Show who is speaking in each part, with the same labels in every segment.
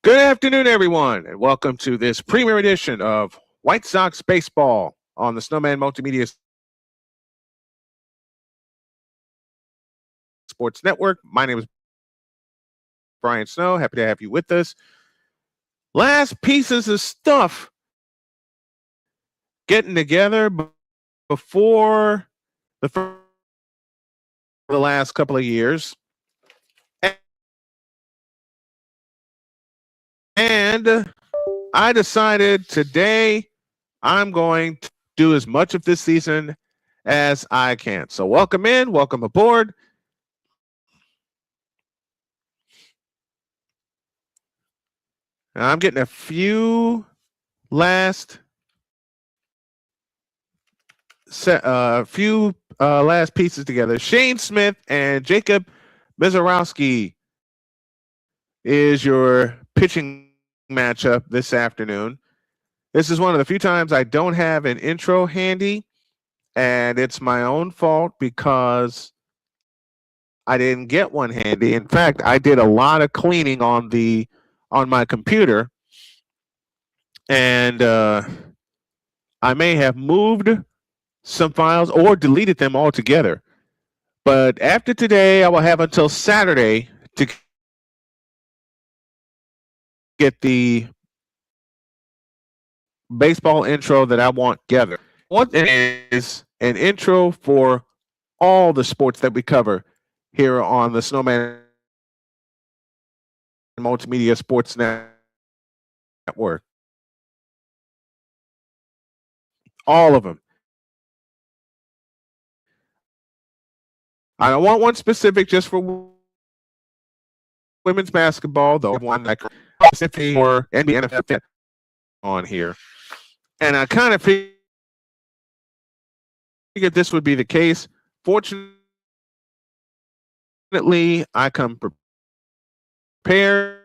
Speaker 1: Good afternoon, everyone, and welcome to this premiere edition of White Sox Baseball on the Snowman Multimedia Sports Network. My name is Brian Snow. Happy to have you with us. Last pieces of stuff getting together before the last couple of years. And I decided today I'm going to do as much of this season as I can. So welcome in, welcome aboard. I'm getting a few last pieces together. Shane Smith and Jacob Mizorowski is your pitching matchup this afternoon. This is one of the few times I don't have an intro handy, and it's my own fault because I didn't get one handy. In fact, I did a lot of cleaning on my computer, and I may have moved some files or deleted them altogether. But after today, I will have until Saturday to get the baseball intro that I want together. One is an intro for all the sports that we cover here on the Snowman Multimedia Sports Network. All of them. I don't want one specific just for women's basketball, though. One that specifically for NBA NFL on here. And I kind of figured this would be the case. Fortunately, I come prepared.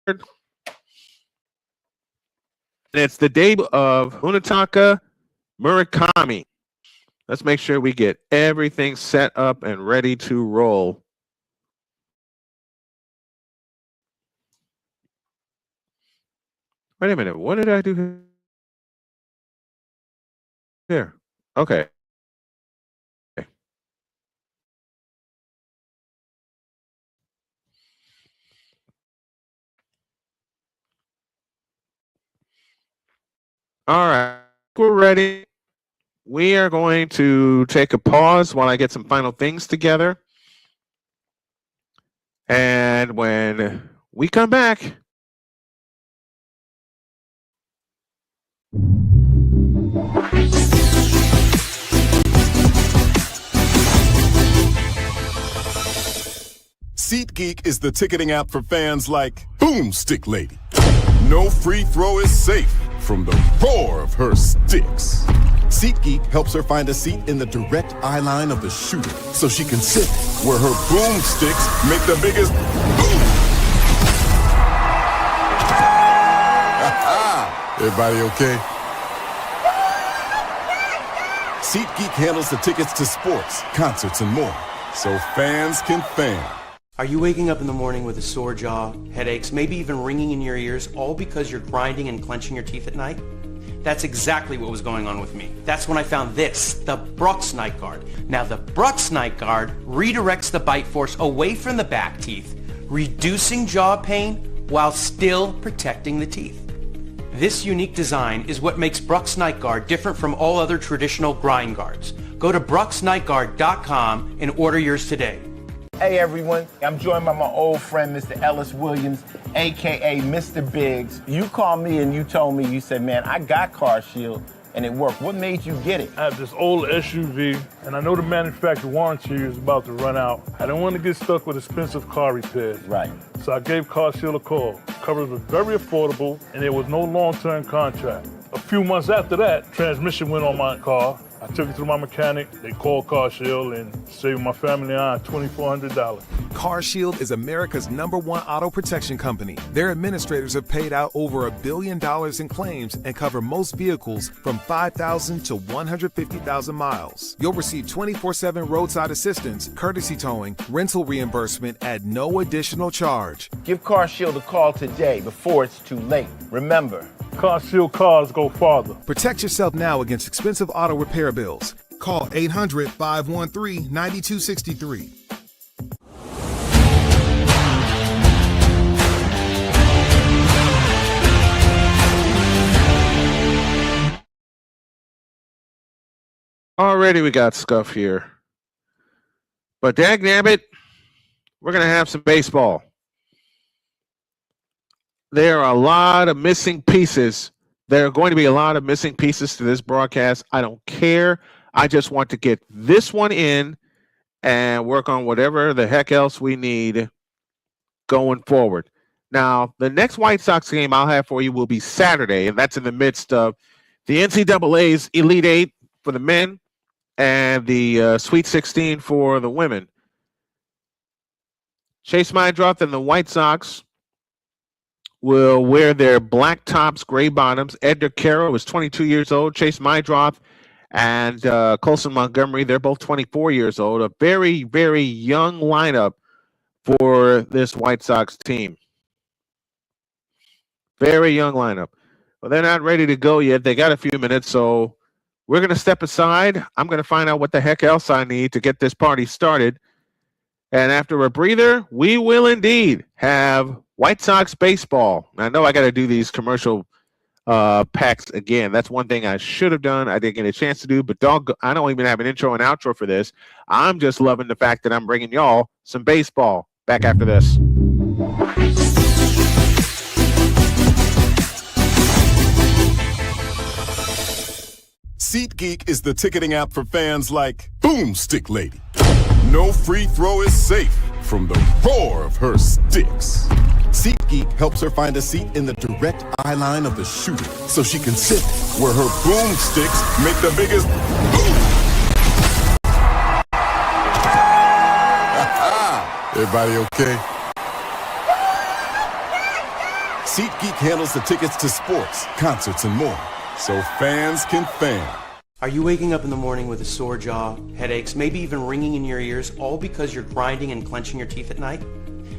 Speaker 1: And it's the debut of Munetaka Murakami. Let's make sure we get everything set up and ready to roll. Wait a minute. What did I do here? Okay. All right. We're ready. We are going to take a pause while I get some final things together. And when we come back,
Speaker 2: SeatGeek is the ticketing app for fans like Boomstick Lady. No free throw is safe from the roar of her sticks. SeatGeek helps her find a seat in the direct eye line of the shooter so she can sit where her boomsticks make the biggest boom. Everybody okay? SeatGeek handles the tickets to sports, concerts, and more, so fans can fan.
Speaker 3: Are you waking up in the morning with a sore jaw, headaches, maybe even ringing in your ears, all because you're grinding and clenching your teeth at night? That's exactly what was going on with me. That's when I found this, the Brooks Night Guard. Now the Brooks Night Guard redirects the bite force away from the back teeth, reducing jaw pain while still protecting the teeth. This unique design is what makes Brooks Night Guard different from all other traditional grind guards. Go to brooksnightguard.com and order yours today.
Speaker 4: Hey everyone, I'm joined by my old friend, Mr. Ellis Williams, AKA Mr. Biggs. You called me and you told me, you said, man, I got Car Shield and it worked. What made you get it?
Speaker 5: I have this old SUV and I know the manufacturer warranty is about to run out. I didn't want to get stuck with expensive car repairs.
Speaker 4: Right.
Speaker 5: So I gave Car Shield a call. Coverage was very affordable and there was no long-term contract. A few months after that, transmission went on my car. I took it to my mechanic, they called Car Shield and saved my family and I $2,400.
Speaker 6: CarShield is America's #1 auto protection company. Their administrators have paid out over $1 billion in claims and cover most vehicles from 5,000 to 150,000 miles. You'll receive 24/7 roadside assistance, courtesy towing, rental reimbursement at no additional charge.
Speaker 4: Give CarShield a call today before it's too late. Remember,
Speaker 5: CarShield cars go farther.
Speaker 6: Protect yourself now against expensive auto repair bills. Call 800-513-9263.
Speaker 1: Already we got scuff here. But dagnabbit, we're going to have some baseball. There are a lot of missing pieces. There are going to be a lot of missing pieces to this broadcast. I don't care. I just want to get this one in and work on whatever the heck else we need going forward. Now, the next White Sox game I'll have for you will be Saturday, and that's in the midst of the NCAA's Elite Eight for the men and the Sweet 16 for the women. Chase Meidroth and the White Sox will wear their black tops, gray bottoms. Edgar Carroll is 22 years old. Chase Meidroth and Colson Montgomery, they're both 24 years old. A very, very young lineup for this White Sox team. Very young lineup. Well, they're not ready to go yet. They got a few minutes, so we're going to step aside. I'm going to find out what the heck else I need to get this party started. And after a breather, we will indeed have White Sox baseball. I know I got to do these commercial packs again. That's one thing I should have done. I didn't get a chance to do, but I don't even have an intro and outro for this. I'm just loving the fact that I'm bringing y'all some baseball. Back after this.
Speaker 2: SeatGeek is the ticketing app for fans like Boomstick Lady. No free throw is safe from the roar of her sticks. SeatGeek helps her find a seat in the direct eye line of the shooter so she can sit where her boomsticks make the biggest boom. Everybody okay? SeatGeek handles the tickets to sports, concerts, and more, so fans can fan.
Speaker 3: Are you waking up in the morning with a sore jaw, headaches, maybe even ringing in your ears, all because you're grinding and clenching your teeth at night?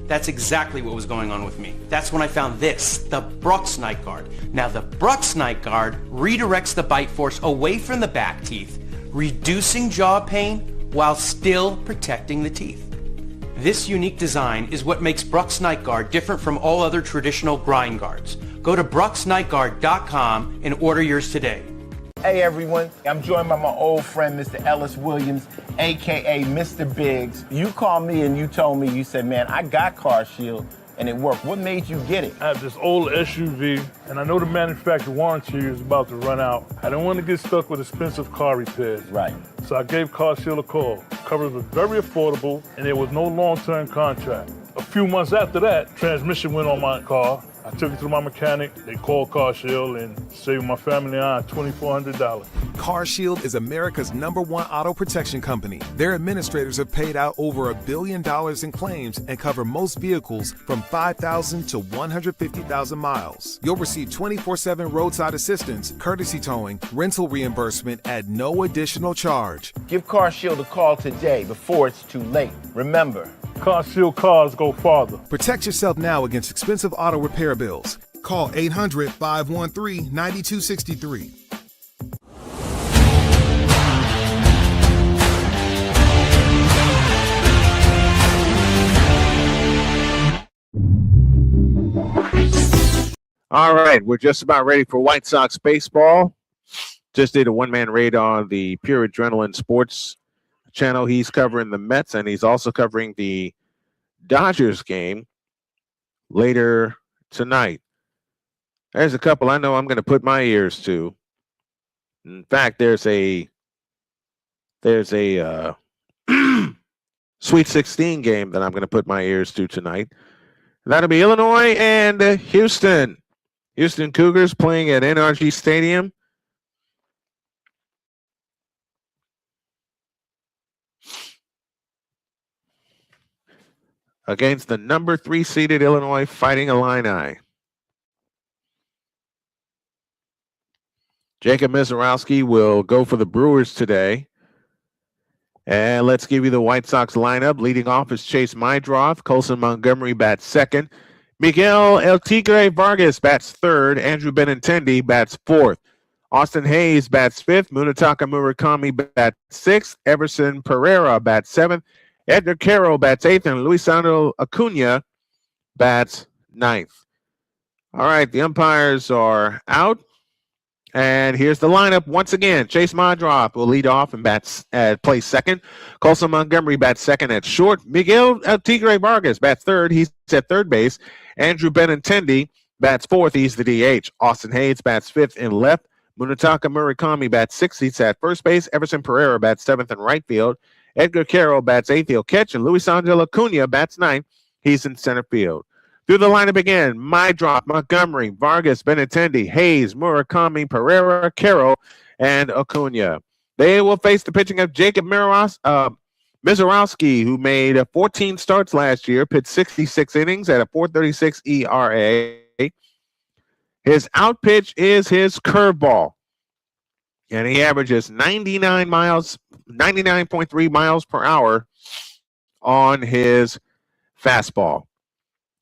Speaker 3: That's exactly what was going on with me. That's when I found this, the Brux Night Guard. Now the Brux Night Guard redirects the bite force away from the back teeth, reducing jaw pain while still protecting the teeth. This unique design is what makes Brux Night Guard different from all other traditional grind guards. Go to BruxNightGuard.com and order yours today.
Speaker 4: hey everyone, I'm joined by my old friend, Mr. Ellis Williams, AKA Mr. Biggs. You called me and you told me, you said, man, I got CarShield and it worked. What made you get it?
Speaker 5: I have this old SUV, and I know the manufacturer warranty is about to run out. I don't want to get stuck with expensive car repairs.
Speaker 4: Right.
Speaker 5: So I gave CarShield a call. Coverage was very affordable, and there was no long-term contract. A few months after that, transmission went on my car. I took it to my mechanic. They called CarShield and saved my family and I $2,400.
Speaker 6: CarShield is America's #1 auto protection company. Their administrators have paid out over $1 billion in claims and cover most vehicles from 5,000 to 150,000 miles. You'll receive 24/7 roadside assistance, courtesy towing, rental reimbursement at no additional charge.
Speaker 4: Give CarShield a call today before it's too late. Remember,
Speaker 5: CarShield cars go farther.
Speaker 6: Protect yourself now against expensive auto repair bills. Call 800-513-9263.
Speaker 1: All right, we're just about ready for White Sox baseball. Just did a one-man raid on the Pure Adrenaline Sports channel. He's covering the Mets, and he's also covering the Dodgers game later tonight. There's a couple I know I'm going to put my ears to. In fact, there's a Sweet 16 game that I'm going to put my ears to tonight. That'll be Illinois and Houston. Houston Cougars playing at NRG Stadium. against the number 3 seeded Illinois Fighting Illini. Jacob Mizorowski will go for the Brewers today. And let's give you the White Sox lineup. Leading off is Chase Mydroth. Colson Montgomery bats second. Miguel El Tigre Vargas bats third. Andrew Benintendi bats fourth. Austin Hayes bats fifth. Munetaka Murakami bats sixth. Everson Pereira bats seventh. Edgar Carroll bats eighth. And Luisano Acuna bats ninth. All right, the umpires are out. And here's the lineup once again. Chase Mydroth will lead off and plays second. Colson Montgomery bats second at short. Miguel El Tigre Vargas bats third. He's at third base. Andrew Benintendi bats fourth. He's the DH. Austin Hayes bats fifth in left. Munetaka Murakami bats sixth. He's at first base. Everson Pereira bats seventh in right field. Edgar Carroll bats eighth. He'll catch. And Luisangelo Acuna bats ninth. He's in center field. Through the lineup again, Mydroth, Montgomery, Vargas, Benintendi, Hayes, Murakami, Pereira, Carroll, and Acuna. They will face the pitching of Jacob Mizorowski, who made 14 starts last year, pitched 66 innings at a 4.36 ERA. His out pitch is his curveball, and he averages 99.3 miles per hour on his fastball.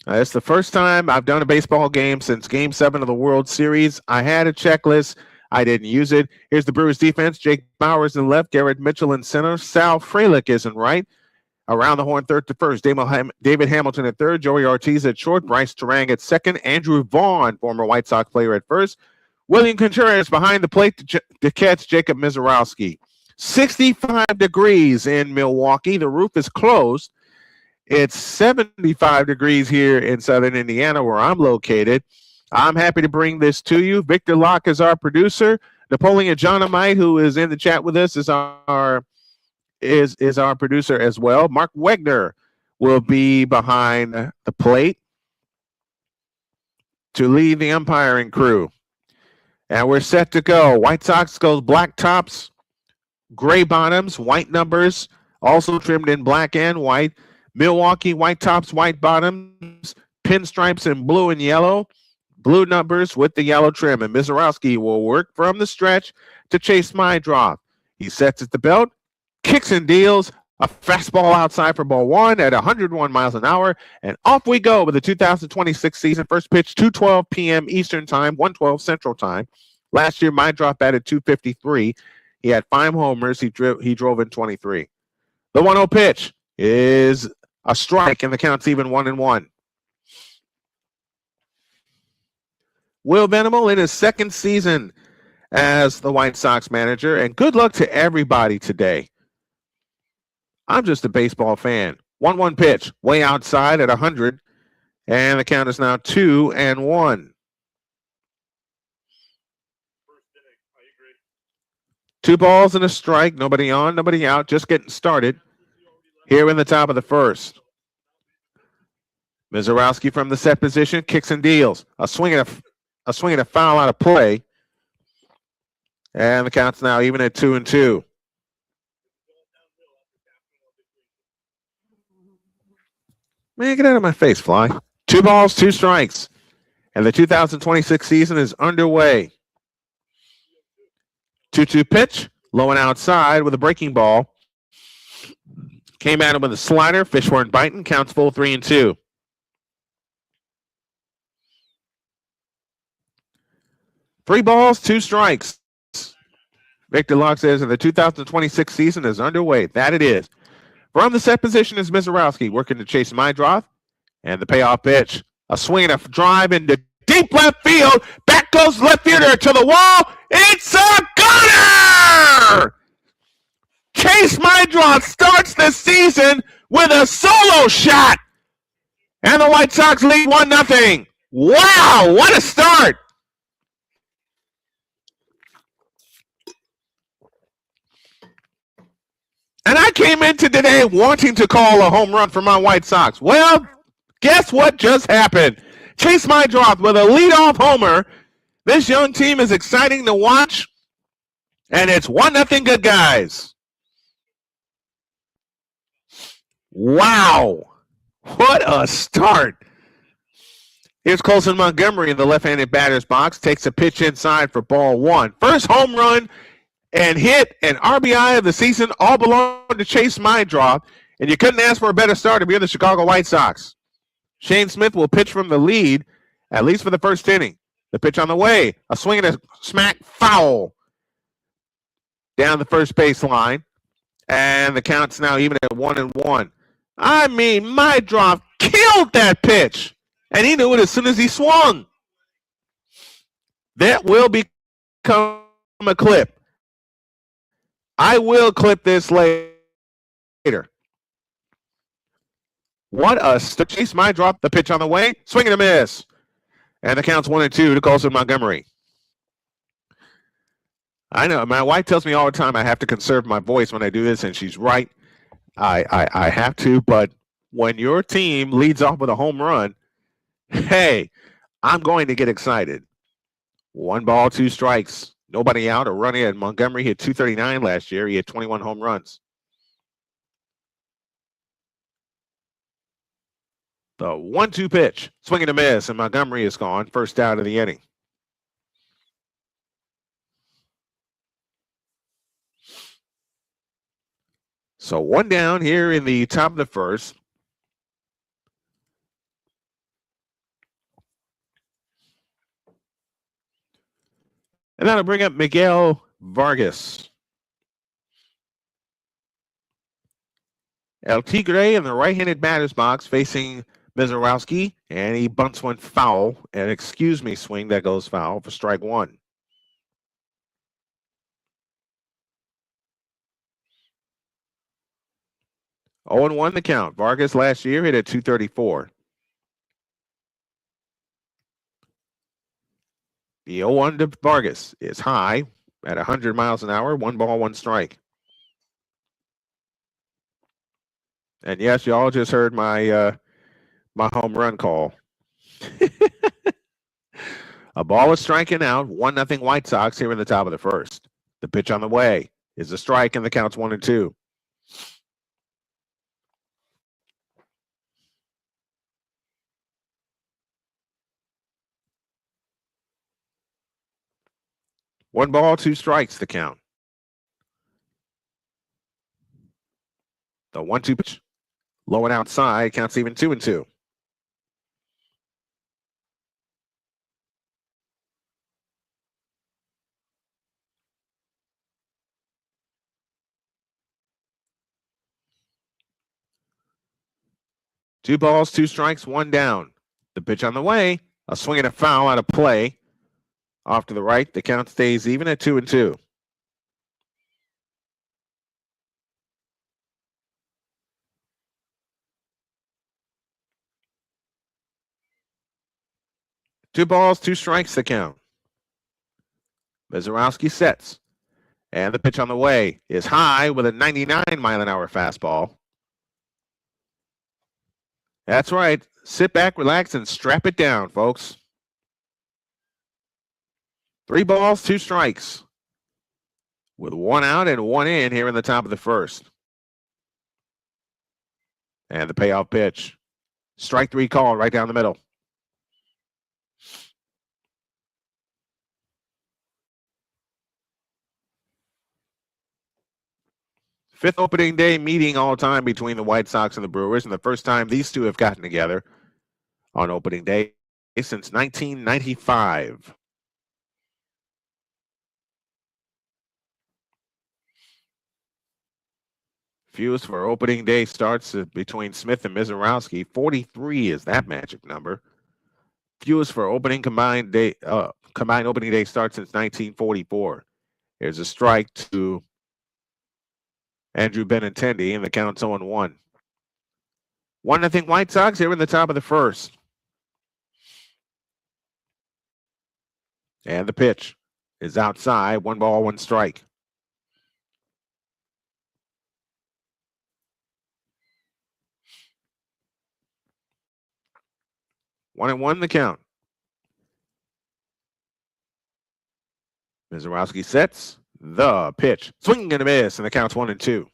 Speaker 1: It's the first time I've done a baseball game since Game 7 of the World Series. I had a checklist. I didn't use it. Here's the Brewers defense. Jake Bowers in left. Garrett Mitchell in center. Sal Frelick is in right. Around the horn, third to first. David Hamilton at third. Joey Ortiz at short. Bryce Terang at second. Andrew Vaughn, former White Sox player, at first. William Contreras behind the plate to catch Jacob Mizorowski. 65 degrees in Milwaukee. The roof is closed. It's 75 degrees here in southern Indiana, where I'm located. I'm happy to bring this to you. Victor Locke is our producer. Napoleon Johnamite, who is in the chat with us, is our producer as well. Mark Wegner will be behind the plate to lead the umpiring crew. And we're set to go. White Sox goes black tops, gray bottoms, white numbers, also trimmed in black and white. Milwaukee, white tops, white bottoms, pinstripes in blue and yellow, blue numbers with the yellow trim. And Mizorowski will work from the stretch to chase Mydroth. He sets at the belt, kicks and deals, a fastball outside for ball one at 101 miles an hour, and off we go with the 2026 season. First pitch, 2:12 p.m. Eastern Time, 1:12 Central Time. Last year, Mydroth batted .253. He had 5 homers. He drove in 23. The 1-0 pitch is a strike, and the count's even 1-1. Will Venable in his second season as the White Sox manager, and good luck to everybody today. I'm just a baseball fan. 1-1 pitch, way outside at 100, and the count is now 2-1. 2 balls and a strike, nobody on, nobody out, just getting started. Here in the top of the first. Mizorowski from the set position, kicks and deals. A swing and a foul out of play. And the count's now even at 2-2. Man, get out of my face, Fly. 2 balls, 2 strikes. And the 2026 season is underway. 2-2 pitch, low and outside with a breaking ball. Came at him with a slider. Fish weren't biting. Counts full 3-2. Three balls, 2 strikes. Victor Locke says that the 2026 season is underway. That it is. From the set position is Mizorowski working to chase Mydroth. And the payoff pitch. A swing and a drive into deep left field. Back goes left fielder to the wall. It's a gunner! Chase Mydroth starts the season with a solo shot. And the White Sox lead 1-0. Wow, what a start. And I came into today wanting to call a home run for my White Sox. Well, guess what just happened? Chase Mydroth with a leadoff homer. This young team is exciting to watch. And it's 1-0 good guys. Wow. What a start. Here's Colson Montgomery in the left-handed batter's box. Takes a pitch inside for ball one. First home run and hit and RBI of the season all belong to Chase Mydrop. And you couldn't ask for a better start if you're the Chicago White Sox. Shane Smith will pitch from the lead, at least for the first inning. The pitch on the way. A swing and a smack foul down the first base line. And the count's now even at 1-1. I mean, Mydrop killed that pitch. And he knew it as soon as he swung. That will become a clip. I will clip this later. What a Chase Mydrop, the pitch on the way. Swing and a miss. And the count's 1-2 to Colson Montgomery. I know. My wife tells me all the time I have to conserve my voice when I do this, and she's right. I have to, but when your team leads off with a home run, hey, I'm going to get excited. 1 ball, 2 strikes. Nobody out or run in. Montgomery hit 239 last year. He had 21 home runs. The 1-2 pitch. Swing and a miss, and Montgomery is gone. First out of the inning. So 1 down here in the top of the first. And that'll bring up Miguel Vargas. El Tigre in the right-handed batter's box facing Mizorowski, and he bunts one foul. And excuse me, swing that goes foul for strike 1. Oh and 1 the count. Vargas last year hit at 234. The 0-1 to Vargas is high at 100 miles an hour. 1 ball, 1 strike. And yes, y'all just heard my my home run call. A ball is striking out. 1-0 White Sox here in the top of the first. The pitch on the way is a strike, and the count's 1-2. One ball, 2 strikes, the count. The 1-2 pitch, low and outside, counts even 2-2. Two balls, 2 strikes, 1 down. The pitch on the way, a swing and a foul out of play. Off to the right, the count stays even at 2-2. Two balls, 2 strikes, the count. Mizorowski sets. And the pitch on the way is high with a 99-mile-an-hour fastball. That's right. Sit back, relax, and strap it down, folks. 3 balls, 2 strikes. With 1 out and 1 in here in the top of the first. And the payoff pitch. Strike 3 call right down the middle. Fifth opening day meeting all time between the White Sox and the Brewers, and the first time these two have gotten together on opening day since 1995. Fewest for opening day starts between Smith and Mizorowski. 43 is that magic number. Fewest for opening combined opening day starts since 1944. Here's a strike to Andrew Benintendi, and the count's 0-1. 1-0 White Sox here in the top of the first. And the pitch is outside. 1 ball, 1 strike. One and 1 the count. Mizorowski sets. The pitch. Swing and a miss, and the count's 1-2.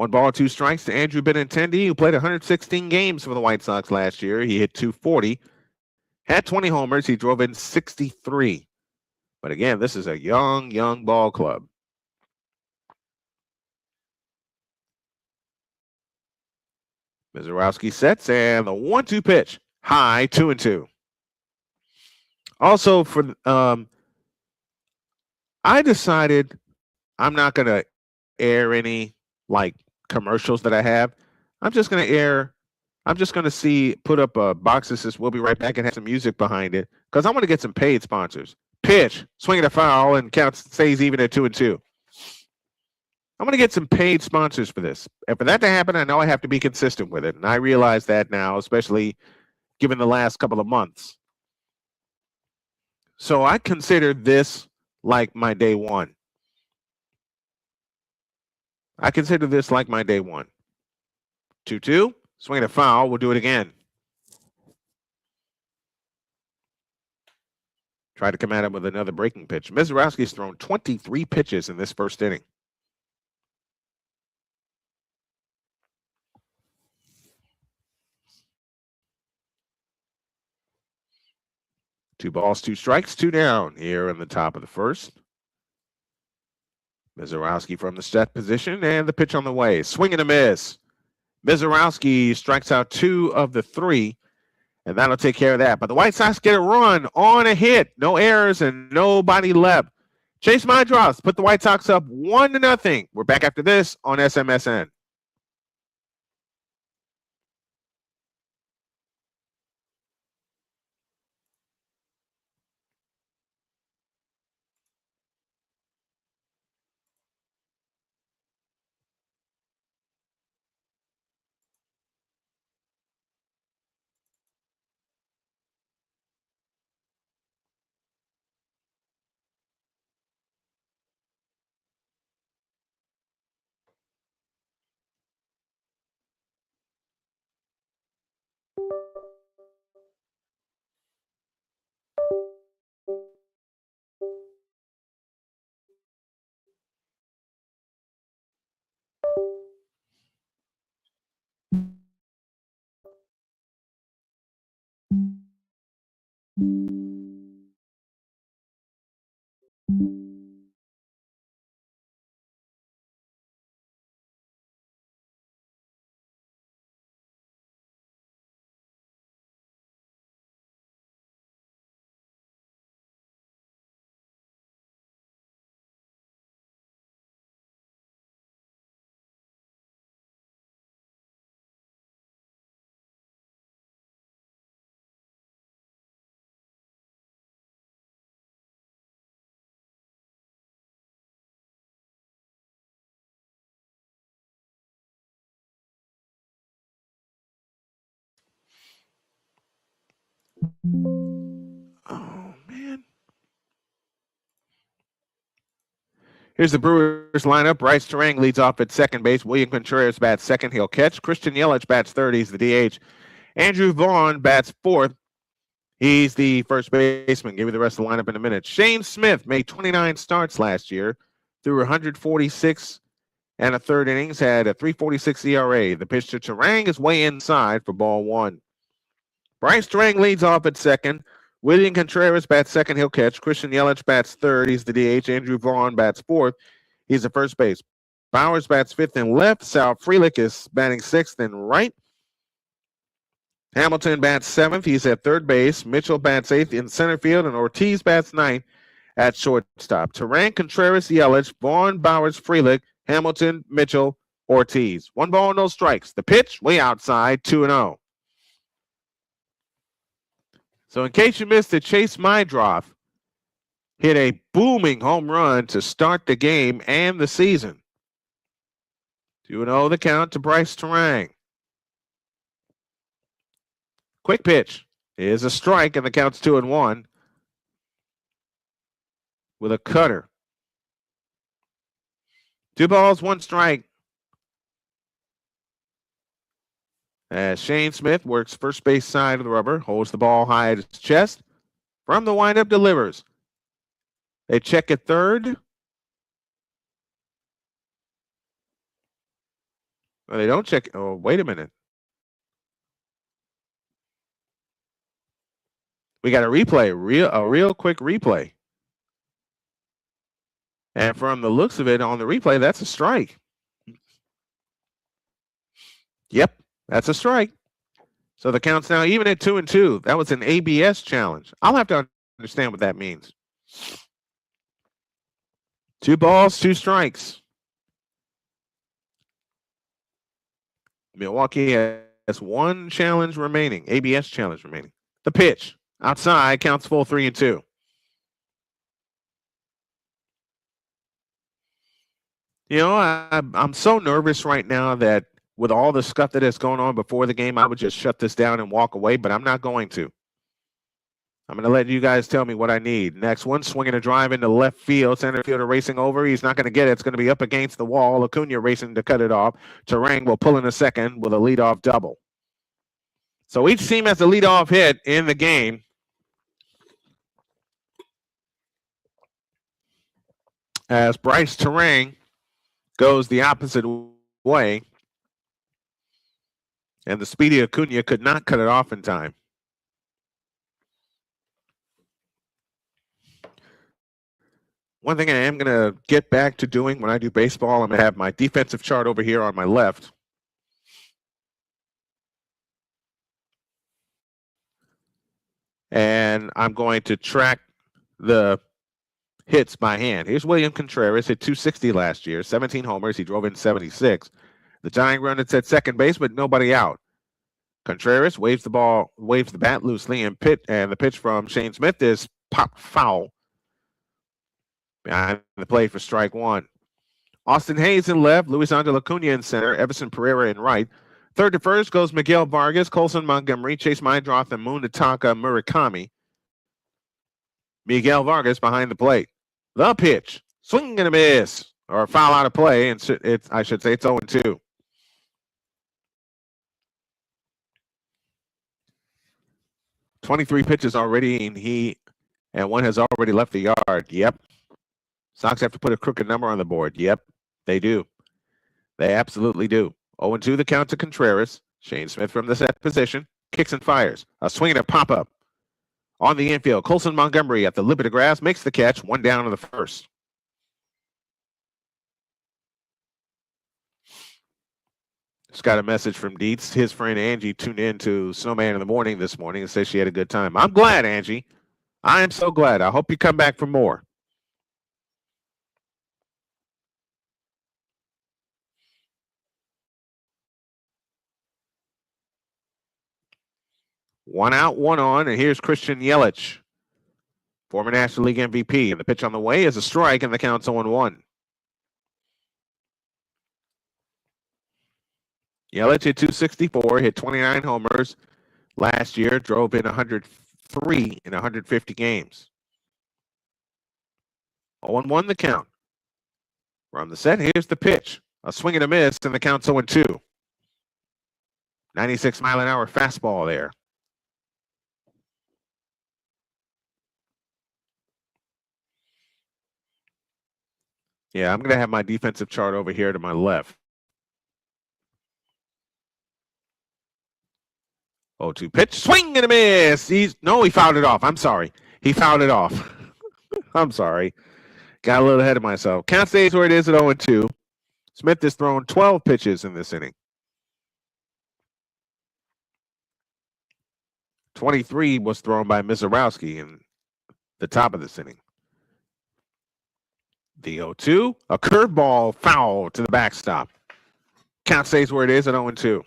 Speaker 1: 1 ball, 2 strikes to Andrew Benintendi, who played 116 games for the White Sox last year. He hit .240, had 20 homers. He drove in 63. But again, this is a young ball club. Mizorowski sets, and the 1-2 pitch, high, 2-2. Also, for I decided I'm not going to air any like commercials that I have. I'm just going to put up a box that says "We'll be right back" and have some music behind it because I want to get some paid sponsors. Pitch, swinging a foul, and stays even at 2-2. I'm going to get some paid sponsors for this. And for that to happen, I know I have to be consistent with it. And I realize that now, especially given the last couple of months. So I consider this like my day one. 2-2, swinging a foul. We'll do it again. Try to come at him with another breaking pitch. Mizorowski's thrown 23 pitches in this first inning. Two balls, 2 strikes, 2 down here in the top of the first. Mizorowski from the set position, and the pitch on the way. Swing and a miss. Mizorowski strikes out 2 of the 3, and that'll take care of that. But the White Sox get a run on a hit. No errors and nobody left. Chase Mydross put the White Sox up 1-0. We're back after this on SMSN. Oh, man. Here's the Brewers lineup. Bryce Terang leads off at second base. William Contreras bats second. He'll catch. Christian Yelich bats third. He's the DH. Andrew Vaughn bats fourth. He's the first baseman. Give you the rest of the lineup in a minute. Shane Smith made 29 starts last year, threw 146 and a third innings, had a 3.46 ERA. The pitch to Terang is way inside for ball 1. Bryce Terang leads off at second. William Contreras bats second. He'll catch. Christian Yelich bats third. He's the DH. Andrew Vaughn bats fourth. He's the first base. Bowers bats fifth and left. Sal Frelick is batting sixth and right. Hamilton bats seventh. He's at third base. Mitchell bats eighth in center field, and Ortiz bats ninth at shortstop. Terang, Contreras, Yelich, Vaughn, Bowers, Frelick, Hamilton, Mitchell, Ortiz. 1 ball, no strikes. The pitch way outside, 2-0. So in case you missed it, Chase Mydroff hit a booming home run to start the game and the season. 2-0 the count to Bryce Terang. Quick pitch is a strike, and the count's 2-1 with a cutter. 2 balls, 1 strike. As Shane Smith works first base side of the rubber, holds the ball high at his chest. From the windup, delivers. They check at third. Oh, they don't check. Oh, wait a minute. We got a replay, a real quick replay. And from the looks of it on the replay, that's a strike. Yep, that's a strike. So the count's now even at 2-2. That was an ABS challenge. I'll have to understand what that means. 2 balls, 2 strikes. Milwaukee has 1 challenge remaining, ABS challenge remaining. The pitch outside counts full 3-2. You know, I'm so nervous right now that with all the stuff that is going on before the game, I would just shut this down and walk away, but I'm not going to. I'm going to let you guys tell me what I need. Next one, swinging a drive into left field. Center fielder racing over. He's not going to get it. It's going to be up against the wall. Acuna racing to cut it off. Terang will pull in a second with a leadoff double. So each team has a leadoff hit in the game. As Bryce Terang goes the opposite way. And the speedy Acuna could not cut it off in time. One thing I am going to get back to doing when I do baseball, I'm going to have my defensive chart over here on my left. And I'm going to track the hits by hand. Here's William Contreras, hit 260 last year, 17 homers. He drove in 76. The tying run that's at second base, but nobody out. Contreras waves the bat loosely, and the pitch from Shane Smith is pop foul behind the plate for strike 1. Austin Hayes in left, Luis Angel Acuna in center, Everson Pereira in right. Third to first goes Miguel Vargas, Colson Montgomery, Chase Meindroth, and Munetaka Murakami. Miguel Vargas behind the plate. The pitch, swing and a miss, or a foul out of play, and I should say it's 0-2. "23 pitches already, and one has already left the yard." Yep. Sox have to put a crooked number on the board. Yep, they do. They absolutely do. 0-2 the count to Contreras. Shane Smith from the set position. Kicks and fires. A swing and a pop-up. On the infield, Colson Montgomery at the lip of the grass makes the catch. 1 down to the first. Just got a message from Dietz. His friend Angie tuned in to Snowman in the morning this morning and says she had a good time. I'm glad, Angie. I am so glad. I hope you come back for more. One out, one on, and here's Christian Yelich, former National League MVP. And the pitch on the way is a strike, and the count's 0-1. Yelich hit 264, hit 29 homers last year, drove in 103 in 150 games. 0-1 the count. From the set, here's the pitch. A swing and a miss, and the count's 0-2. 96-mile-an-hour fastball there. Yeah, I'm going to have my defensive chart over here to my left. 0-2 pitch, swing and a miss. He fouled it off. I'm sorry. He fouled it off. I'm sorry. Got a little ahead of myself. Count stays where it is at 0-2. Smith has thrown 12 pitches in this inning. 23 was thrown by Mizorowski in the top of this inning. The 0-2, a curveball foul to the backstop. Count stays where it is at 0-2.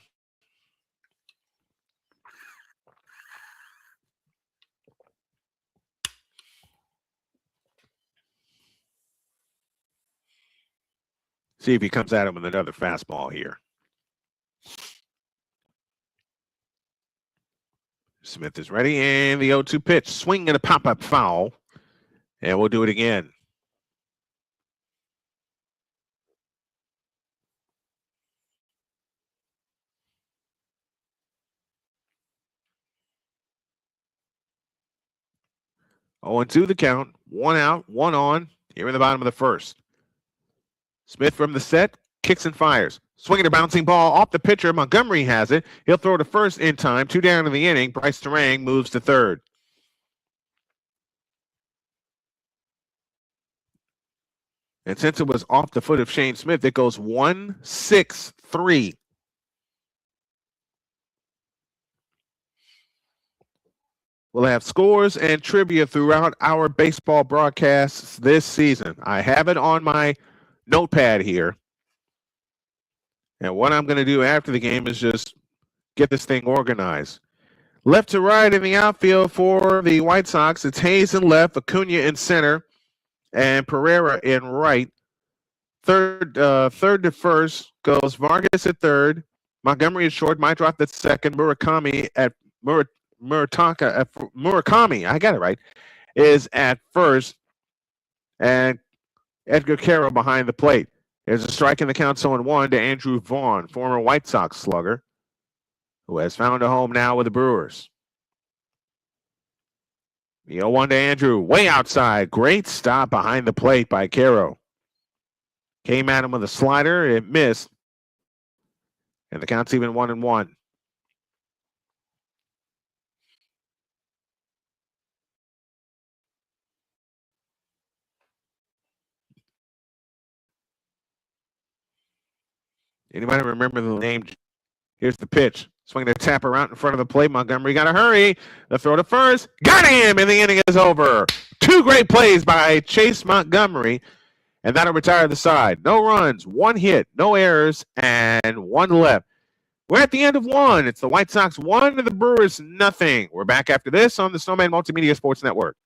Speaker 1: See if he comes at him with another fastball here. Smith is ready, and the 0-2 pitch. Swing and a pop-up foul. And we'll do it again. Oh, and 2 the count. 1 out, 1 on. Here in the bottom of the first. Smith from the set, kicks and fires. Swinging a bouncing ball off the pitcher. Montgomery has it. He'll throw to first in time. 2 down in the inning. Bryce Terang moves to third. And since it was off the foot of Shane Smith, it goes 1-6-3. We'll have scores and trivia throughout our baseball broadcasts this season. I have it on my notepad here. And what I'm going to do after the game is just get this thing organized. Left to right in the outfield for the White Sox, it's Hayes in left, Acuna in center, and Pereira in right. Third to first goes Vargas at third. Montgomery is short. Mydroth at second. Murakami, I got it right, is at first. And Edgar Carroll behind the plate. There's a strike in the count 0-1 to Andrew Vaughn, former White Sox slugger, who has found a home now with the Brewers. The 0-1 to Andrew, way outside. Great stop behind the plate by Carroll. Came at him with a slider. It missed. And the count's even 1-1. Anybody remember the name? Here's the pitch. Swing the tapper out in front of the plate. Montgomery got to hurry. The throw to first. Got him, and the inning is over. 2 great plays by Chase Montgomery, and that'll retire the side. No runs, 1 hit, no errors, and 1 left. We're at the end of 1. It's the White Sox 1 and the Brewers 0. We're back after this on the Snowman Multimedia Sports Network.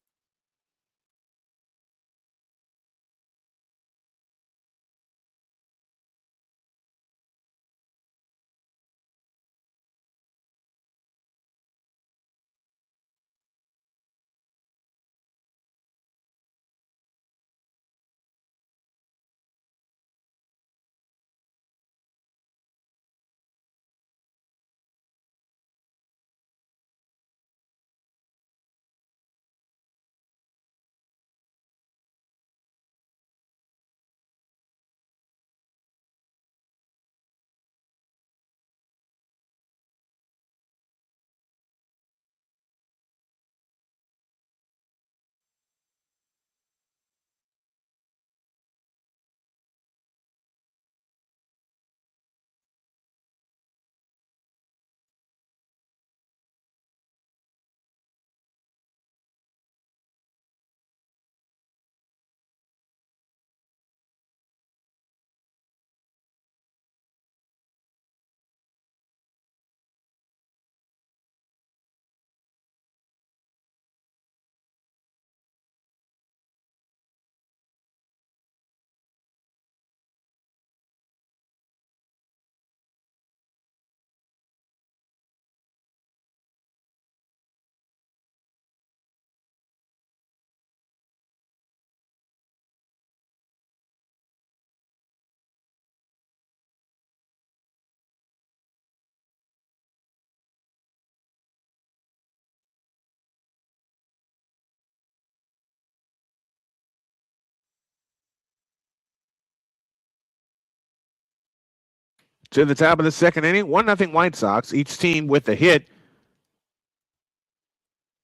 Speaker 1: To the top of the second inning, 1-0 White Sox, each team with a hit.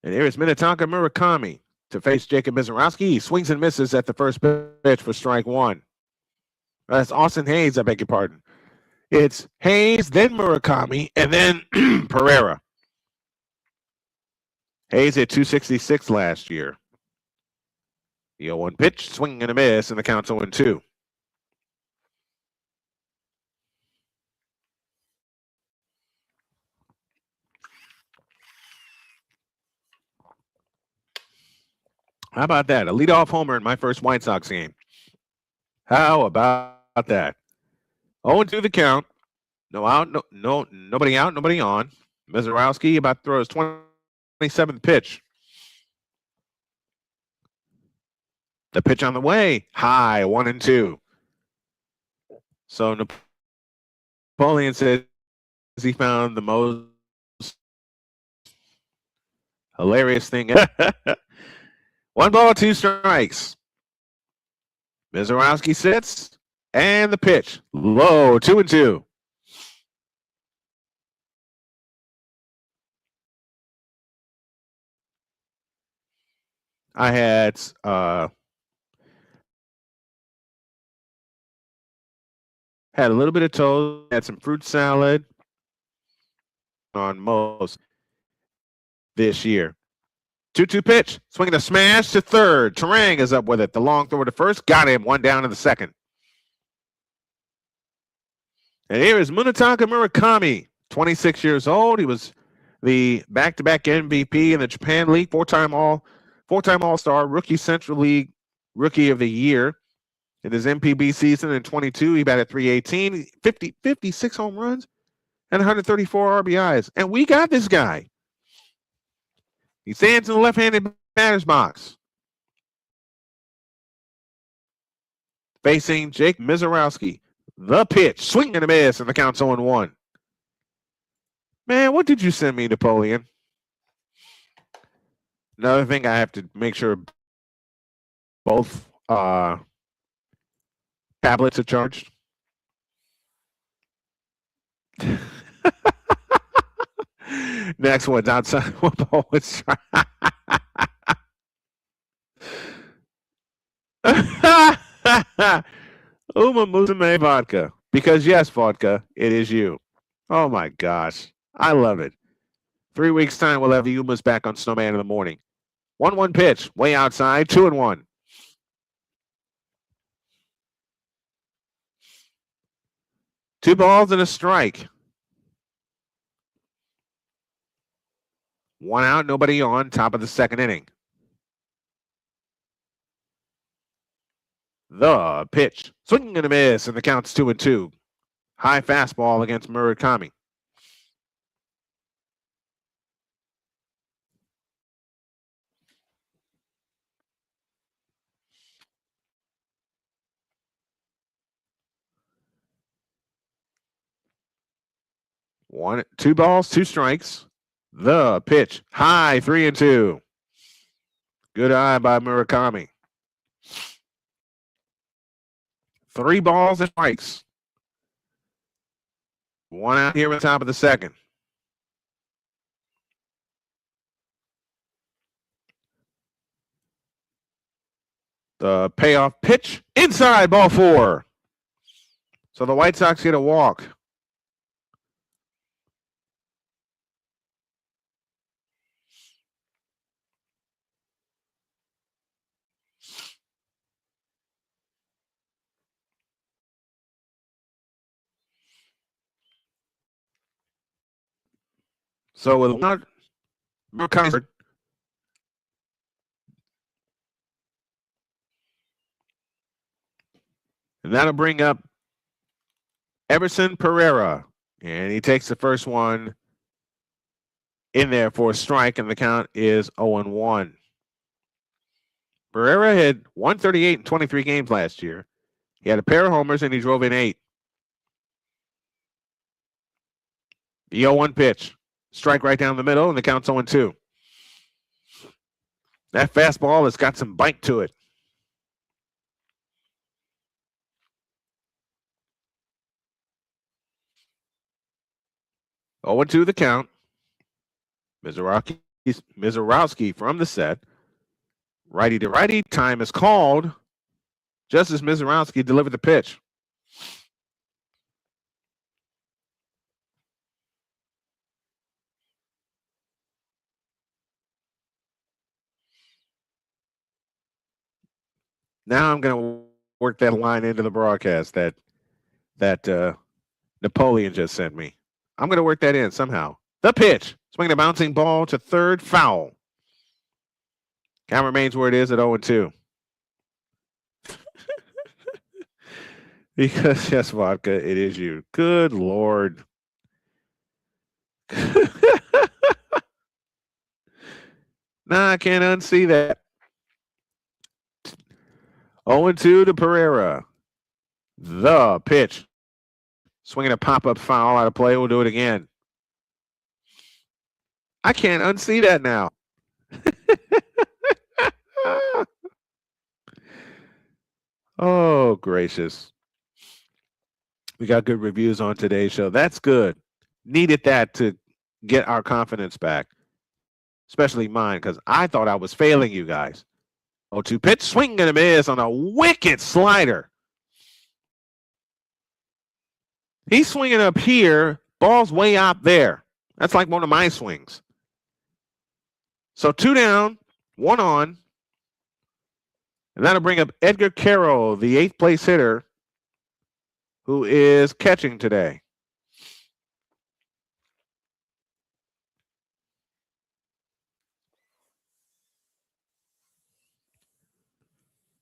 Speaker 1: And here is Minnetonka Murakami to face Jacob Mizorowski. He swings and misses at the first pitch for strike 1. That's Austin Hayes, I beg your pardon. It's Hayes, then Murakami, and then Pereira. Hayes hit .266 last year. The 0-1 pitch, swing and a miss, and the count's 0-2. How about that? A leadoff homer in my first White Sox game. How about that? 0-2 the count. No out, nobody out, nobody on. Mizorowski about to throw his 27th pitch. The pitch on the way, high, 1-2. So Napoleon says he found the most hilarious thing. 1 ball, 2 strikes. Mizorowski sits. And the pitch. Low, 2-2. I had a little bit of toast, had some fruit salad on most this year. 2-2 pitch. Swinging a smash to third. Terang is up with it. The long throw to first. Got him. 1 down in the second. And here is Munetaka Murakami, 26 years old. He was the back-to-back MVP in the Japan League, four-time All-Star, Rookie Central League Rookie of the Year. In his MPB season in 22, he batted .318, 56 home runs, and 134 RBIs. And we got this guy. He stands in the left-handed batter's box, facing Jake Mizorowski. The pitch, swing and a miss, and the count's 0-1. Man, what did you send me, Napoleon? Another thing, I have to make sure both tablets are charged. Next one's outside football. Uma Musume vodka. Because yes, vodka, it is you. Oh my gosh. I love it. 3 weeks' time, we'll have the Umas back on Snowman in the morning. 1-1 pitch, way outside, 2-1. Two balls and a strike. 1 out, nobody on, top of the second inning. The pitch. Swing and a miss, and the count's 2-2. High fastball against Murakami. Two balls, 2 strikes. The pitch. High, 3-2. Good eye by Murakami. 3 balls and strikes. 1 out here at the top of the second. The payoff pitch. Inside, ball 4. So the White Sox get a walk. So with one Murakami, and that'll bring up Everson Pereira. And he takes the first one in there for a strike, and the count is 0-1. Pereira had 138 in 23 games last year. He had a pair of homers, and he drove in 8. The 0-1 pitch. Strike right down the middle, and the count's 0-2. That fastball has got some bite to it. Oh, 0-2 the count. Mizorowski from the set. Righty to righty. Time is called. Just as Mizorowski delivered the pitch. Now I'm going to work that line into the broadcast that Napoleon just sent me. I'm going to work that in somehow. The pitch. Swinging a bouncing ball to third, foul. Count remains where it is at 0-2. Because, yes, vodka, it is you. Good Lord. Nah, I can't unsee that. 0-2 to Pereira. The pitch. Swinging a pop-up foul out of play. We'll do it again. I can't unsee that now. Oh, gracious. We got good reviews on today's show. That's good. Needed that to get our confidence back, especially mine, because I thought I was failing you guys. 0-2 pitch, swing and a miss on a wicked slider. He's swinging up here, ball's way out there. That's like one of my swings. So 2 down, 1 on. And that'll bring up Edgar Carroll, the 8th place hitter, who is catching today.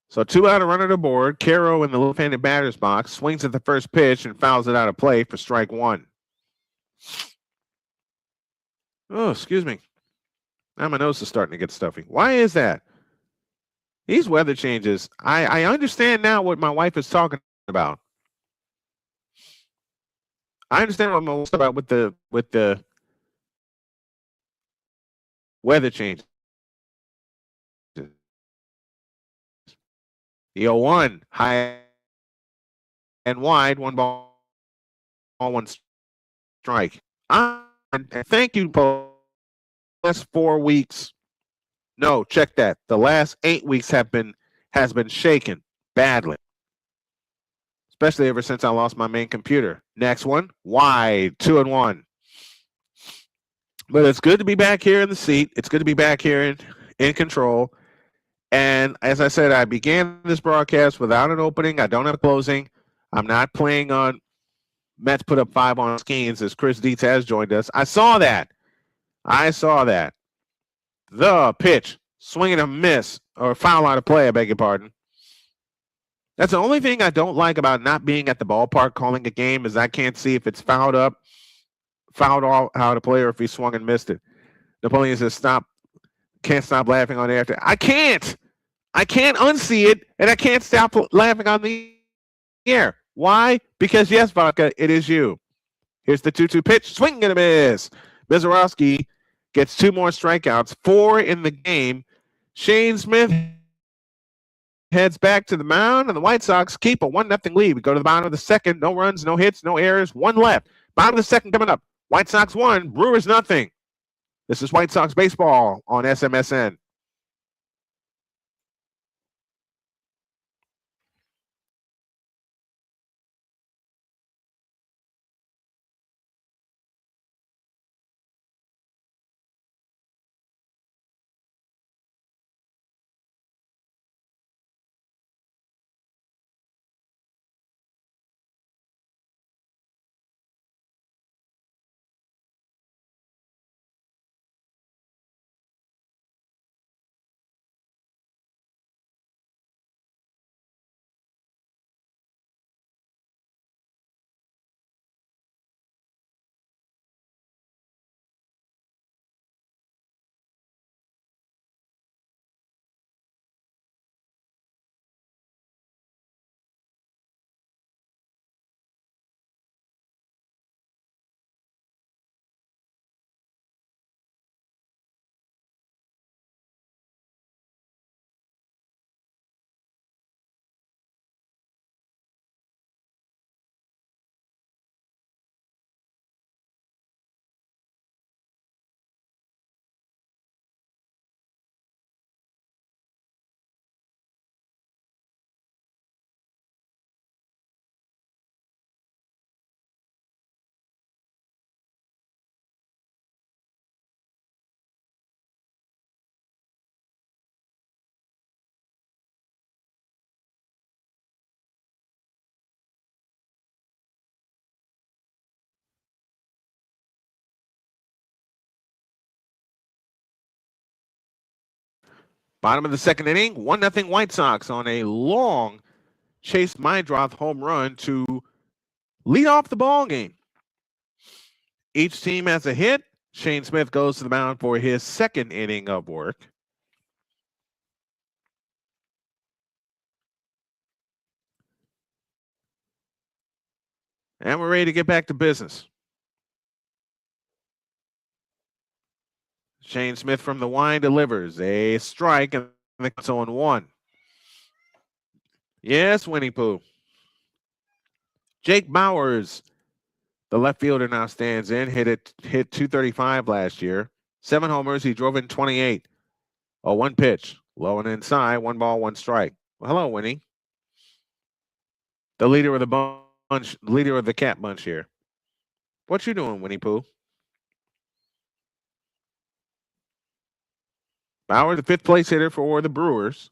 Speaker 1: So 2 out, a runner to board. Carroll in the left-handed batter's box swings at the first pitch and fouls it out of play for strike 1. Oh, excuse me. Now my nose is starting to get stuffy. Why is that? These weather changes. I understand now what my wife is talking about. I understand what my wife's about with the weather change. The 0-1, high and wide, 1 ball, 1 strike. Thank you, Paul. Last 4 weeks. No, check that. The last 8 weeks has been shaken badly. Especially ever since I lost my main computer. Next one, wide, 2-1. But it's good to be back here in the seat. It's good to be back here in control. And as I said, I began this broadcast without an opening. I don't have a closing. I'm not playing on Mets put up 5 on Skeens as Chris Dietz has joined us. I saw that. The pitch, swing and a miss, or foul out of play, I beg your pardon. That's the only thing I don't like about not being at the ballpark calling a game is I can't see if it's fouled all out of play, or if he swung and missed it. Napoleon says, can't stop laughing on air. I can't unsee it, and I can't stop laughing on the air. Why? Because, yes, Vodka, it is you. Here's the 2-2 pitch, swing and a miss. Mizorowski gets 2 more strikeouts, 4 in the game. Shane Smith heads back to the mound, and the White Sox keep a 1-0 lead. We go to the bottom of the second. No runs, no hits, no errors, 1 left. Bottom of the second coming up. White Sox 1, Brewers 0. This is White Sox baseball on SMSN. Bottom of the second inning, 1-0 White Sox on a long Chase Meidroth home run to lead off the ball game. Each team has a hit. Shane Smith goes to the mound for his second inning of work. And we're ready to get back to business. Shane Smith from the line delivers a strike, and it's 0-1. Yes, Winnie Pooh. Jake Bowers, the left fielder, now stands in. Hit 235 last year. 7 homers. He drove in 28. Oh, 1 pitch. Low and inside. 1 ball, 1 strike. Well, hello, Winnie. The leader of the bunch, leader of the cat bunch here. What you doing, Winnie Pooh? Bauer, the 5th place hitter for the Brewers.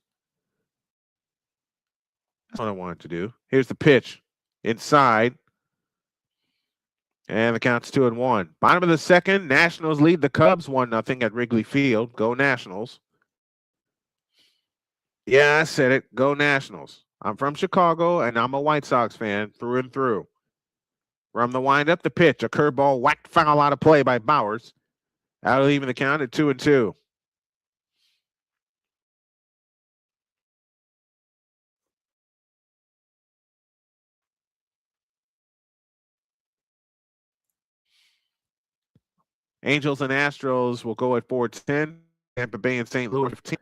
Speaker 1: That's what I wanted to do. Here's the pitch. Inside. And the count's 2-1. Bottom of the 2nd, Nationals lead the Cubs 1-0 at Wrigley Field. Go Nationals. Yeah, I said it. Go Nationals. I'm from Chicago, and I'm a White Sox fan through and through. From the windup, the pitch. A curveball whacked foul out of play by Bowers. Out leaving the count at 2-2. Angels and Astros will go at 4-10. Tampa Bay and St. Louis 15.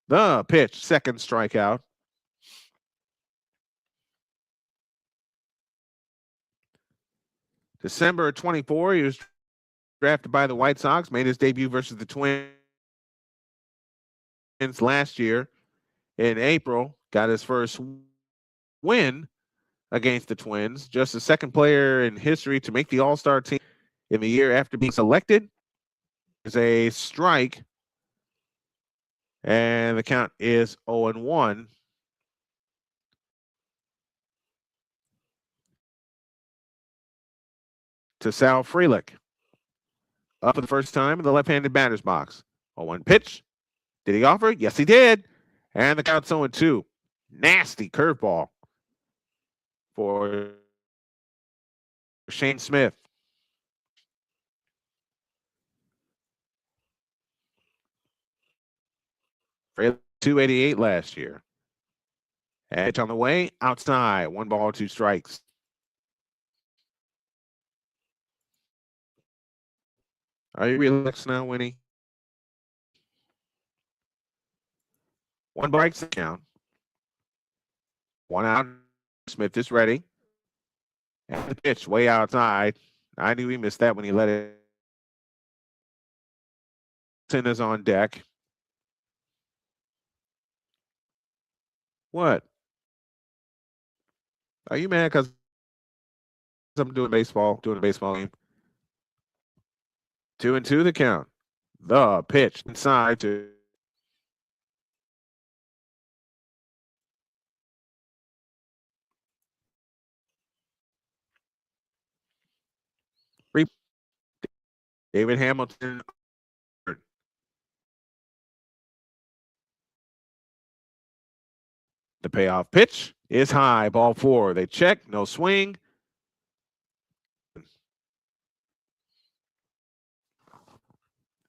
Speaker 1: The pitch, 2nd strikeout. December 24, he was drafted by the White Sox, made his debut versus the Twins last year. In April, got his first win against the Twins. Just the 2nd player in history to make the All-Star team in the year after being selected. Is a strike. And the count is 0-1. To Sal Frelick. Up for the first time in the left-handed batter's box. 0-1 pitch. Did he offer? Yes, he did. And the count's 0-2. Nasty curveball for Shane Smith. Frelick 288 last year. Edge on the way, outside. 1 ball, 2 strikes. Are you relaxed now, Winnie? 1 breaks the count. 1 out. Smith is ready. And the pitch way outside. I knew he missed that when he let it. Sin is on deck. What? Are you mad because I'm doing a baseball game? 2-2 the count. The pitch inside to David Hamilton. The payoff pitch is high. Ball 4. They check. No swing.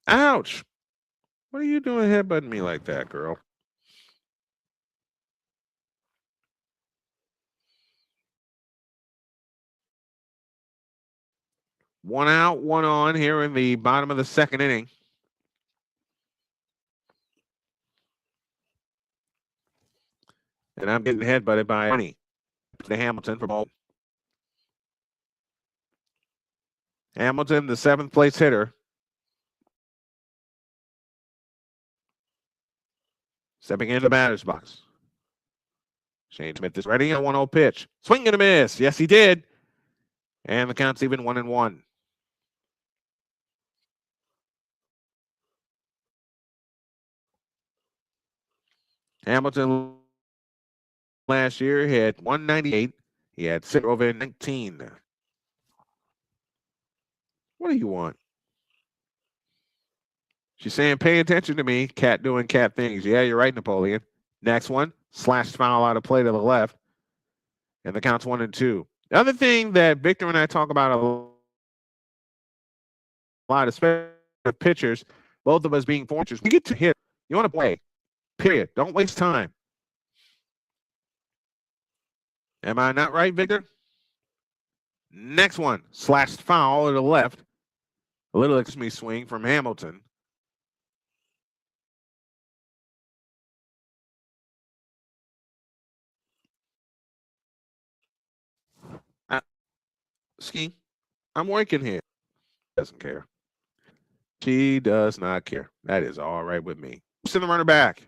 Speaker 1: Ouch. What are you doing headbutting me like that, girl? One out, 1 on here in the bottom of the 2nd inning. And I'm getting headbutted by Ernie. To Hamilton for ball. Hamilton, the 7th place hitter. Stepping into the batter's box. Shane Smith is ready. A 1-0 pitch. Swing and a miss. Yes, he did. And the count's even 1-1. Hamilton last year hit 198. He had 6 over 19. What do you want? She's saying, pay attention to me. Cat doing cat things. Yeah, you're right, Napoleon. Next one, slashed foul out of play to the left. And the count's 1-2. The other thing that Victor and I talk about a lot, especially with pitchers, both of us being pitchers, we get to hit. You want to play. Period. Don't waste time. Am I not right, Victor? Next one, slashed foul to the left. A little me swing from Hamilton. Ski, I'm working here. Doesn't care. She does not care. That is all right with me. Send the runner back.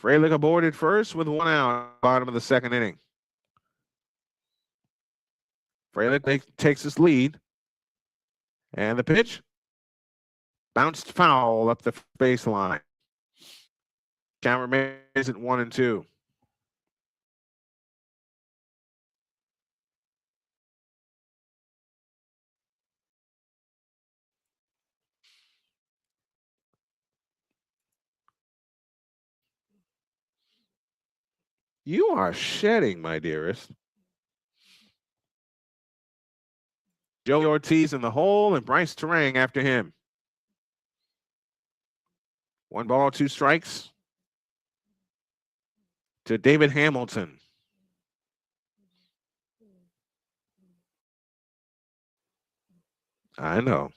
Speaker 1: Frelick aboard at first with one out, bottom of the second inning. Frelick takes his lead. And the pitch bounced foul up the baseline. Count remains at 1-2. You are shedding, my dearest. Joey Ortiz in the hole and Bryce Terang after him. 1 ball, 2 strikes to David Hamilton. I know.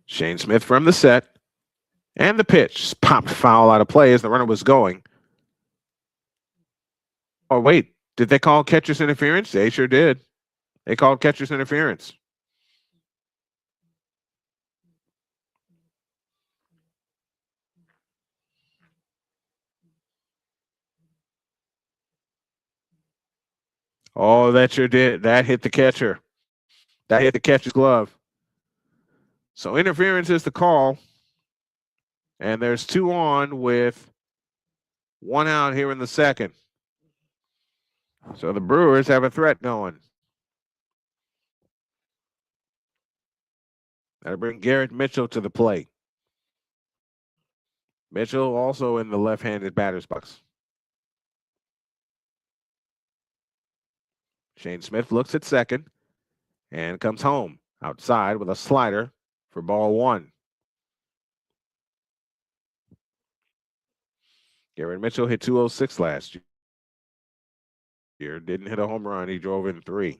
Speaker 1: Shane Smith from the set. And the pitch popped foul out of play as the runner was going. Oh, wait. Did they call catcher's interference? They sure did. They called catcher's interference. Oh, that sure did. That hit the catcher. That hit the catcher's glove. So interference is the call. And there's 2 on with 1 out here in the second. So the Brewers have a threat going. That'll bring Garrett Mitchell to the plate. Mitchell also in the left-handed batter's box. Shane Smith looks at second and comes home outside with a slider for ball 1. Garrett Mitchell hit 206 last year. Didn't hit a home run. He drove in 3.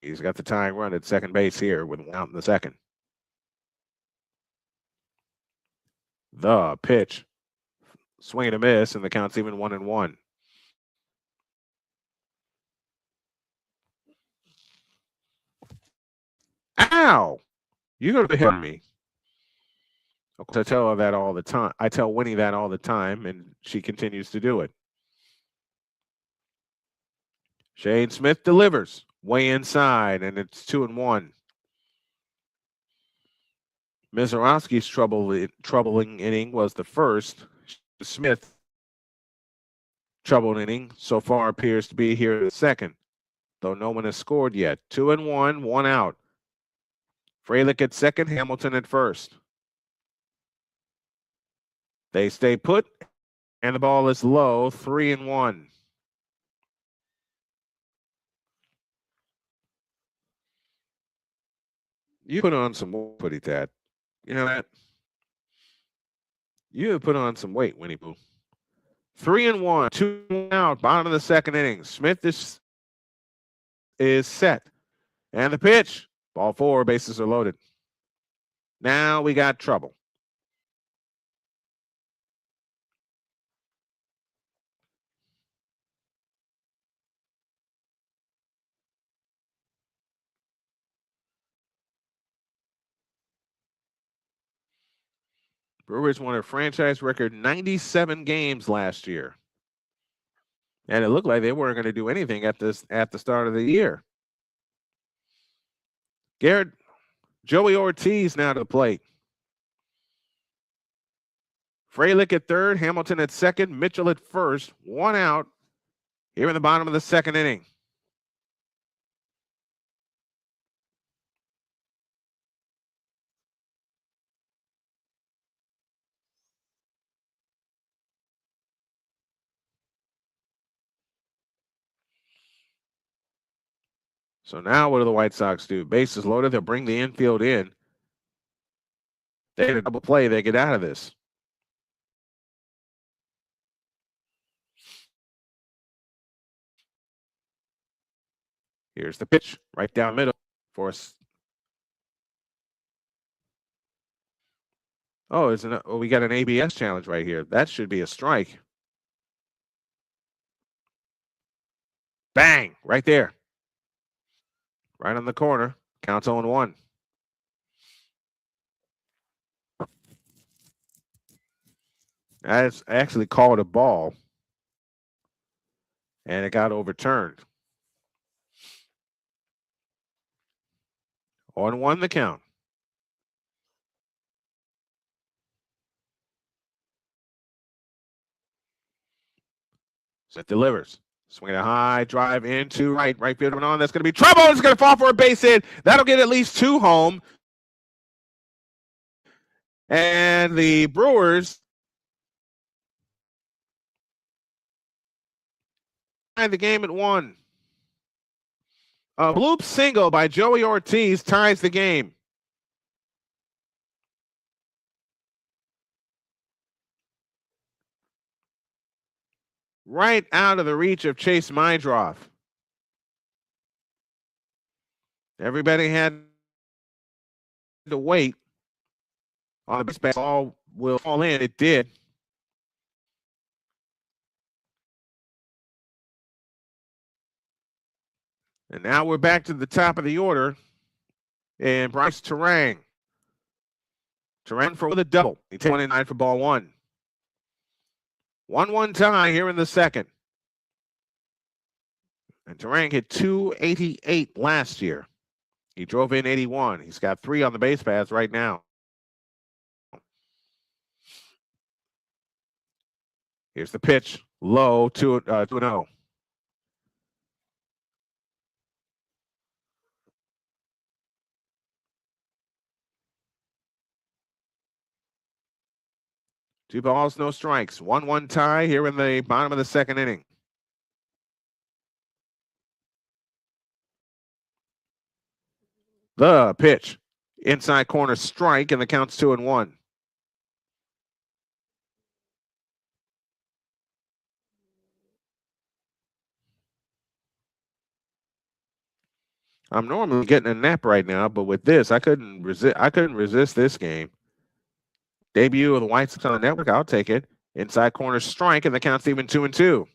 Speaker 1: He's got the tying run at second base here with 1 out in the second. The pitch. Swing and a miss, and the count's even 1-1. Ow! You're going to hit me. Of course, I tell her that all the time. I tell Winnie that all the time, and she continues to do it. Shane Smith delivers way inside, and it's 2-1. Mizorowski's troubling inning was the first. Smith troubled inning so far appears to be here in the second, though no one has scored yet. 2-1, 1 out. Frelick at second, Hamilton at first. They stay put, and the ball is low, 3-1. You put on some weight, Putty Tat. You know that? You have put on some weight, Winnie Pooh. 3-1, 2 out, bottom of the second inning. Smith is set. And the pitch. Ball 4, bases are loaded. Now we got trouble. Brewers won a franchise record 97 games last year. And it looked like they weren't going to do anything at the start of the year. Joey Ortiz now to the plate. Frelick at third, Hamilton at second, Mitchell at first, 1 out here in the bottom of the second inning. So now what do the White Sox do? Bases loaded, they'll bring the infield in. They get a double play, they get out of this. Here's the pitch, right down middle for us. Oh, we got an ABS challenge right here. That should be a strike. Bang! Right there. Right on the corner. Counts 0-1. That's actually called a ball. And it got overturned. 0-1 the count. Smith delivers. Swinging a high drive into right field on. That's going to be trouble. It's going to fall for a base hit. That'll get at least 2 home. And the Brewers tied the game at 1. A bloop single by Joey Ortiz ties the game. Right out of the reach of Chase Mydroff. Everybody had to wait on the base. Ball will fall in. It did. And now we're back to the top of the order. And Bryce Terang. Terang for the double. He takes 1-9 for ball 1. 1-1 tie here in the second. And Terang hit .288 last year. He drove in 81. He's got 3 on the base paths right now. Here's the pitch. Low, 2-0. Two balls, no strikes. 1-1 tie here in the bottom of the second inning. The pitch. Inside corner strike, and the count's 2-1. I'm normally getting a nap right now, but with this, I couldn't resist this game. Debut of the White Sox on the network. I'll take it. Inside corner strike, and the count's even 2-2.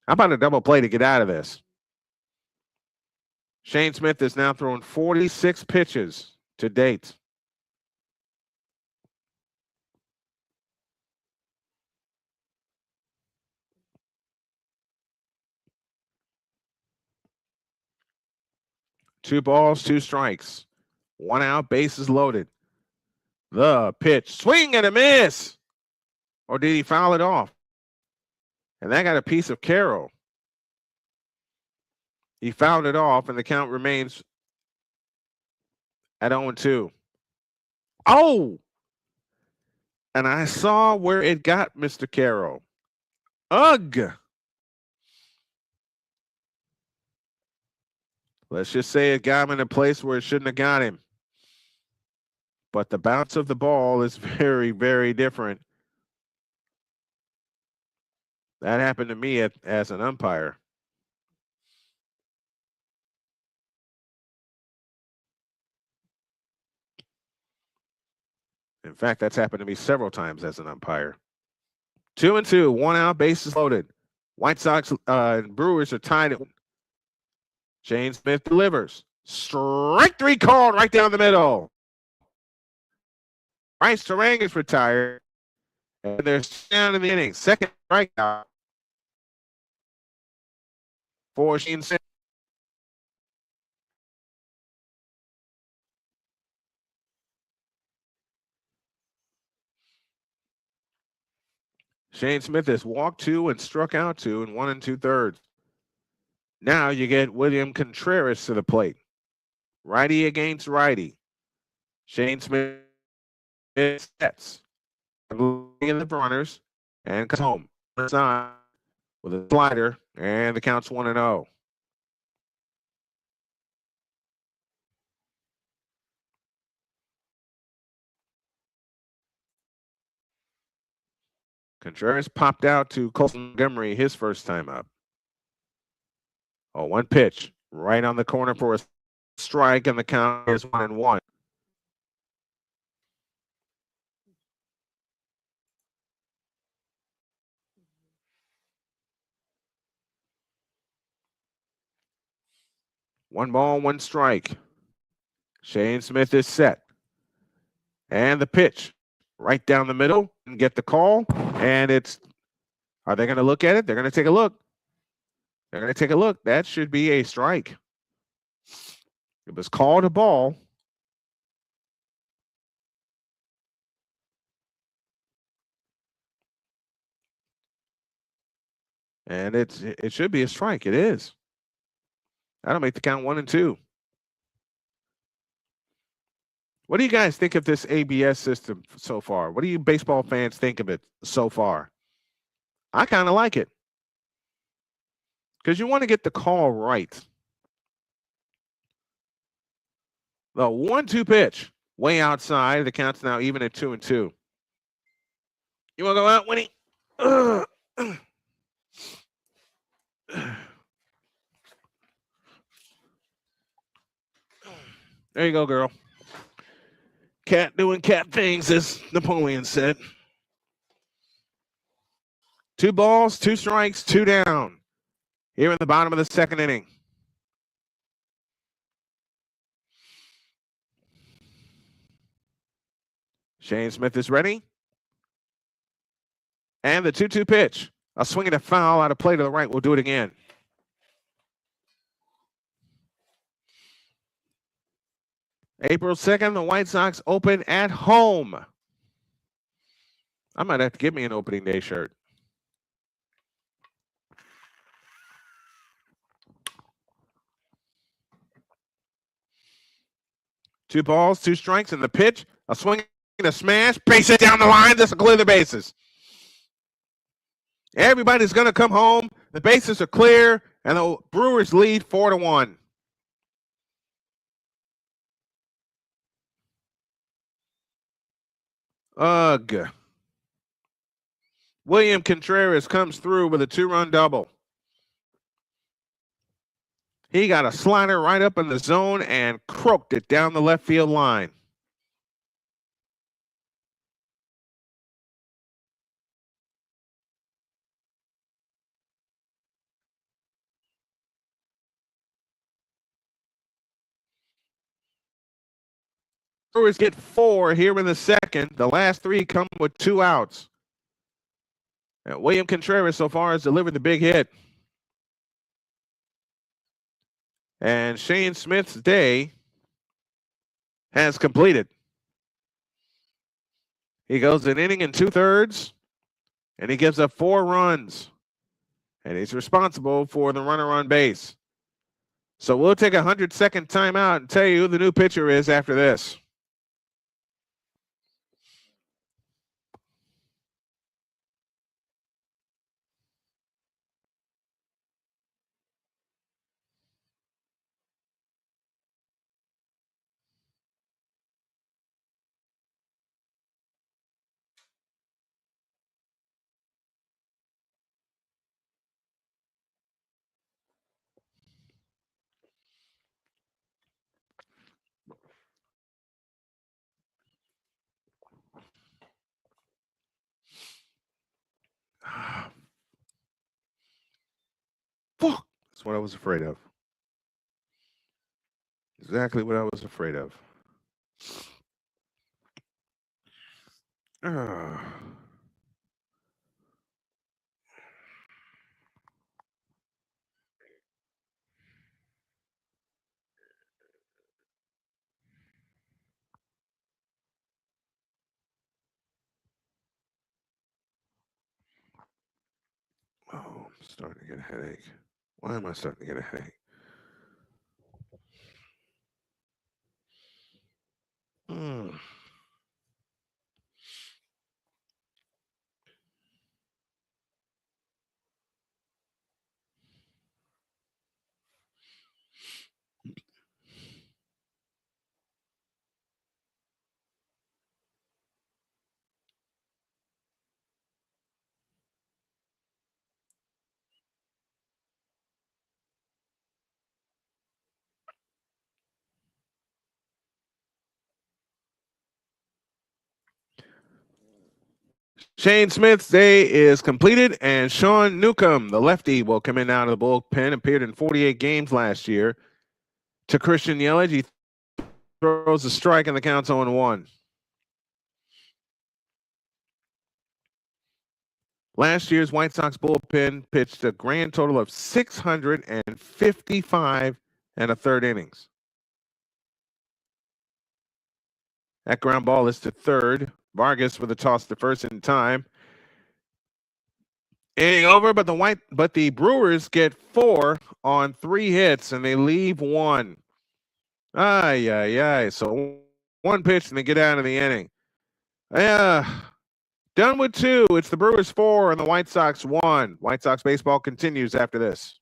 Speaker 1: How about a double play to get out of this? Shane Smith has now thrown 46 pitches to date. Two balls, 2 strikes. 1 out, bases loaded. The pitch, swing and a miss. Or did he foul it off? And that got a piece of Carroll. He fouled it off, and the count remains at 0-2. Oh! And I saw where it got Mr. Carroll. Ugh! Let's just say it got him in a place where it shouldn't have got him. But the bounce of the ball is very, very different. That happened to me as an umpire. In fact, that's happened to me several times as an umpire. 2-2, 1 out, bases loaded. White Sox and Brewers are tied at 1. Shane Smith delivers. Strike 3 called right down the middle. Bryce Terang is retired. And they're down in the inning. Second strikeout for Shane Smith. Shane Smith has walked 2 and struck out 2 in 1 2/3. Now you get William Contreras to the plate. Righty against righty. Shane Smith sets. In the runners and comes home. Side with a slider, and the count's 1-0. Contreras popped out to Colton Montgomery his first time up. Oh, 1 pitch right on the corner for a strike, and the count is 1-1. 1 ball, 1 strike. Shane Smith is set. And the pitch right down the middle and get the call. And are they going to look at it? They're going to take a look. They're going to take a look. That should be a strike. It was called a ball. And it should be a strike. It is. That'll make the count 1 and 2. What do you guys think of this ABS system so far? What do you baseball fans think of it so far? I kind of like it. Because you want to get the call right. The 1-2 pitch, way outside. The count's now even at 2 and 2. You want to go out, Winnie? There you go, girl. Cat doing cat things, as Napoleon said. 2 balls, 2 strikes, 2 down. Here in the bottom of the 2nd inning. Shane Smith is ready. And the 2-2 pitch. A swing and a foul out of play to the right. We'll do it again. April 2nd, the White Sox open at home. I might have to give me an opening day shirt. Two balls, 2 strikes, and the pitch. A swing and a smash. Base it down the line just to clear the bases. Everybody's going to come home. The bases are clear, and the Brewers lead 4-1. Ugh. William Contreras comes through with a 2-run double. He got a slider right up in the zone and croaked it down the left field line. Brewers get 4 here in the 2nd. The last 3 come with 2 outs. And William Contreras so far has delivered the big hit. And Shane Smith's day has completed. He goes an inning and 2/3, and he gives up 4 runs. And he's responsible for the runner on base. So we'll take a 100-second timeout and tell you who the new pitcher is after this. Fuck. That's what I was afraid of. Exactly what I was afraid of. Oh, I'm starting to get a headache. Why am I starting to get a headache? Shane Smith's day is completed, and Sean Newcomb, the lefty, will come in out of the bullpen. Appeared in 48 games last year. to Christian Yelich. He throws a strike and the count's 0-1. Last year's White Sox bullpen pitched a grand total of 655 and a third innings. That ground ball is to third. Vargas with a toss to first in time. Inning over, but the Brewers get 4 on 3 hits and they leave 1. So 1 pitch and they get out of the inning. Done with 2. It's the Brewers 4 and the White Sox 1. White Sox baseball continues after this.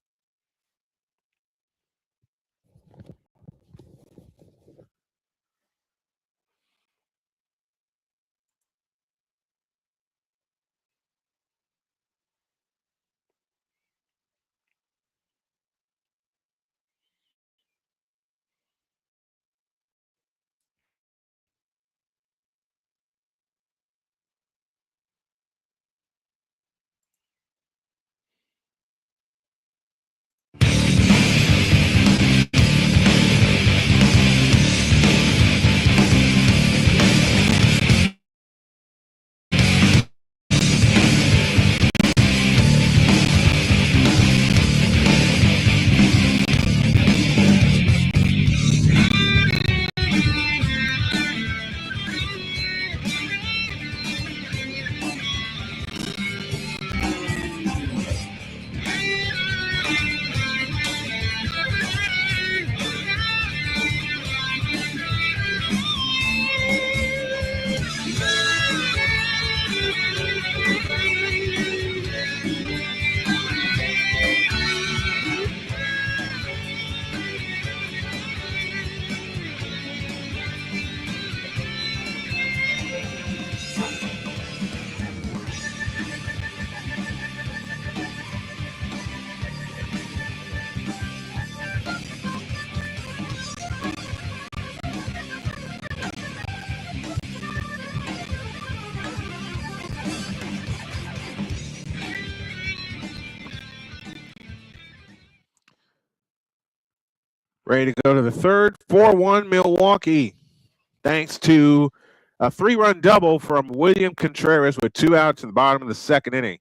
Speaker 1: Ready to go to the third. 4-1 Milwaukee. Thanks to a 3-run double from William Contreras with 2 outs in the bottom of the second inning.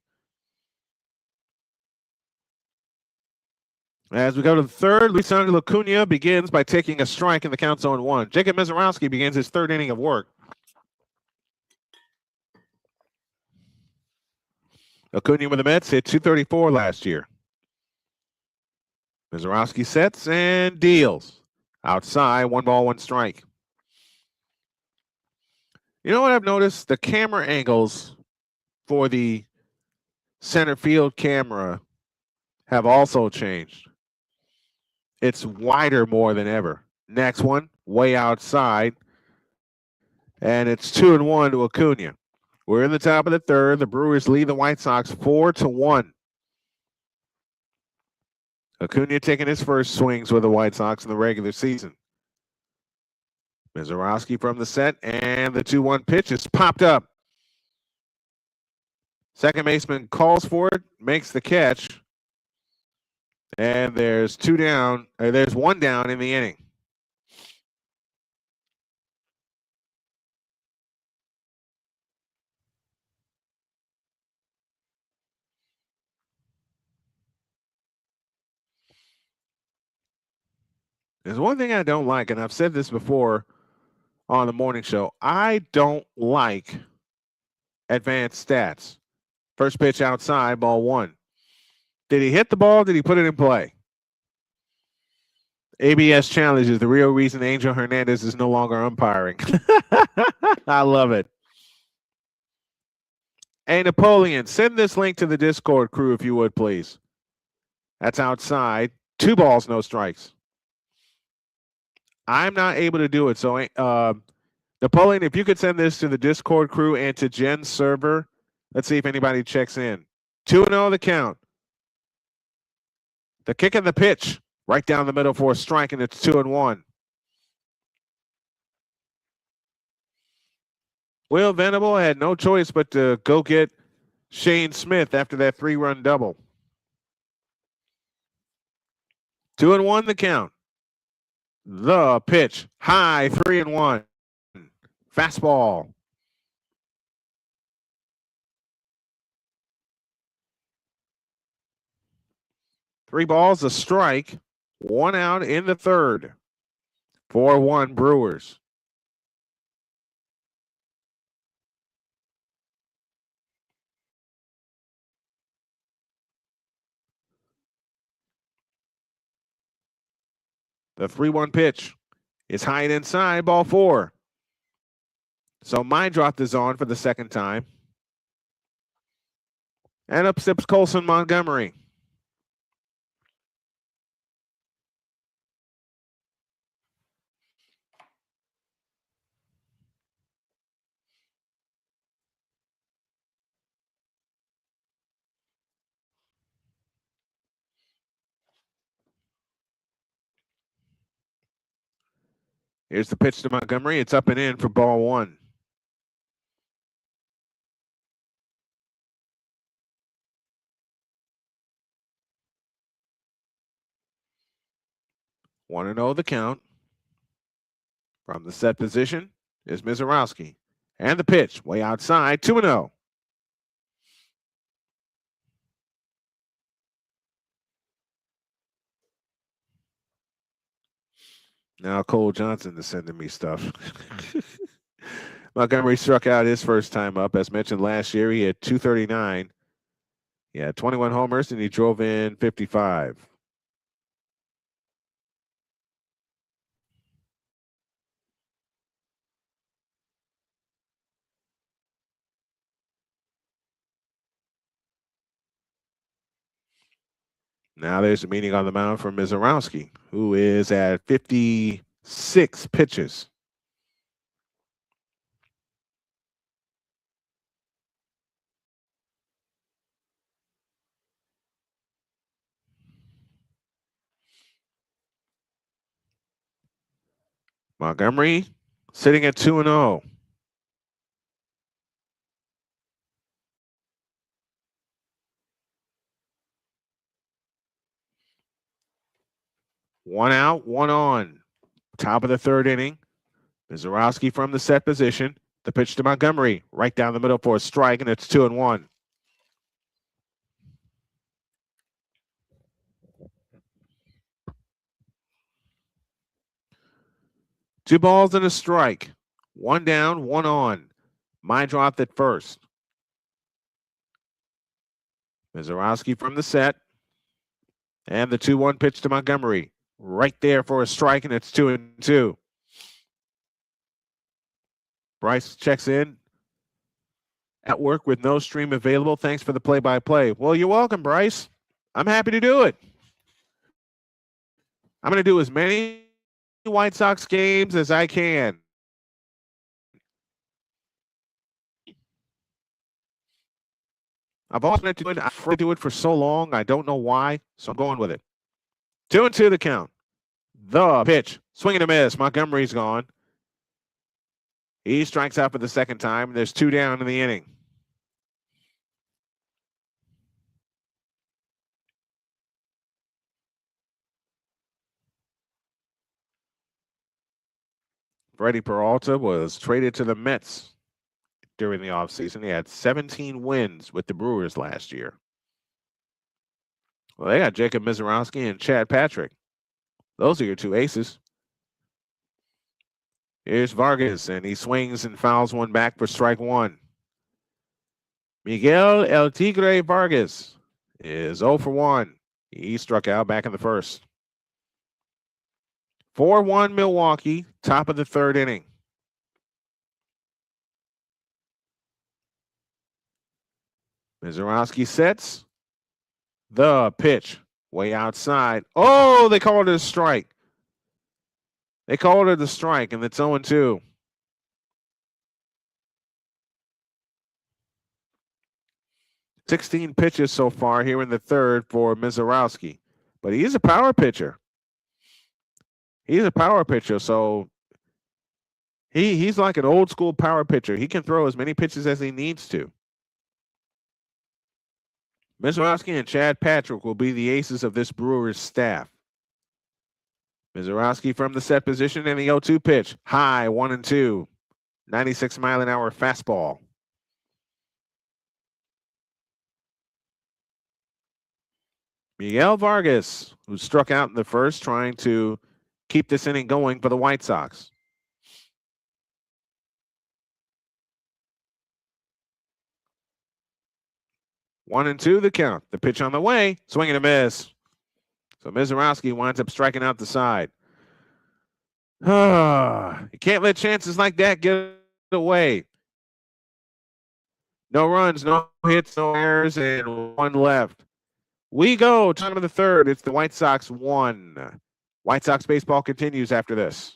Speaker 1: As we go to the third, Luis Angel Acuna begins by taking a strike and the count's 0-1. Jacob Mizorowski begins his third inning of work. Acuna with the Mets hit .234 last year. Mizorowski sets and deals. Outside, 1 ball, 1 strike. You know what I've noticed? The camera angles for the center field camera have also changed. It's wider more than ever. Next one, way outside. And it's 2-1 to Acuna. We're in the top of the third. The Brewers lead the White Sox 4-1. Acuna taking his first swings with the White Sox in the regular season. Mizorowski from the set, and the 2-1 pitch is popped up. Second baseman calls for it, makes the catch, and there's 1 down in the inning. There's one thing I don't like, and I've said this before on the morning show. I don't like advanced stats. First pitch outside, ball 1. Did he hit the ball? Did he put it in play? ABS challenge is the real reason Angel Hernandez is no longer umpiring. I love it. Hey, Napoleon, send this link to the Discord crew if you would, please. That's outside. 2 balls, no strikes. I'm not able to do it. So, Napoleon, if you could send this to the Discord crew and to Jen's server, let's see if anybody checks in. 2-0 the count. The kick and the pitch. Right down the middle for a strike, and it's 2-1. Will Venable had no choice but to go get Shane Smith after that 3-run double. 2-1 the count. The pitch. High, 3-1. Fastball. Three balls, a strike. One out in the third. 4-1 Brewers. The 3-1 pitch is high and inside, ball 4. So my drop is on for the second time. And up steps Colson Montgomery. Here's the pitch to Montgomery. It's up and in for ball 1. Want to know the count. From the set position is Mizorowski. And the pitch, way outside, 2-0. Now Cole Johnson is sending me stuff. Montgomery struck out his first time up. As mentioned last year, he had 239. He had 21 homers, and he drove in 55. Now there's a meeting on the mound for Mizorowski, who is at 56 pitches. Montgomery sitting at 2-0. One out, one on. Top of the third inning. Mizorowski from the set position. The pitch to Montgomery, right down the middle for a strike, and it's 2-1. Two balls and a strike. One down, one on. My drop at first. Mizorowski from the set. And the 2-1 pitch to Montgomery. Right there for a strike, and it's 2-2. Bryce checks in. At work with no stream available. Thanks for the play-by-play. Well, you're welcome, Bryce. I'm happy to do it. I'm going to do as many White Sox games as I can. I've always meant to do it. I've tried to do it for so long. I don't know why, so I'm going with it. 2-2 the count. The pitch. Swing and a miss. Montgomery's gone. He strikes out for the second time. There's 2 down in the inning. Freddie Peralta was traded to the Mets during the offseason. He had 17 wins with the Brewers last year. Well, they got Jacob Mizorowski and Chad Patrick. Those are your 2 aces. Here's Vargas, and he swings and fouls one back for strike 1. Miguel El Tigre Vargas is 0 for 1. He struck out back in the first. 4-1 Milwaukee, top of the third inning. Mizorowski sets. The pitch, way outside. Oh, they called it a strike. They called it a strike, and it's 0-2. $16 pitches so far here in the third for Mizorowski. But he is a power pitcher. He's a power pitcher, so he's like an old school power pitcher. He can throw as many pitches as he needs to. Mizorowski and Chad Patrick will be the aces of this Brewers staff. Mizorowski from the set position in the 0-2 pitch. High, 1-2. 96-mile-an-hour fastball. Miguel Vargas, who struck out in the first, trying to keep this inning going for the White Sox. One and two, the count. The pitch on the way, swing and a miss. So Mizorowski winds up striking out the side. You can't let chances like that get away. No runs, no hits, no errors, and one left. We go. Time of the third. It's the White Sox 1. White Sox baseball continues after this.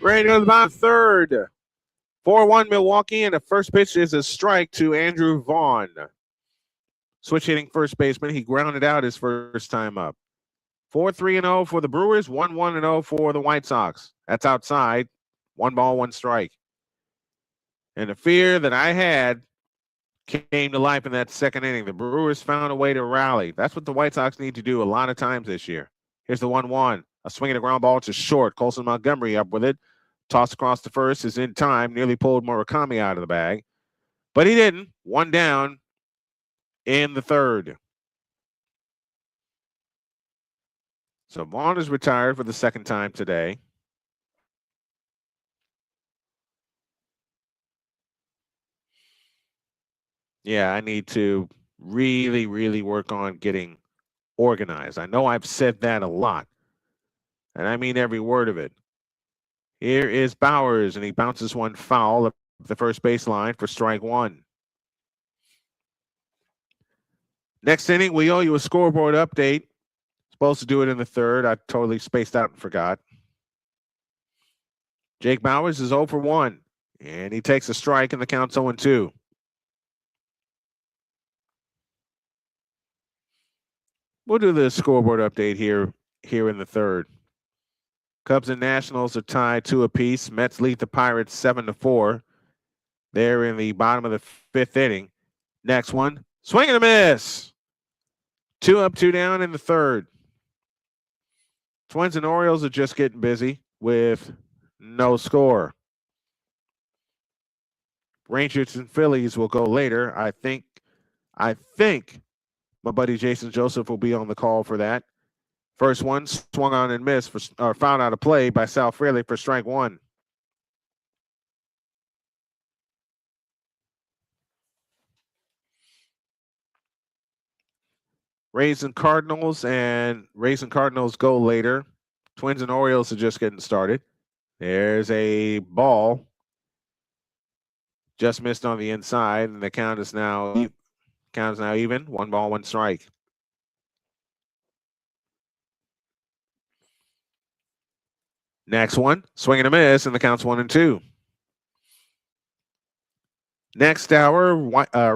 Speaker 1: Ready to go to the bottom third. 4-1 Milwaukee, and the first pitch is a strike to Andrew Vaughn. Switch hitting first baseman. He grounded out his first time up. 4-3-0 for the Brewers, 1-1-0 for the White Sox. That's outside. 1 ball, 1 strike. And the fear that I had came to life in that second inning. The Brewers found a way to rally. That's what the White Sox need to do a lot of times this year. Here's the 1-1. A swing and a ground ball to short. Colson Montgomery up with it. Toss across the first is in time. Nearly pulled Murakami out of the bag. But he didn't. 1 down in the third. So Vaughn is retired for the second time today. Yeah, I need to really, really work on getting organized. I know I've said that a lot, and I mean every word of it. Here is Bowers, and he bounces one foul up the first baseline for strike 1. Next inning, we owe you a scoreboard update. Supposed to do it in the third. I totally spaced out and forgot. Jake Bowers is 0 for 1, and he takes a strike, and the count's 0-2. We'll do the scoreboard update here in the third. Cubs and Nationals are tied 2 apiece. Mets lead the Pirates 7-4. They're in the bottom of the 5th inning. Next one, swing and a miss. 2 up, 2 down in the third. Twins and Orioles are just getting busy with no score. Rangers and Phillies will go later. I think my buddy Jason Joseph will be on the call for that. First one swung on and missed or fouled out of play by Sal Fraley for strike 1. Rays and Cardinals go later. Twins and Orioles are just getting started. There's a ball just missed on the inside, and the count is now Count's now even. 1 ball, 1 strike. Next one, swing and a miss, and the count's 1-2. Next hour,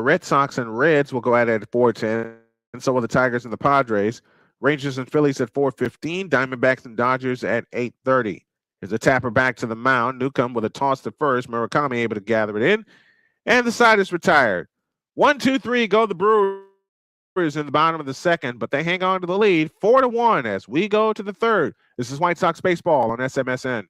Speaker 1: Red Sox and Reds will go at it at 4:10, and so will the Tigers and the Padres. Rangers and Phillies at 4:15. Diamondbacks and Dodgers at 8:30. There's a tapper back to the mound. Newcomb with a toss to first. Murakami able to gather it in, and the side is retired. 1-2-3 go the Brewers in the bottom of the second, but they hang on to the lead 4-1 as we go to the third. This is White Sox baseball on SMSN.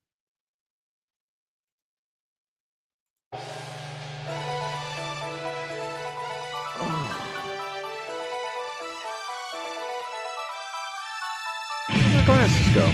Speaker 1: Where the glasses go?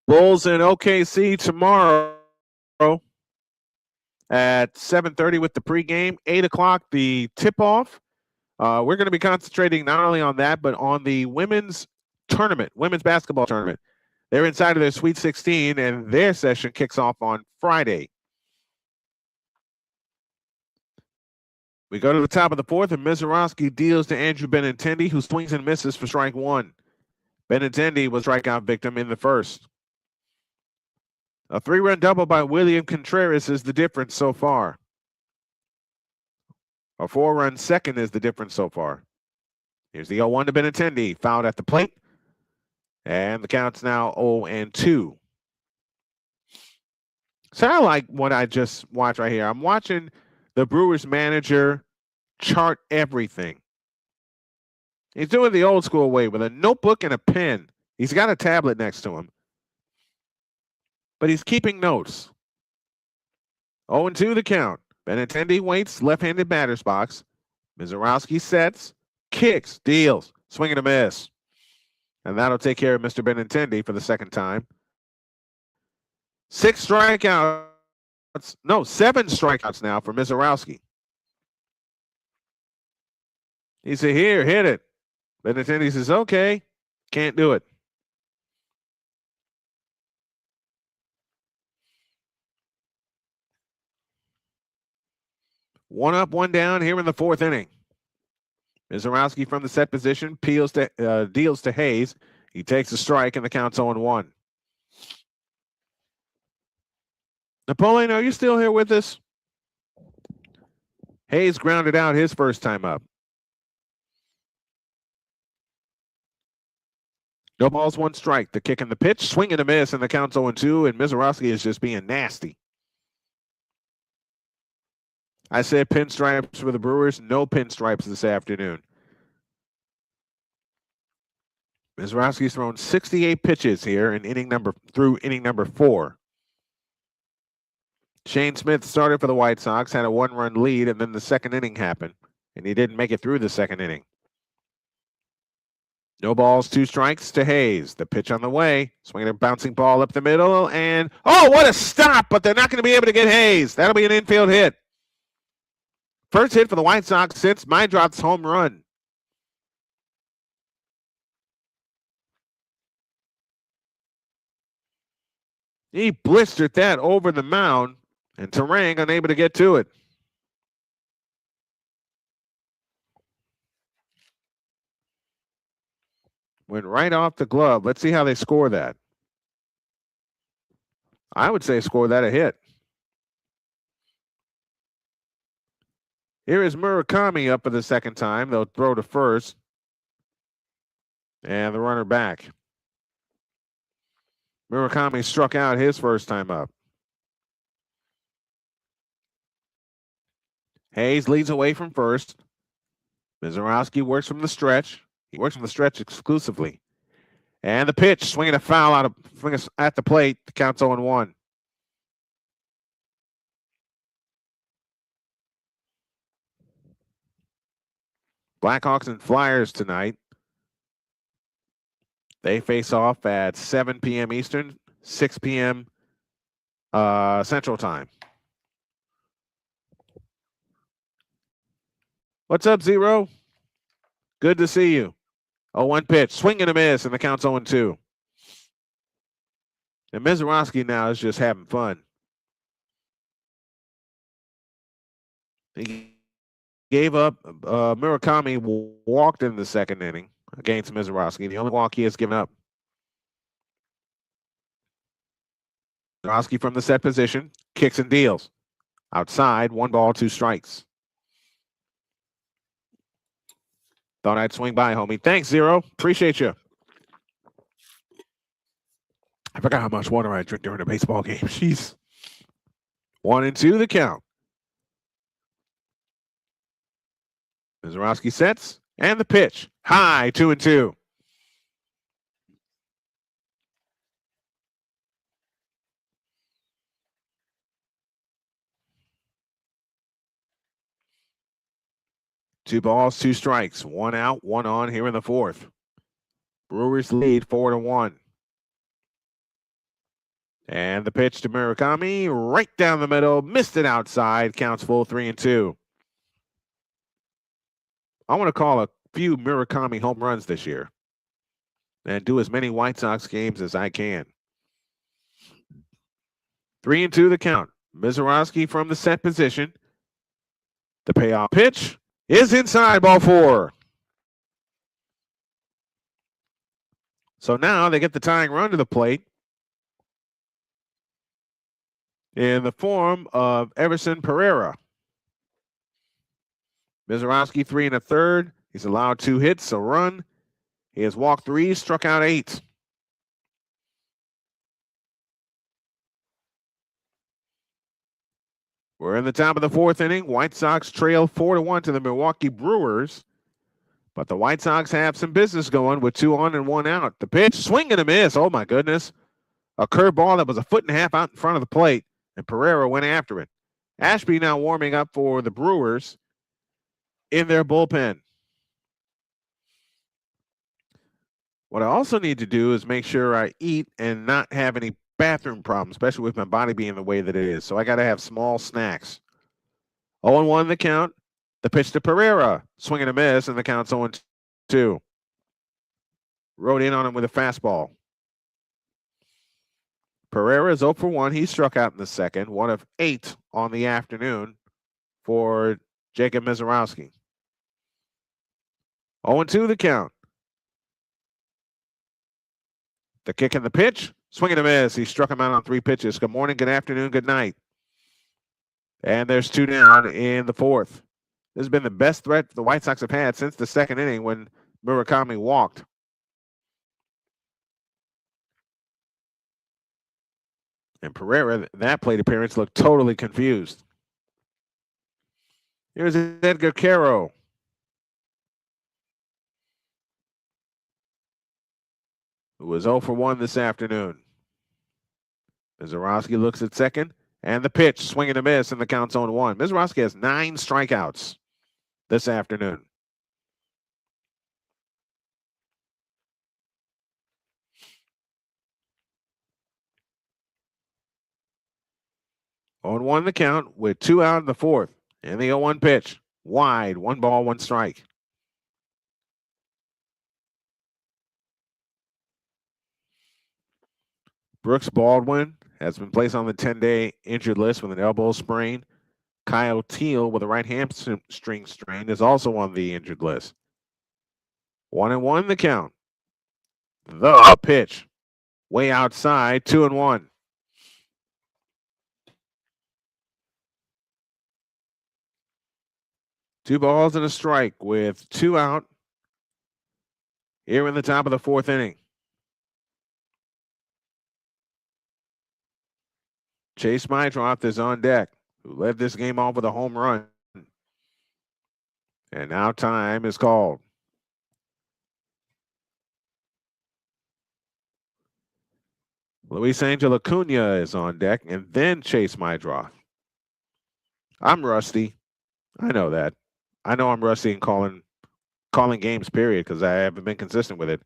Speaker 1: Bulls in OKC tomorrow at 7:30 with the pregame. 8 o'clock, the tip-off. We're going to be concentrating not only on that, but on the women's tournament, women's basketball tournament. They're inside of their Sweet 16, and their session kicks off on Friday. We go to the top of the fourth, and Mizorowski deals to Andrew Benintendi, who swings and misses for strike one. Benintendi was strikeout victim in the first. A 3-run double by William Contreras is the difference so far. A 4-run second is the difference so far. Here's the 0-1 to Benintendi, fouled at the plate. And the count's now 0-2. So I like what I just watched right here. I'm watching the Brewers manager chart everything. He's doing the old school way with a notebook and a pen. He's got a tablet next to him. But he's keeping notes. 0-2 the count. Benintendi waits, left-handed batter's box. Mizorowski sets, kicks, deals, swing and a miss. And that'll take care of Mr. Benintendi for the second time. 7 strikeouts now for Mizorowski. He said, here, hit it. Benintendi says, okay, can't do it. One up, one down here in the fourth inning. Mizorowski from the set position deals to Hayes. He takes a strike, and the count's 0-1. Napoleon, are you still here with us? Hayes grounded out his first time up. No balls, one strike. The kick and the pitch, swing and a miss, and the count's 0-2, and Mizorowski is just being nasty. I said pinstripes for the Brewers. No pinstripes this afternoon. Mizorowski's thrown 68 pitches here in inning number 4. Shane Smith started for the White Sox, had a 1-run lead, and then the second inning happened, and he didn't make it through the second inning. No balls, 2 strikes to Hayes. The pitch on the way. Swinging a bouncing ball up the middle, and oh, what a stop, but they're not going to be able to get Hayes. That'll be an infield hit. First hit for the White Sox since Meindrop's home run. He blistered that over the mound, and Terang unable to get to it. Went right off the glove. Let's see how they score that. I would say score that a hit. Here is Murakami up for the second time. They'll throw to first. And the runner back. Murakami struck out his first time up. Hayes leads away from first. Mizorowski works from the stretch. He works from the stretch exclusively. And the pitch, swinging a foul at the plate. The count's 0-1. Blackhawks and Flyers tonight. They face off at 7 p.m. Eastern, 6 p.m. Central Time. What's up, Zero? Good to see you. 0-1 pitch, swing and a miss, and the count's 0-2. And Mizorowski now is just having fun. He gave up. Murakami walked in the second inning against Mizorowski. The only walk he has given up. Mizorowski from the set position, kicks and deals. Outside, 1 ball, 2 strikes. Thought I'd swing by, homie. Thanks, Zero. Appreciate you. I forgot how much water I drink during a baseball game. Jeez. 1-2 the count. Mizorowski sets, and the pitch. High, 2-2. Two balls, 2 strikes. 1 out, 1 on here in the fourth. Brewers lead 4-1. And the pitch to Murakami, right down the middle, missed it outside, counts full 3-2. I want to call a few Murakami home runs this year and do as many White Sox games as I can. 3-2 the count. Mizorowski from the set position. The payoff pitch is inside, ball 4. So now they get the tying run to the plate in the form of Everson Pereira. Mizorowski 3 1/3. He's allowed 2 hits, a run. He has walked 3, struck out 8. We're in the top of the fourth inning. White Sox trail 4-1 to the Milwaukee Brewers. But the White Sox have some business going with 2 on and 1 out. The pitch, swing and a miss. Oh, my goodness. A curveball that was 1.5 feet out in front of the plate, and Pereira went after it. Ashby now warming up for the Brewers in their bullpen. What I also need to do is make sure I eat and not have any bathroom problems, especially with my body being the way that it is. So I got to have small snacks. 0-1 the count. The pitch to Pereira. Swing and a miss, and the count's 0-2. Rode in on him with a fastball. Pereira is 0 for 1. He struck out in the second. 1 of 8 on the afternoon for Jacob Mizorowski. 0-2 the count. The kick and the pitch. Swing and a miss. He struck him out on 3 pitches. Good morning, good afternoon, good night. And there's 2 down in the fourth. This has been the best threat the White Sox have had since the second inning when Murakami walked. And Pereira, that plate appearance, looked totally confused. Here's Edgar Caro. Who was 0 for 1 this afternoon. Mizorowski looks at second, and the pitch, swing and a miss, and the count's 0-1. Mizorowski has 9 strikeouts this afternoon. On 1 the count with 2 out in the fourth. And the 0-1 pitch. Wide, 1 ball, 1 strike. Brooks Baldwin has been placed on the 10-day injured list with an elbow sprain. Kyle Teal with a right hamstring strain is also on the injured list. 1-1 the count. The pitch. Way outside, 2-1. Two balls and a strike with 2 out here in the top of the 4th inning. Chase Mydroth is on deck, who led this game off with a home run. And now time is called. Luis Angel Acuna is on deck, and then Chase Mydroth. I'm rusty. I know that. I know I'm rusty in calling games, period, because I haven't been consistent with it.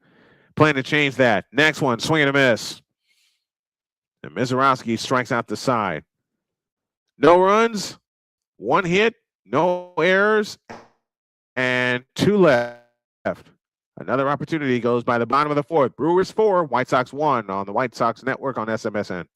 Speaker 1: Plan to change that. Next one, swing and a miss. And Mizorowski strikes out the side. No runs, 1 hit, no errors, and 2 left. Another opportunity goes by the bottom of the 4th. Brewers 4, White Sox 1 on the White Sox Network on SMSN.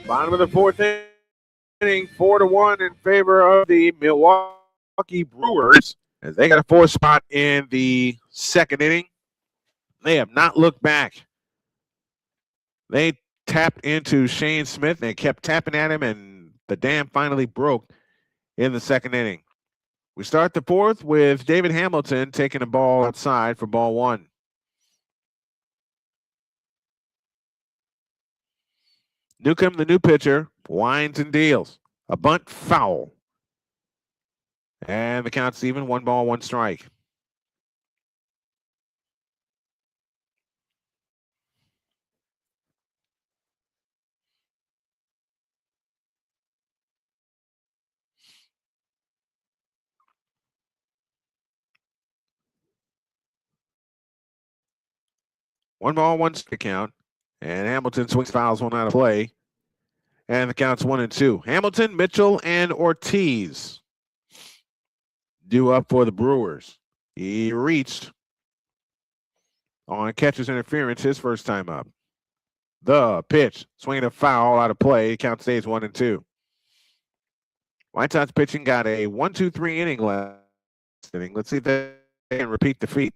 Speaker 1: Bottom of the 4th inning, 4-1 in favor of the Milwaukee Brewers, as they got a 4th spot in the 2nd inning. They have not looked back. They tapped into Shane Smith. They kept tapping at him, and the dam finally broke in the 2nd inning. We start the 4th with David Hamilton taking the ball outside for ball 1. Newcomb, the new pitcher, winds and deals. A bunt foul. And the count's even, 1 ball, 1 strike. One ball, 1 strike count. And Hamilton swings, fouls, 1 out of play. And the count's 1-2. Hamilton, Mitchell, and Ortiz due up for the Brewers. He reached on catcher's interference his first time up. The pitch, swinging a foul out of play. Count stays 1-2. White Sox pitching got a 1-2-3 inning last inning. Let's see if they can repeat the feat.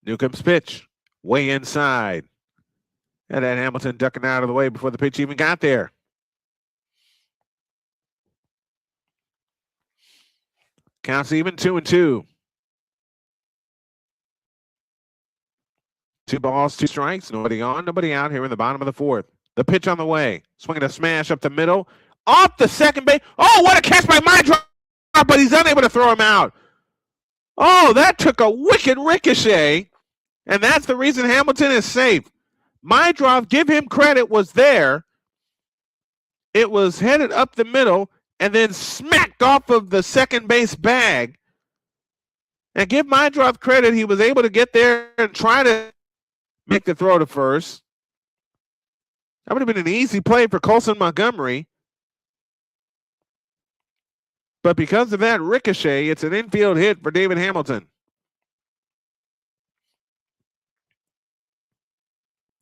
Speaker 1: Newcomb's pitch, way inside. And then Hamilton ducking out of the way before the pitch even got there. Counts even, 2-2. 2 balls, 2 strikes. Nobody on, nobody out here in the bottom of the 4th. The pitch on the way. Swinging a smash up the middle. Off the second base. Oh, what a catch by Mindrop, but he's unable to throw him out. Oh, that took a wicked ricochet, and that's the reason Hamilton is safe. Mindrop, give him credit, was there. It was headed up the middle and then smacked off of the second base bag. And give Mindrop credit, he was able to get there and try to make the throw to first. That would have been an easy play for Colson Montgomery. But because of that ricochet, it's an infield hit for David Hamilton.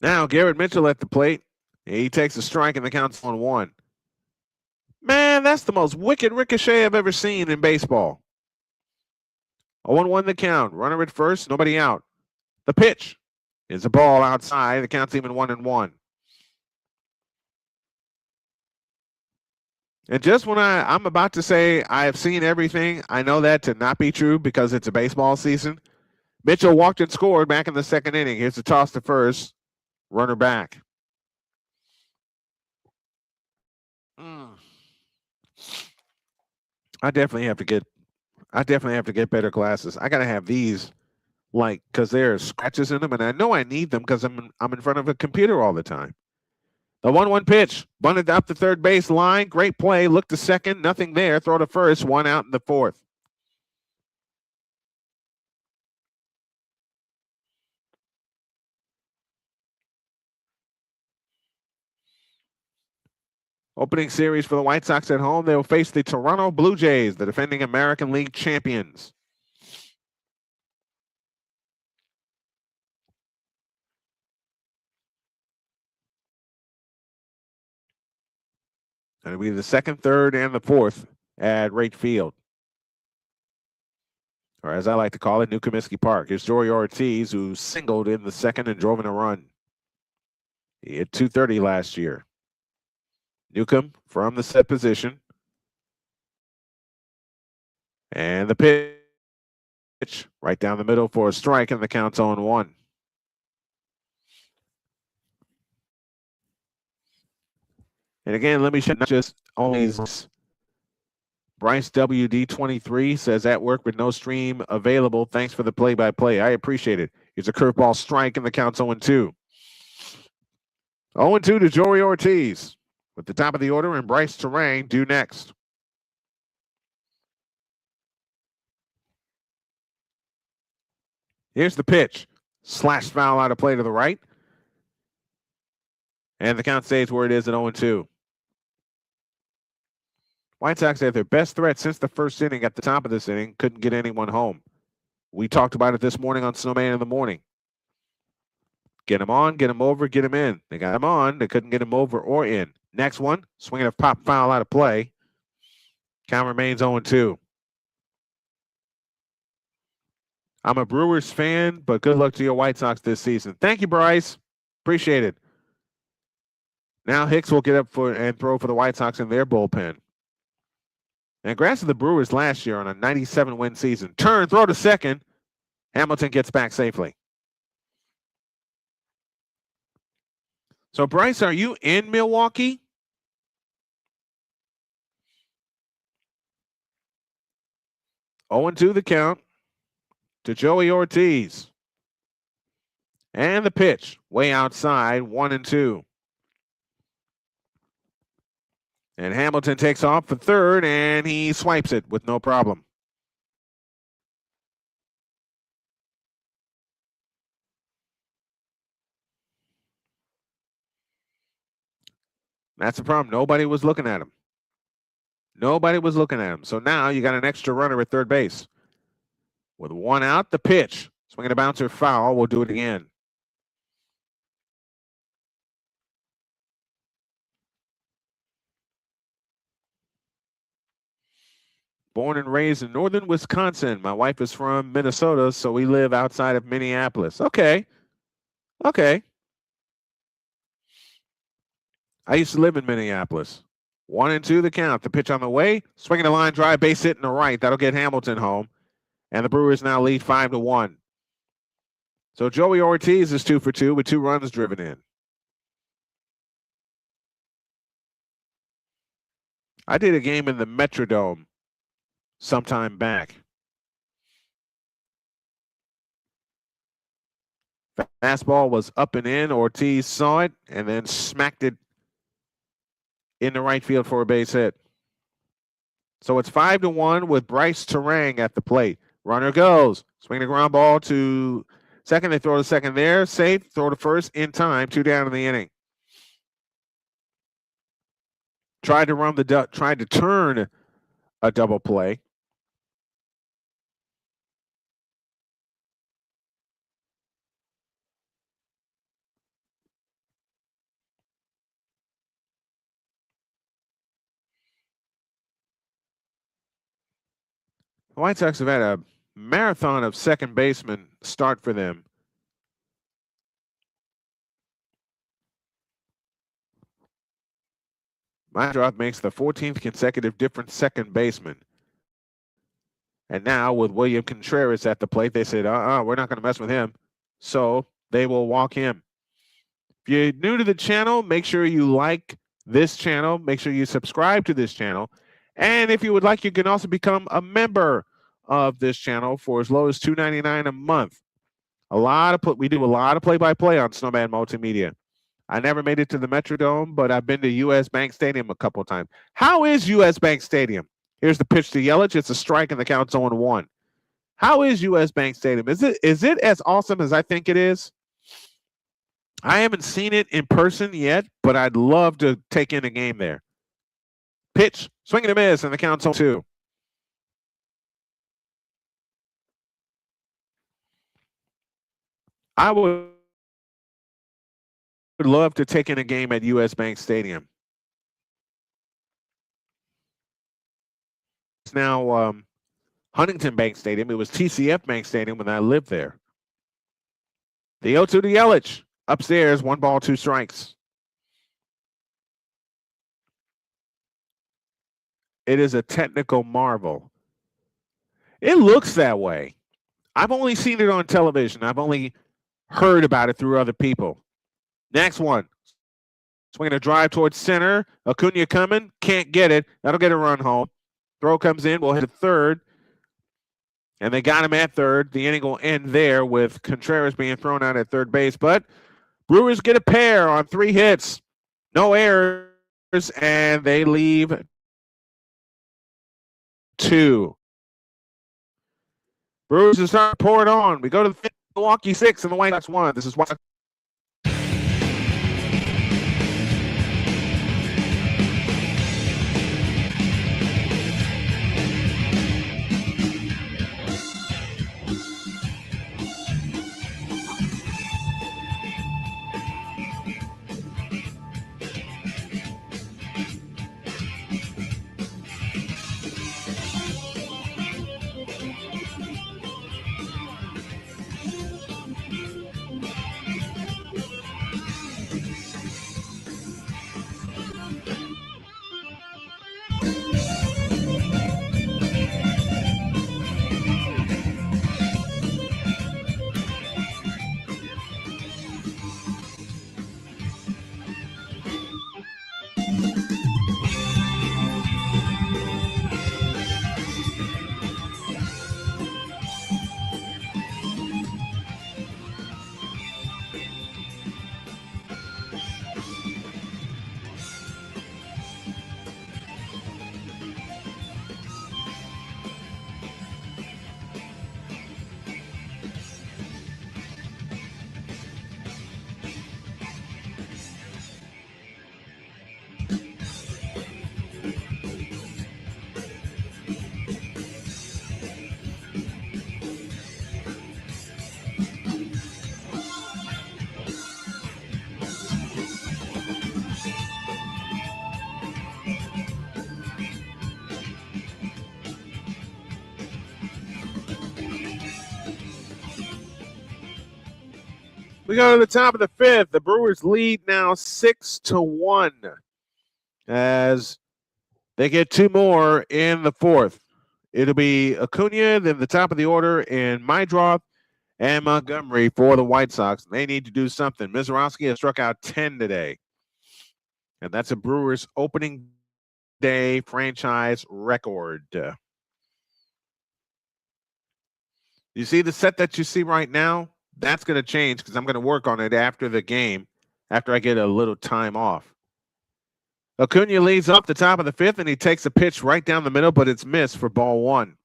Speaker 1: Now Garrett Mitchell at the plate. He takes a strike and the count's 1-1. Man, that's the most wicked ricochet I've ever seen in baseball. 0-1 the count. Runner at first, nobody out. The pitch is a ball outside. The count's even 1-1. And just when I'm about to say I have seen everything, I know that to not be true because it's a baseball season. Mitchell walked and scored back in the second inning. Here's the toss to first. Runner back. I definitely have to get better glasses. I gotta have these, because there are scratches in them, and I know I need them because I'm in front of a computer all the time. The 1-1 pitch, bunted up the third base line. Great play. Look to second. Nothing there. Throw to first. One out in the fourth. Opening series for the White Sox at home. They will face the Toronto Blue Jays, the defending American League champions. It'll be the second, third, and the fourth at Wright Field. Or as I like to call it, New Comiskey Park. Here's Joey Ortiz, who singled in the second and drove in a run. He hit .230 last year. Newcomb from the set position. And the pitch right down the middle for a strike, and the count's 0-1. And again, let me show not just only Bryce WD23 says at work with no stream available. Thanks for the play-by-play. I appreciate it. Here's a curveball strike, and the count's 0-2. 0-2 to Joey Ortiz. With the top of the order and Bryce Terang due next. Here's the pitch. Slash foul out of play to the right. And the count stays where it is at 0-2. White Sox had their best threat since the first inning at the top of this inning. Couldn't get anyone home. We talked about it this morning on Snowman in the morning. Get him on, get him over, get him in. They got him on. They couldn't get him over or in. Next one, swinging a pop foul out of play. Count remains 0-2. I'm a Brewers fan, but good luck to your White Sox this season. Thank you, Bryce. Appreciate it. Now Hicks will get up and throw for the White Sox in their bullpen. And congrats to the Brewers last year on a 97-win season. Turn, throw to second. Hamilton gets back safely. So, Bryce, are you in Milwaukee? Oh, 0-2 the count to Joey Ortiz. And the pitch, way outside, 1-2. And Hamilton takes off for third, and he swipes it with no problem. That's the problem. Nobody was looking at him. Nobody was looking at him. So now you got an extra runner at third base. With one out, the pitch. Swinging a bouncer foul. We'll do it again. Born and raised in northern Wisconsin. My wife is from Minnesota, so we live outside of Minneapolis. Okay. Okay. I used to live in Minneapolis. 1-2 the count. The pitch on the way. Swinging a line drive, base hit in the right. That'll get Hamilton home. And the Brewers now lead 5-1. So Joey Ortiz is 2 for 2 with 2 runs driven in. I did a game in the Metrodome sometime back. Fastball was up and in. Ortiz saw it and then smacked it in the right field for a base hit. So it's 5-1 with Bryce Terang at the plate. Runner goes. Swing the ground ball to second. They throw to second there. Safe. Throw to first in time. 2 down in the inning. Tried to turn a double play. The White Sox have had a marathon of second basemen start for them. Myroth makes the 14th consecutive different second baseman. And now with William Contreras at the plate, they said, we're not going to mess with him. So they will walk him. If you're new to the channel, make sure you like this channel. Make sure you subscribe to this channel. And if you would like, you can also become a member of this channel for as low as $2.99 a month. We do a lot of play-by-play on Snowman Multimedia. I never made it to the Metrodome, but I've been to U.S. Bank Stadium a couple of times. How is U.S. Bank Stadium? Here's the pitch to Yelich. It's a strike and the count's 0-1. How is U.S. Bank Stadium? Is it as awesome as I think it is? I haven't seen it in person yet, but I'd love to take in a game there. Pitch, swing and a miss, and the count's 0-2. I would love to take in a game at U.S. Bank Stadium. It's now Huntington Bank Stadium. It was TCF Bank Stadium when I lived there. The 0-2 to Yelich. Upstairs, 1 ball, 2 strikes. It is a technical marvel. It looks that way. I've only seen it on television. I've only heard about it through other people. Next one. Swinging a drive towards center. Acuna coming. Can't get it. That'll get a run home. Throw comes in. We'll hit a third. And they got him at third. The inning will end there with Contreras being thrown out at third base. But Brewers get a pair on 3 hits. No errors. And they leave 2. Brewers are starting to pour it on. We go to the 5th, Milwaukee 6 and the White Sox 1. This is White Sox. We go to the top of the 5th. The Brewers lead now 6-1 as they get 2 more in the 4th. It'll be Acuna, then the top of the order in Mydroth and Montgomery for the White Sox. They need to do something. Mizorowski has struck out 10 today. And that's a Brewers opening day franchise record. You see the set that you see right now? That's going to change because I'm going to work on it after the game, after I get a little time off. Acuna leads up the top of the fifth, and he takes a pitch right down the middle, but it's missed for ball one.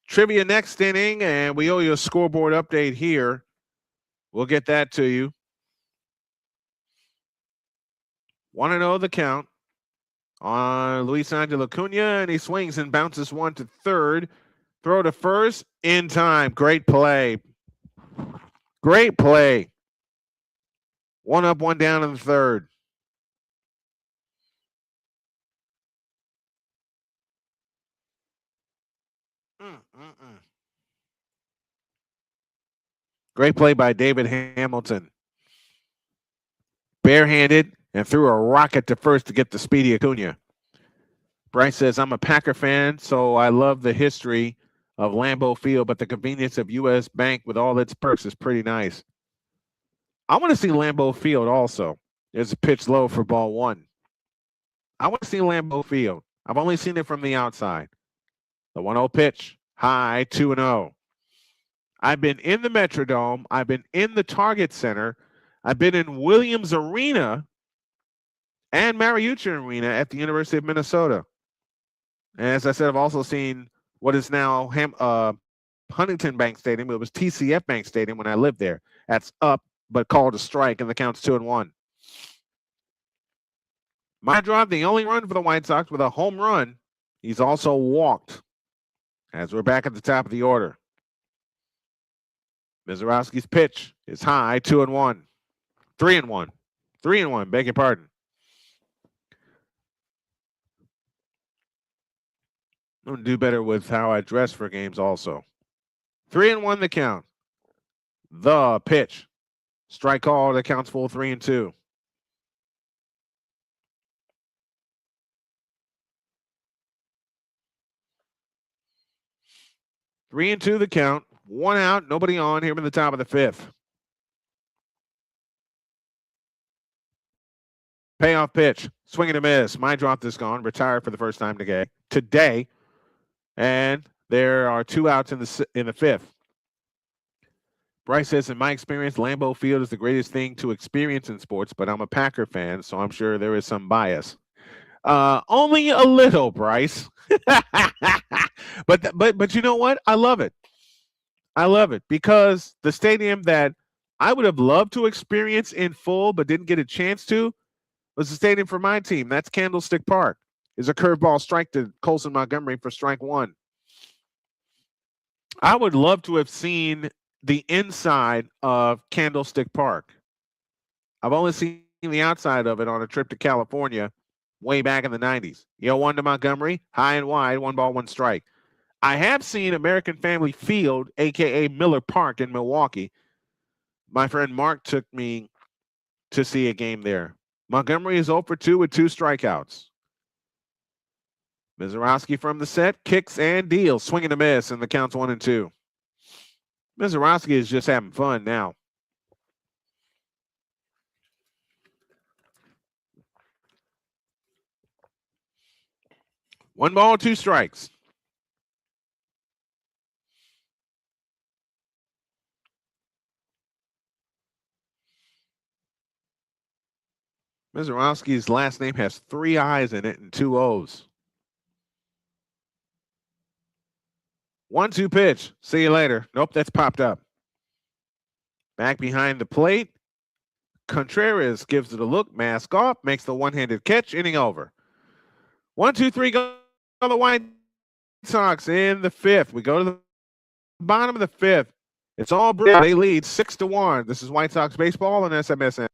Speaker 1: Trivia next inning, and we owe you a scoreboard update here. We'll get that to you. 1-0 the count on Luis Angel Acuna, and he swings and bounces one to third. Throw to first in time. Great play. Great play. 1 up, 1 down in the third. Great play by David Hamilton. Barehanded and threw a rocket to first to get the speedy Acuna. Bryce says, I'm a Packer fan, so I love the history of Lambeau Field, but the convenience of U.S. Bank with all its perks is pretty nice. I want to see Lambeau Field also. There's a pitch low for ball one. I want to see Lambeau Field. I've only seen it from the outside. The 1-0 pitch, high, 2-0. I've been in the Metrodome. I've been in the Target Center. I've been in Williams Arena and Mariucci Arena at the University of Minnesota. And as I said, I've also seen what is now Huntington Bank Stadium. It was TCF Bank Stadium when I lived there. That's up, but called a strike, and the count's 2-1. My drive, the only run for the White Sox with a home run. He's also walked as we're back at the top of the order. Mizorowski's pitch is high, 2-1. 3-1. 3-1, beg your pardon. I'm going to do better with how I dress for games also. 3-1 the count. The pitch. Strike call that counts full 3-2. Three and two the count. 1 out, nobody on here in the top of the fifth. Payoff pitch. Swing and a miss. My drop is gone. Retired for the first time today. And there are 2 outs in the fifth. Bryce says, in my experience, Lambeau Field is the greatest thing to experience in sports, but I'm a Packer fan, so I'm sure there is some bias. Only a little, Bryce. But you know what? I love it. I love it because the stadium that I would have loved to experience in full but didn't get a chance to was the stadium for my team. That's Candlestick Park. Is a curveball strike to Colson Montgomery for strike one. I would love to have seen the inside of Candlestick Park. I've only seen the outside of it on a trip to California way back in the 90s. 1 to Montgomery, high and wide, 1 ball, 1 strike. I have seen American Family Field, a.k.a. Miller Park in Milwaukee. My friend Mark took me to see a game there. Montgomery is 0 for 2 with 2 strikeouts. Mizorowski from the set, kicks and deals. Swing and a miss, and the count's 1-2. Mizorowski is just having fun now. One ball, 2 strikes. Mizorowski's last name has 3 I's in it and 2 O's. 1-2 pitch. See you later. Nope, that's popped up. Back behind the plate. Contreras gives it a look. Mask off. Makes the one-handed catch. Inning over. 1-2-3 go the White Sox in the fifth. We go to the bottom of the fifth. It's all Brewers. They lead 6-1. This is White Sox baseball on SMSN.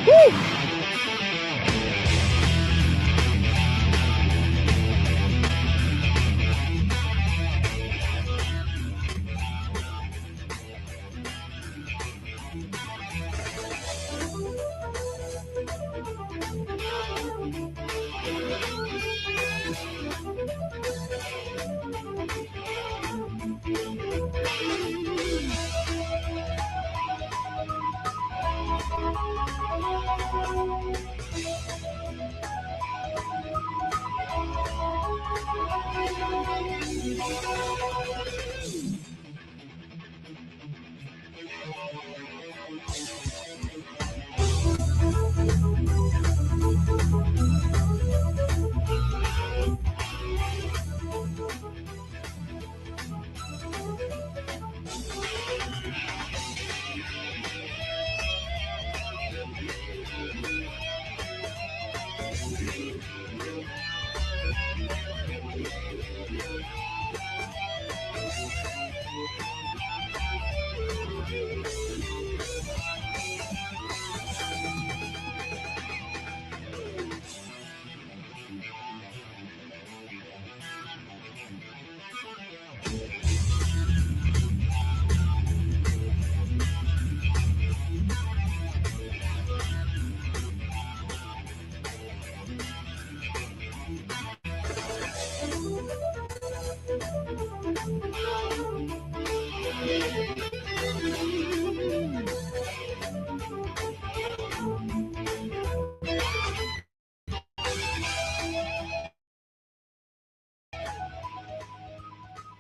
Speaker 1: Woo!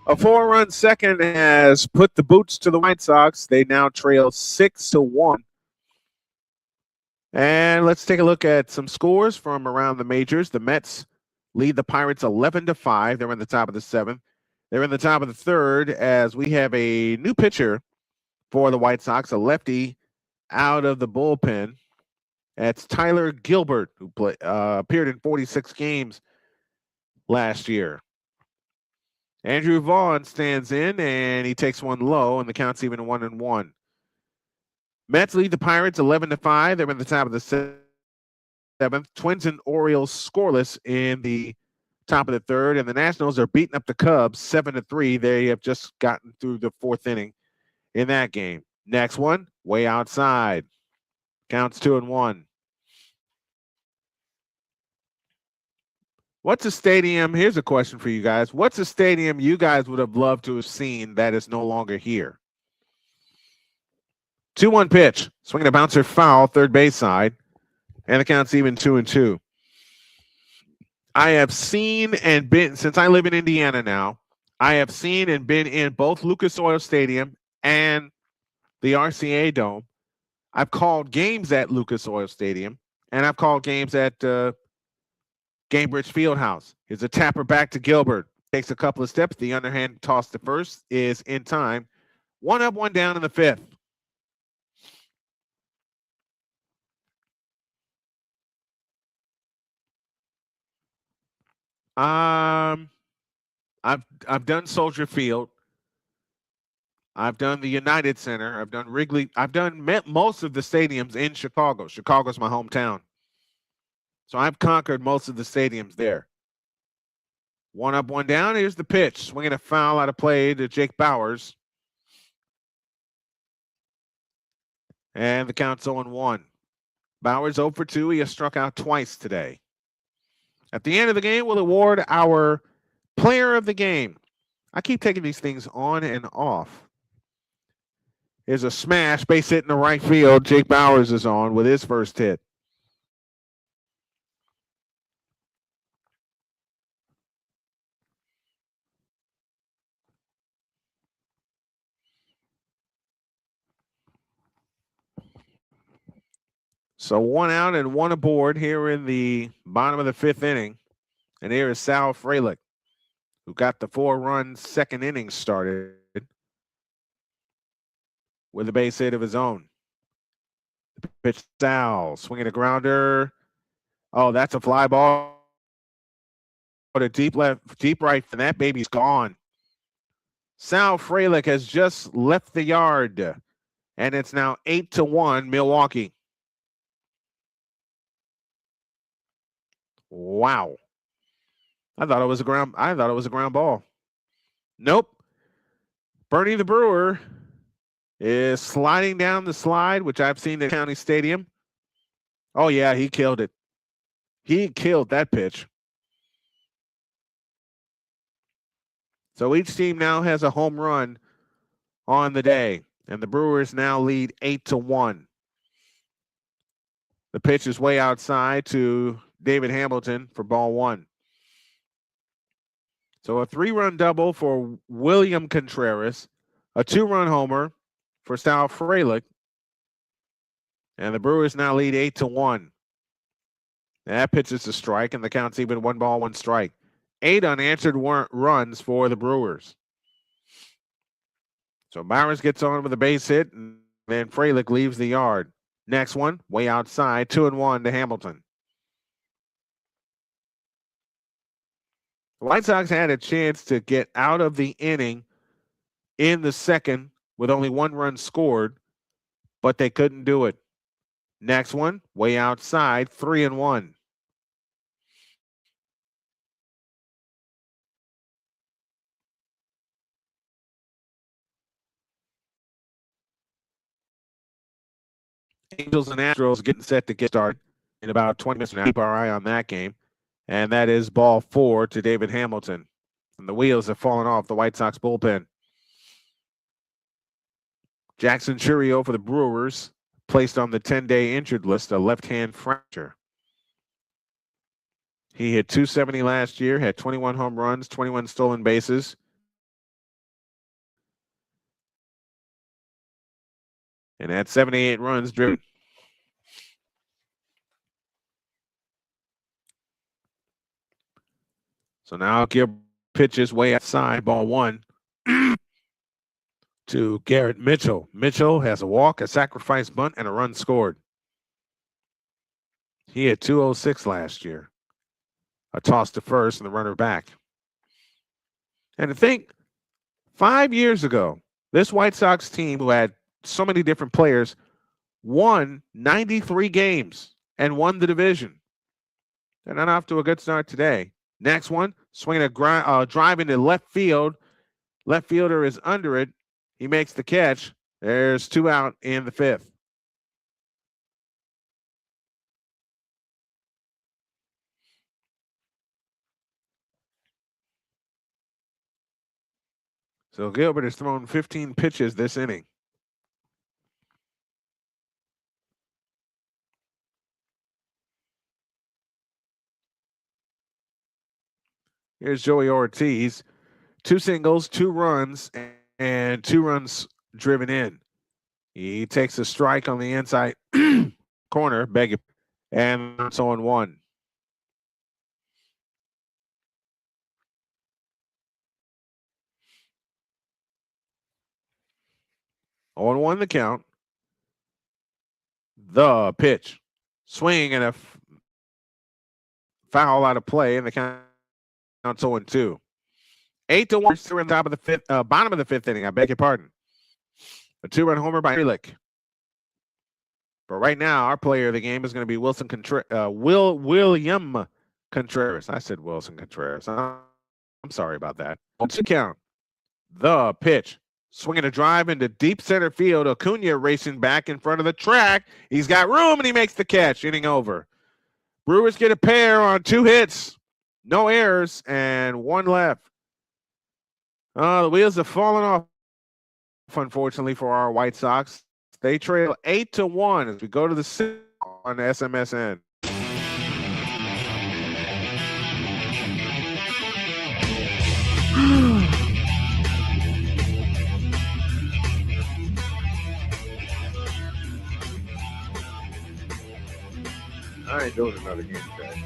Speaker 1: A 4-run second has put the boots to the White Sox. They now trail 6-1. And let's take a look at some scores from around the majors. The Mets lead the Pirates 11-5. They're in the top of the seventh. They're in the top of the third as we have a new pitcher for the White Sox, a lefty out of the bullpen. That's Tyler Gilbert, who appeared in 46 games last year. Andrew Vaughn stands in, and he takes one low, and the count's even 1-1. Mets lead the Pirates 11-5. They're in the top of the seventh. Twins and Orioles scoreless in the top of the third, and the Nationals are beating up the Cubs 7-3. They have just gotten through the fourth inning in that game. Next one, way outside. Counts 2-1. What's a stadium? Here's a question for you guys. What's a stadium you guys would have loved to have seen that is no longer here? 2-1 pitch. Swinging a bouncer foul, third base side. And the count's even 2-2. I have seen and been, since I live in Indiana now, I have seen and been in both Lucas Oil Stadium and the RCA Dome. I've called games at Lucas Oil Stadium, and I've called games at Gainbridge Fieldhouse. Here's a tapper back to Gilbert. Takes a couple of steps. The underhand toss to first is in time. 1 up, 1 down in the fifth. I've done Soldier Field. I've done the United Center. I've done Wrigley. I've done most of the stadiums in Chicago. Chicago's my hometown. So I've conquered most of the stadiums there. 1 up, 1 down. Here's the pitch. Swinging a foul out of play to Jake Bowers. And the count's 0-1. Bowers 0 for 2. He has struck out twice today. At the end of the game, we'll award our player of the game. I keep taking these things on and off. Here's a smash, base hit in the right field. Jake Bowers is on with his first hit. So 1 out and 1 aboard here in the bottom of the fifth inning. And here is Sal Frelick, who got the 4-run second inning started with a base hit of his own. The pitch, Sal, swinging a grounder. Oh, that's a fly ball to deep left, deep right, and that baby's gone. Sal Frelick has just left the yard, and it's now 8-1 Milwaukee. Wow. I thought it was a ground ball. Nope. Bernie the Brewer is sliding down the slide, which I've seen at County Stadium. Oh, yeah, he killed it. He killed that pitch. So each team now has a home run on the day, and the Brewers now lead 8-1. The pitch is way outside to David Hamilton for ball 1. So a 3-run double for William Contreras, a 2-run homer for Sal Frelick, and the Brewers now lead 8-1. That pitch is a strike, and the count's even 1 ball, 1 strike. 8 unanswered runs for the Brewers. So Bowers gets on with a base hit, and then Frelick leaves the yard. Next one, way outside, 2-1 to Hamilton. The White Sox had a chance to get out of the inning in the second with only 1 run scored, but they couldn't do it. Next one, way outside, 3-1. Angels and Astros getting set to get started in about 20 minutes. Now keep our eye on that game. And that is ball 4 to David Hamilton. And the wheels have fallen off the White Sox bullpen. Jackson Churio for the Brewers, placed on the 10-day injured list, a left-hand fracture. He hit .270 last year, had 21 home runs, 21 stolen bases. And had 78 runs driven. So now Gil pitches way outside, ball 1 to Garrett Mitchell. Mitchell has a walk, a sacrifice bunt, and a run scored. He had .206 last year. A toss to first and the runner back. And to think, 5 years ago, this White Sox team, who had so many different players, won 93 games and won the division. They're not off to a good start today. Next one, swinging a drive into left field. Left fielder is under it. He makes the catch. There's 2 out in the 5th. So Gilbert has thrown 15 pitches this inning. Here's Joey Ortiz. 2 singles, 2 runs, and 2 runs driven in. He takes a strike on the inside corner, and it's on 1. On 1 the count. The pitch. Swing and a foul out of play, and the count's 0-2. 8-1. We're on top of the 5th, bottom of the 5th inning. I beg your pardon. A 2-run homer by Frelick. But right now, our player of the game is going to be William Contreras. I said Wilson Contreras. I'm sorry about that. On 2 count. The pitch. Swinging a drive into deep center field. Acuna racing back in front of the track. He's got room, and he makes the catch. Inning over. Brewers get a pair on 2 hits. No errors, and 1 left. The wheels have fallen off, unfortunately, for our White Sox. They trail 8-1 as we go to the 6th on SMSN. I ain't doing another game today.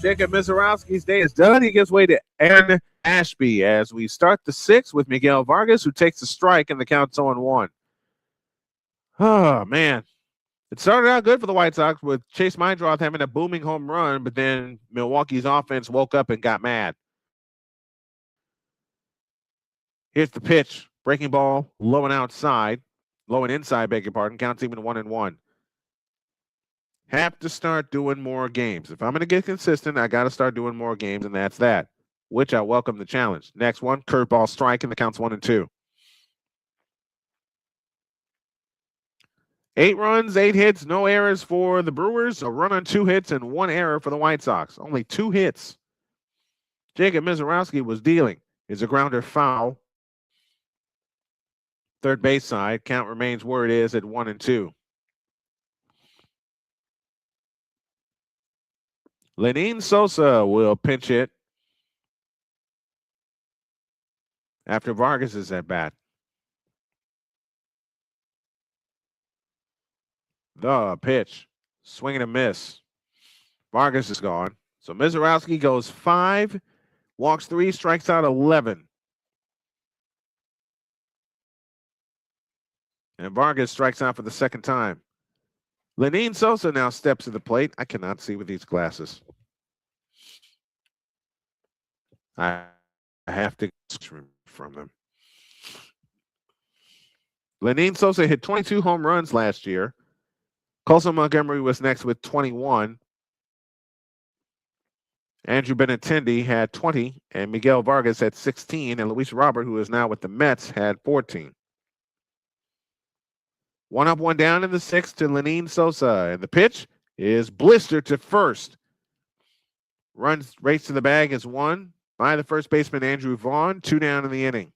Speaker 1: Jacob Mizorowski's day is done. He gives way to Aaron Ashby as we start the sixth with Miguel Vargas, who takes the strike, and the count's 0-1. Oh, man. It started out good for the White Sox with Chase Meindroth having a booming home run, but then Milwaukee's offense woke up and got mad. Here's the pitch. Breaking ball, low and outside. Low and inside, beg your pardon. Counts even 1-1. Have to start doing more games. If I'm going to get consistent, I got to start doing more games, and that's that, which I welcome the challenge. Next one, curveball strike, and the count's 1-2. 8 runs, 8 hits, no errors for the Brewers. A run on 2 hits and 1 error for the White Sox. Only 2 hits. Jacob Mizorowski was dealing. Is a grounder foul. Third base side. Count remains where it is at 1-2. Lenyn Sosa will pinch hit after Vargas is at bat. The pitch. Swing and a miss. Vargas is gone. So Mizorowski goes 5, walks 3, strikes out 11. And Vargas strikes out for the second time. Lenyn Sosa now steps to the plate. I cannot see with these glasses. I have to from them. Lenyn Sosa hit 22 home runs last year. Colson Montgomery was next with 21. Andrew Benintendi had 20, and Miguel Vargas had 16, and Luis Robert, who is now with the Mets, had 14. 1 up, 1 down in the sixth to Lenyn Sosa, and the pitch is blistered to first. Runs race to the bag is 1 by the first baseman Andrew Vaughn, 2 down in the inning.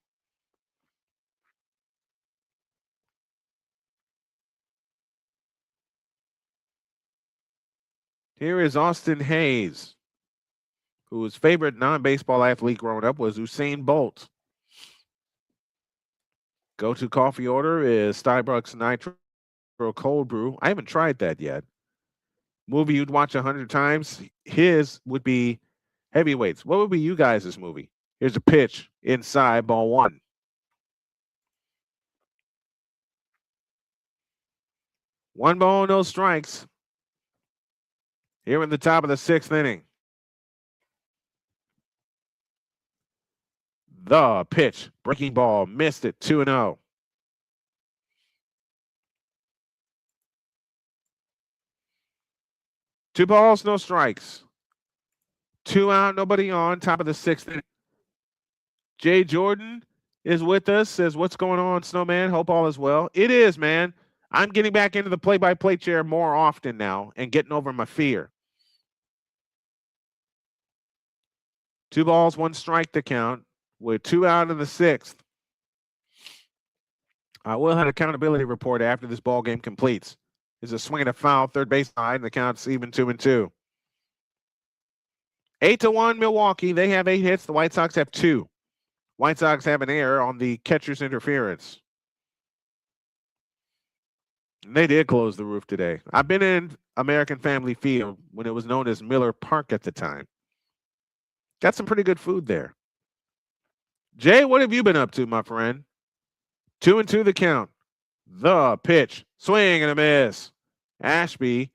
Speaker 1: Here is Austin Hayes, whose favorite non-baseball athlete growing up was Usain Bolt. Go-to coffee order is Starbucks Nitro Cold Brew. I haven't tried that yet. Movie you'd watch 100 times. His would be Heavyweights. What would be you guys' movie? Here's a pitch inside, ball 1. One ball, no strikes. Here in the top of the 6th inning. The pitch, breaking ball, missed it, 2-0. Two balls, no strikes. 2 out, nobody on, top of the 6th inning. Jay Jordan is with us, says, what's going on, Snowman? Hope all is well. It is, man. I'm getting back into the play-by-play chair more often now and getting over my fear. 2 balls, 1 strike to count with 2 out in the 6th. I will have an accountability report after this ball game completes. There's a swing and a foul, third base side, and the count's even 2-2. 8-1 Milwaukee. They have 8 hits. The White Sox have 2. White Sox have an error on the catcher's interference. And they did close the roof today. I've been in American Family Field when it was known as Miller Park at the time. Got some pretty good food there. Jay, what have you been up to, my friend? 2-2 the count. The pitch. Swing and a miss. Ashby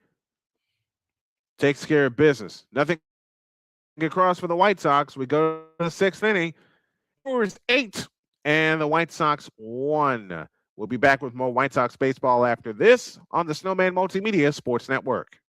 Speaker 1: takes care of business. Nothing across for the White Sox. We go to the 6th inning. Brewers 8 and the White Sox 1. We'll be back with more White Sox baseball after this on the Snowman Multimedia Sports Network.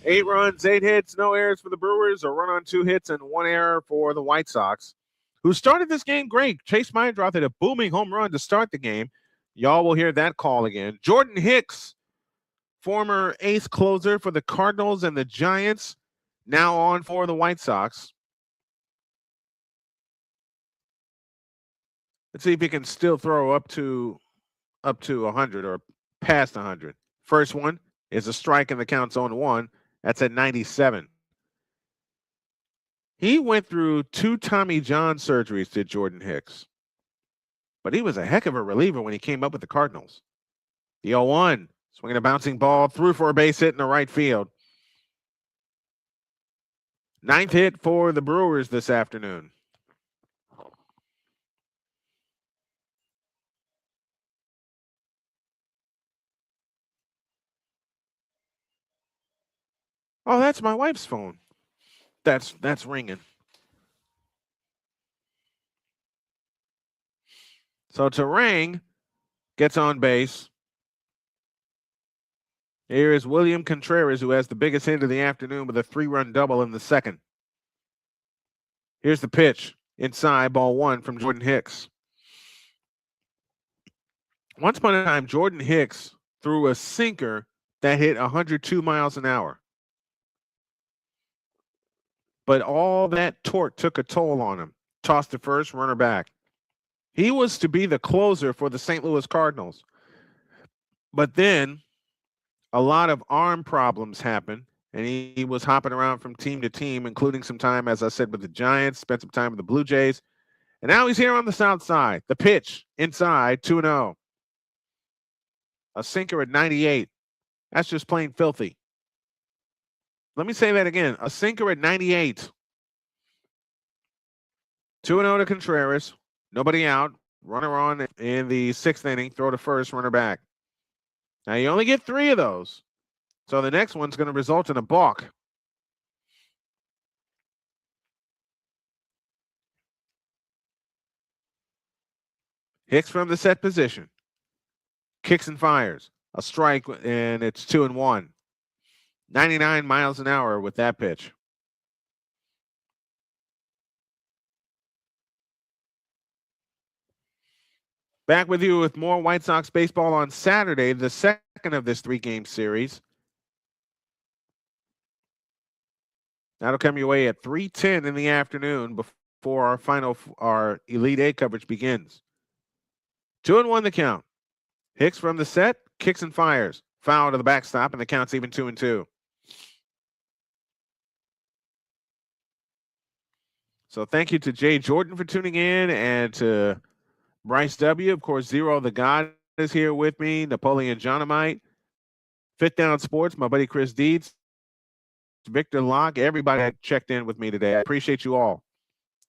Speaker 1: 8 runs, 8 hits, no errors for the Brewers, a run on 2 hits, and 1 error for the White Sox, who started this game great. Chase Meindroth hit a booming home run to start the game. Y'all will hear that call again. Jordan Hicks, former ace closer for the Cardinals and the Giants, now on for the White Sox. Let's see if he can still throw up to 100 or past 100. First one is a strike and the count's 0-1. That's at 97. He went through 2 Tommy John surgeries, did Jordan Hicks. But he was a heck of a reliever when he came up with the Cardinals. The 0-1, swinging a bouncing ball, through for a base hit in the right field. 9th hit for the Brewers this afternoon. Oh, that's my wife's phone. That's ringing. So Terang gets on base. Here is William Contreras, who has the biggest hit of the afternoon with a 3-run double in the second. Here's the pitch. Inside, ball 1 from Jordan Hicks. Once upon a time, Jordan Hicks threw a sinker that hit 102 miles an hour. But all that torque took a toll on him. Tossed to first, runner back. He was to be the closer for the St. Louis Cardinals. But then a lot of arm problems happened, and he was hopping around from team to team, including some time, as I said, with the Giants, spent some time with the Blue Jays. And now he's here on the south side. The pitch, inside, 2-0. A sinker at 98. That's just plain filthy. Let me say that again. A sinker at 98. 2-0 to Contreras. Nobody out. Runner on in the 6th inning. Throw to first, runner back. Now, you only get 3 of those. So the next one's going to result in a balk. Hicks from the set position. Kicks and fires. A strike, and it's 2-1. 99 miles an hour with that pitch. Back with you with more White Sox baseball on Saturday, the second of this 3-game series. That'll come your way at 3:10 in the afternoon before our Elite Eight coverage begins. 2-1 the count. Hicks from the set, kicks and fires. Foul to the backstop, and the count's even 2-2. So thank you to Jay Jordan for tuning in, and to Bryce W. Of course, Zero the God is here with me. Napoleon Johnamite. Fit Down Sports, my buddy Chris Deeds. Victor Locke, everybody that checked in with me today. I appreciate you all.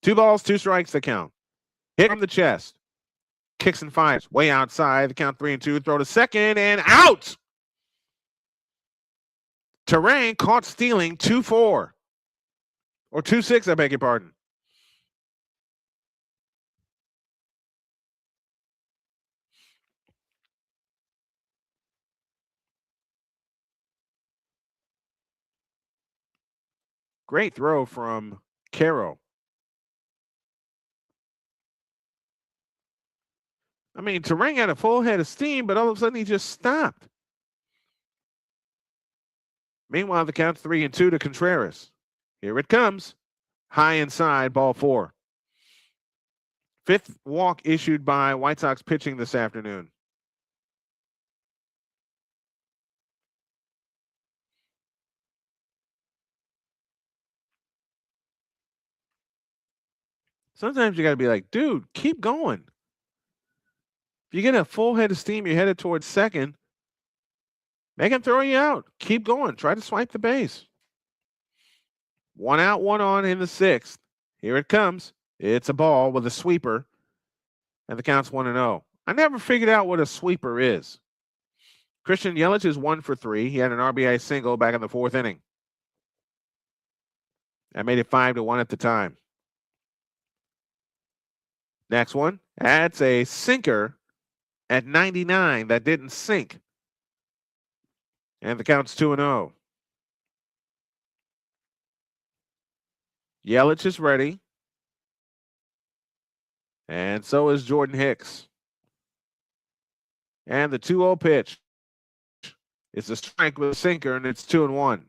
Speaker 1: 2 balls, 2 strikes, the count. Hit from the chest. Kicks and fires. Way outside. The count 3-2. Throw to second and out. Terang caught stealing 2-4. Or 2-6, I beg your pardon. Great throw from Caro. I mean, Terang had a full head of steam, but all of a sudden he just stopped. Meanwhile, the count's 3-2 to Contreras. Here it comes. High inside, ball 4. 5th walk issued by White Sox pitching this afternoon. Sometimes you got to be like, dude, keep going. If you get a full head of steam, you're headed towards second, make him throw you out. Keep going. Try to swipe the base. 1 out, 1 on in the 6th. Here it comes. It's a ball with a sweeper, and the count's 1-0. I never figured out what a sweeper is. Christian Yelich is 1 for 3. He had an RBI single back in the 4th inning. That made it 5-1 at the time. Next one, that's a sinker at 99 that didn't sink. And the count's 2-0. Yelich is ready. And so is Jordan Hicks. And the 2-0 pitch. It's a strike with a sinker, and it's 2-1.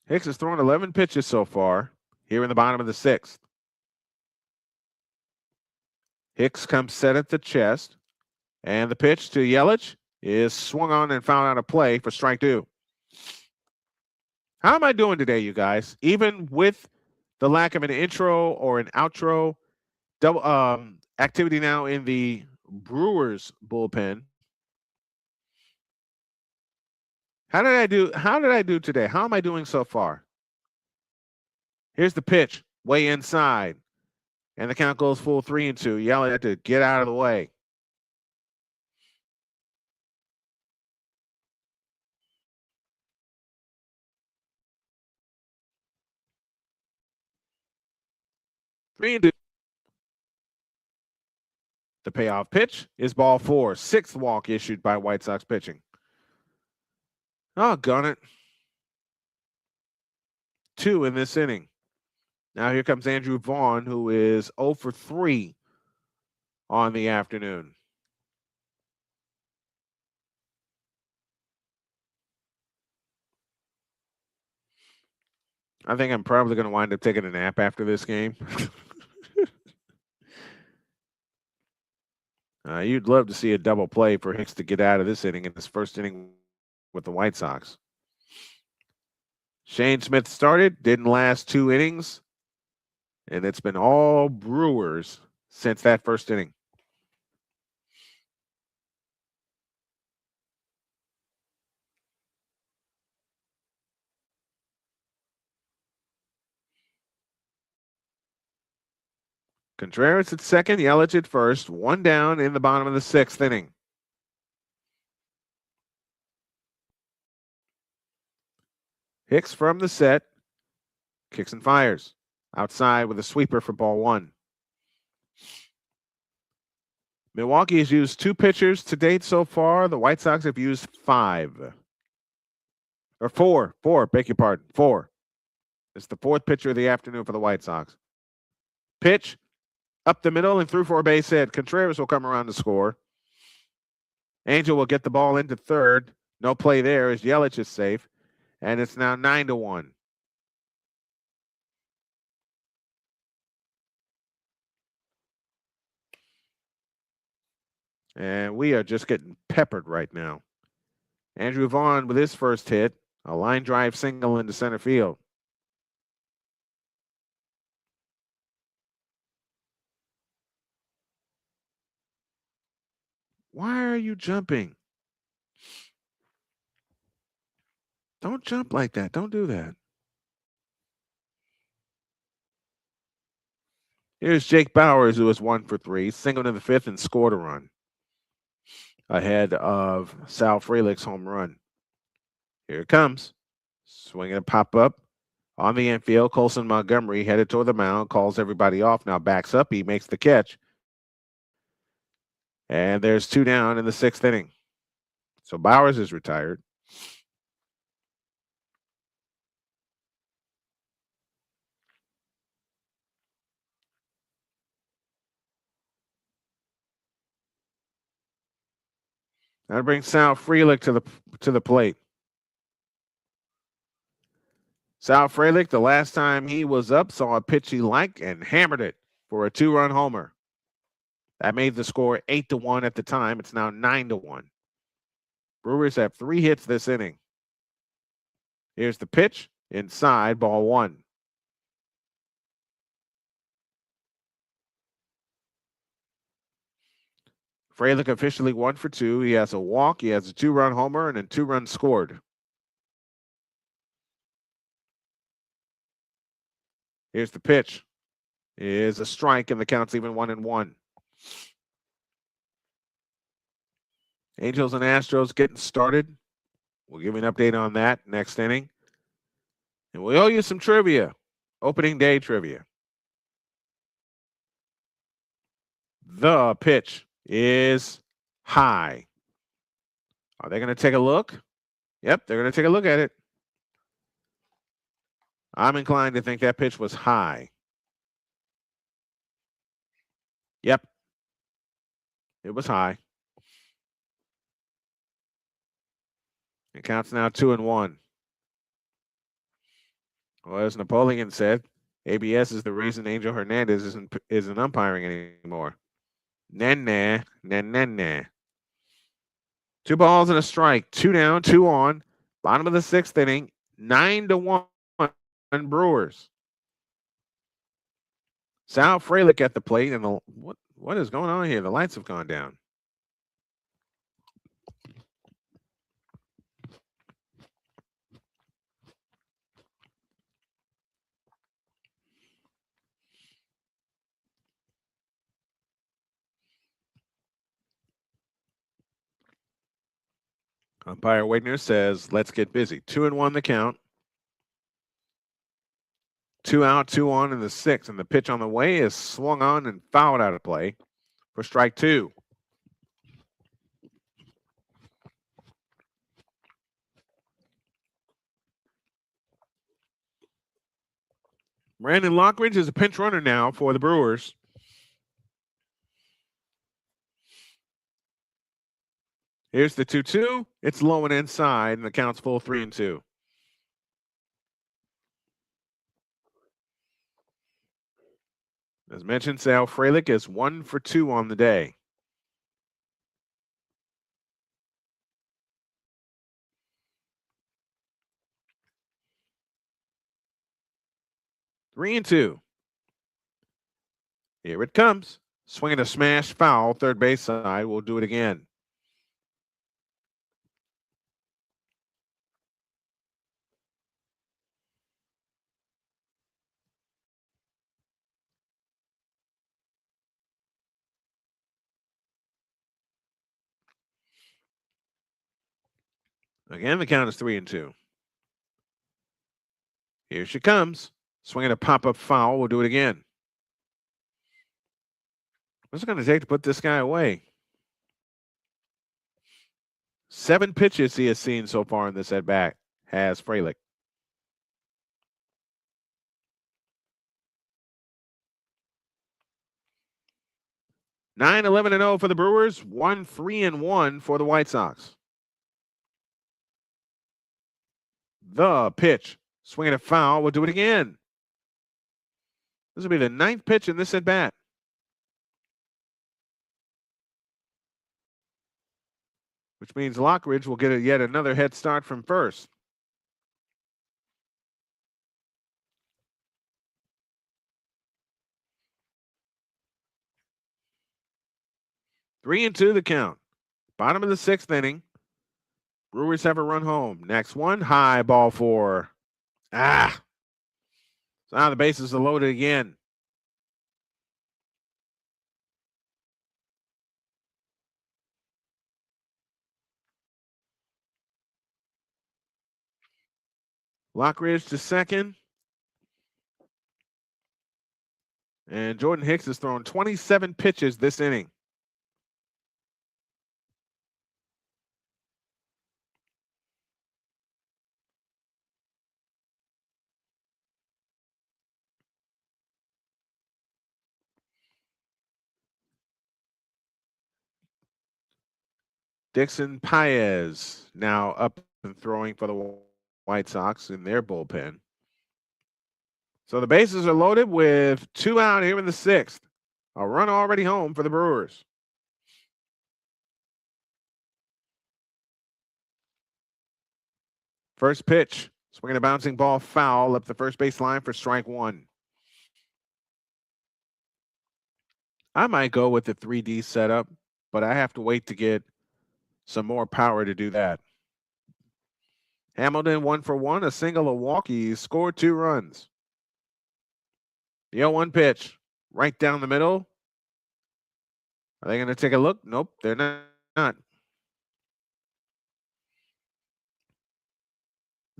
Speaker 1: Hicks has thrown 11 pitches so far here in the bottom of the 6th. Hicks comes set at the chest, and the pitch to Yelich is swung on and fouled out of play for strike 2. How am I doing today, you guys? Even with the lack of an intro or an outro, double activity now in the Brewers bullpen. How did I do today? How am I doing so far? Here's the pitch, way inside. And the count goes full 3-2. Yelich had to get out of the way. Three and two. The payoff pitch is ball 4. 6th walk issued by White Sox pitching. Oh, gun it. 2 in this inning. Now here comes Andrew Vaughn, who is 0 for 3 on the afternoon. I think I'm probably going to wind up taking a nap after this game. You'd love to see a double play for Hicks to get out of this inning in his first inning with the White Sox. Shane Smith started, didn't last 2 innings, and it's been all Brewers since that first inning. Contreras at second, Yelich at first, 1 down in the bottom of the 6th inning. Hicks from the set, kicks and fires. Outside with a sweeper for ball 1. Milwaukee has used 2 pitchers to date so far. The White Sox have used 5. Or 4. 4, beg your pardon. 4. It's the 4th pitcher of the afternoon for the White Sox. Pitch, up the middle and through for a base hit. Contreras will come around to score. Angel will get the ball into third. No play there as Yelich is safe. And it's now 9-1. And we are just getting peppered right now. Andrew Vaughn with his first hit, a line drive single into center field. Why are you jumping? Don't jump like that. Don't do that. Here's Jake Bauers, who was 1 for 3, singled in the 5th and scored a run ahead of Sal Frelick's home run. Here it comes. Swinging a pop-up on the infield. Colson Montgomery headed toward the mound, calls everybody off, now backs up. He makes the catch. And there's 2 down in the 6th inning. So Bauers is retired. That brings Sal Frelick to the plate. Sal Frelick, the last time he was up, saw a pitch he liked and hammered it for a 2-run homer. That made the score 8-1 at the time. It's now 9-1. Brewers have 3 hits this inning. Here's the pitch, inside, ball 1. Frelick officially 1 for 2. He has a walk, he has a 2-run homer, and then 2 runs scored. Here's the pitch. Is a strike, and the count's even 1-1. Angels and Astros getting started. We'll give you an update on that next inning. And we owe you some trivia. Opening day trivia. The pitch is high. Are they going to take a look? Yep, they're going to take a look at it. I'm inclined to think that pitch was high. Yep. It was high. It counts now 2-1. Well, as Napoleon said, ABS is the reason Angel Hernandez isn't umpiring anymore. Nah. 2 balls and a strike. 2 down, 2 on. Bottom of the 6th inning. 9-1 Brewers. Sal Frelick at the plate, and what is going on here? The lights have gone down. Umpire Wagner says, let's get busy. 2-1 the count. 2 out, 2 on in the 6th, and the pitch on the way is swung on and fouled out of play for strike 2. Brandon Lockridge is a pinch runner now for the Brewers. Here's the 2-2. It's low and inside, and the count's full 3-2. As mentioned, Sal Frelick is 1 for 2 on the day. Three and 2. Here it comes. Swinging a smash foul, third base side. We'll do it again. Again, the count is 3-2. Here she comes. Swinging a pop-up foul. We'll do it again. What's it going to take to put this guy away? 7 pitches he has seen so far in this at-bat, has Frelick. Nine 11-0 for the Brewers. 1-3-1 for the White Sox. The pitch. Swinging a foul. We'll do it again. This will be the 9th pitch in this at-bat. Which means Lockridge will get yet another head start from first. Three and 2 the count. Bottom of the 6th inning. Brewers have a run home. Next one, high ball 4. So now the bases are loaded again. Lockridge to second. And Jordan Hicks has thrown 27 pitches this inning. Dixon Paez now up and throwing for the White Sox in their bullpen. So the bases are loaded with 2 out here in the 6th. A run already home for the Brewers. First pitch, swinging a bouncing ball foul up the first base line for strike 1. I might go with the 3D setup, but I have to wait to get some more power to do that. Hamilton 1 for 1, a single, a walk. He scored 2 runs. The 0-1 pitch, right down the middle. Are they going to take a look? Nope, they're not.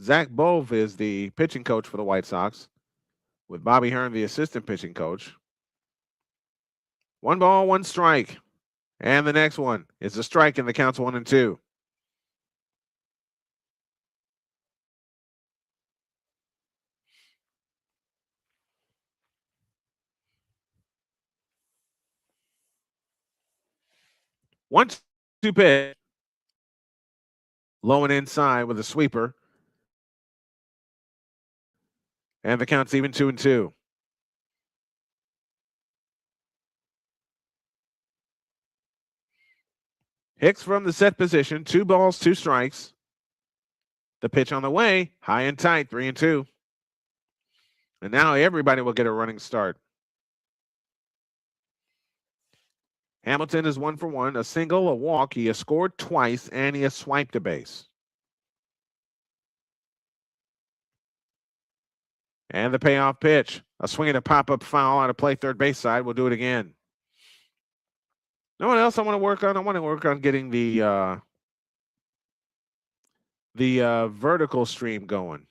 Speaker 1: Zach Bove is the pitching coach for the White Sox, with Bobby Hearn the assistant pitching coach. 1 ball, 1 strike. And the next one is a strike, and the count's 1-2. 1-2 pitch. Low and inside with a sweeper. And the count's even 2-2. Hicks from the set position. 2 balls, 2 strikes. The pitch on the way. High and tight, 3-2. And now everybody will get a running start. Hamilton is 1 for 1. A single, a walk. He has scored twice, and he has swiped a base. And the payoff pitch. A swing and a pop-up foul out of play third base side. We'll do it again. No one else I want to work on? I want to work on getting the vertical stream going.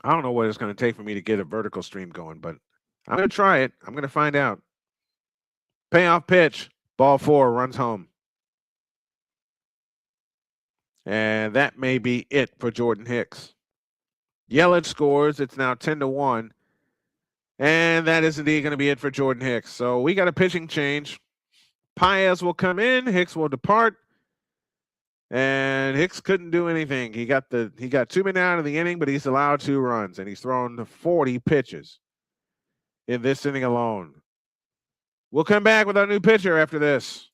Speaker 1: I don't know what it's going to take for me to get a vertical stream going, but I'm going to try it. I'm going to find out. Payoff pitch. Ball 4, runs home. And that may be it for Jordan Hicks. Yelich scores. It's now 10-1. And that is indeed going to be it for Jordan Hicks. So we got a pitching change. Paez will come in. Hicks will depart. And Hicks couldn't do anything. He got 2 men out of the inning, but he's allowed 2 runs, and he's thrown 40 pitches in this inning alone. We'll come back with our new pitcher after this.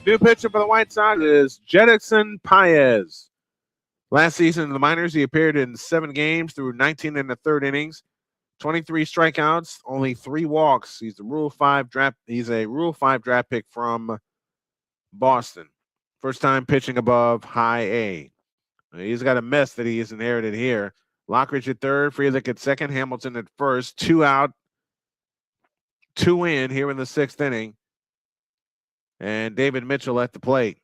Speaker 1: New pitcher for the White Sox is Jedison Paez. Last season in the minors, he appeared in 7 games through 19 1/3 innings, 23 strikeouts, only 3 walks. He's a Rule 5 draft pick from Boston. First time pitching above high A. He's got a mess that he has inherited here. Lockridge at third, Frelick at second, Hamilton at first. 2 out, 2 in here in the 6th inning. And David Mitchell at the plate.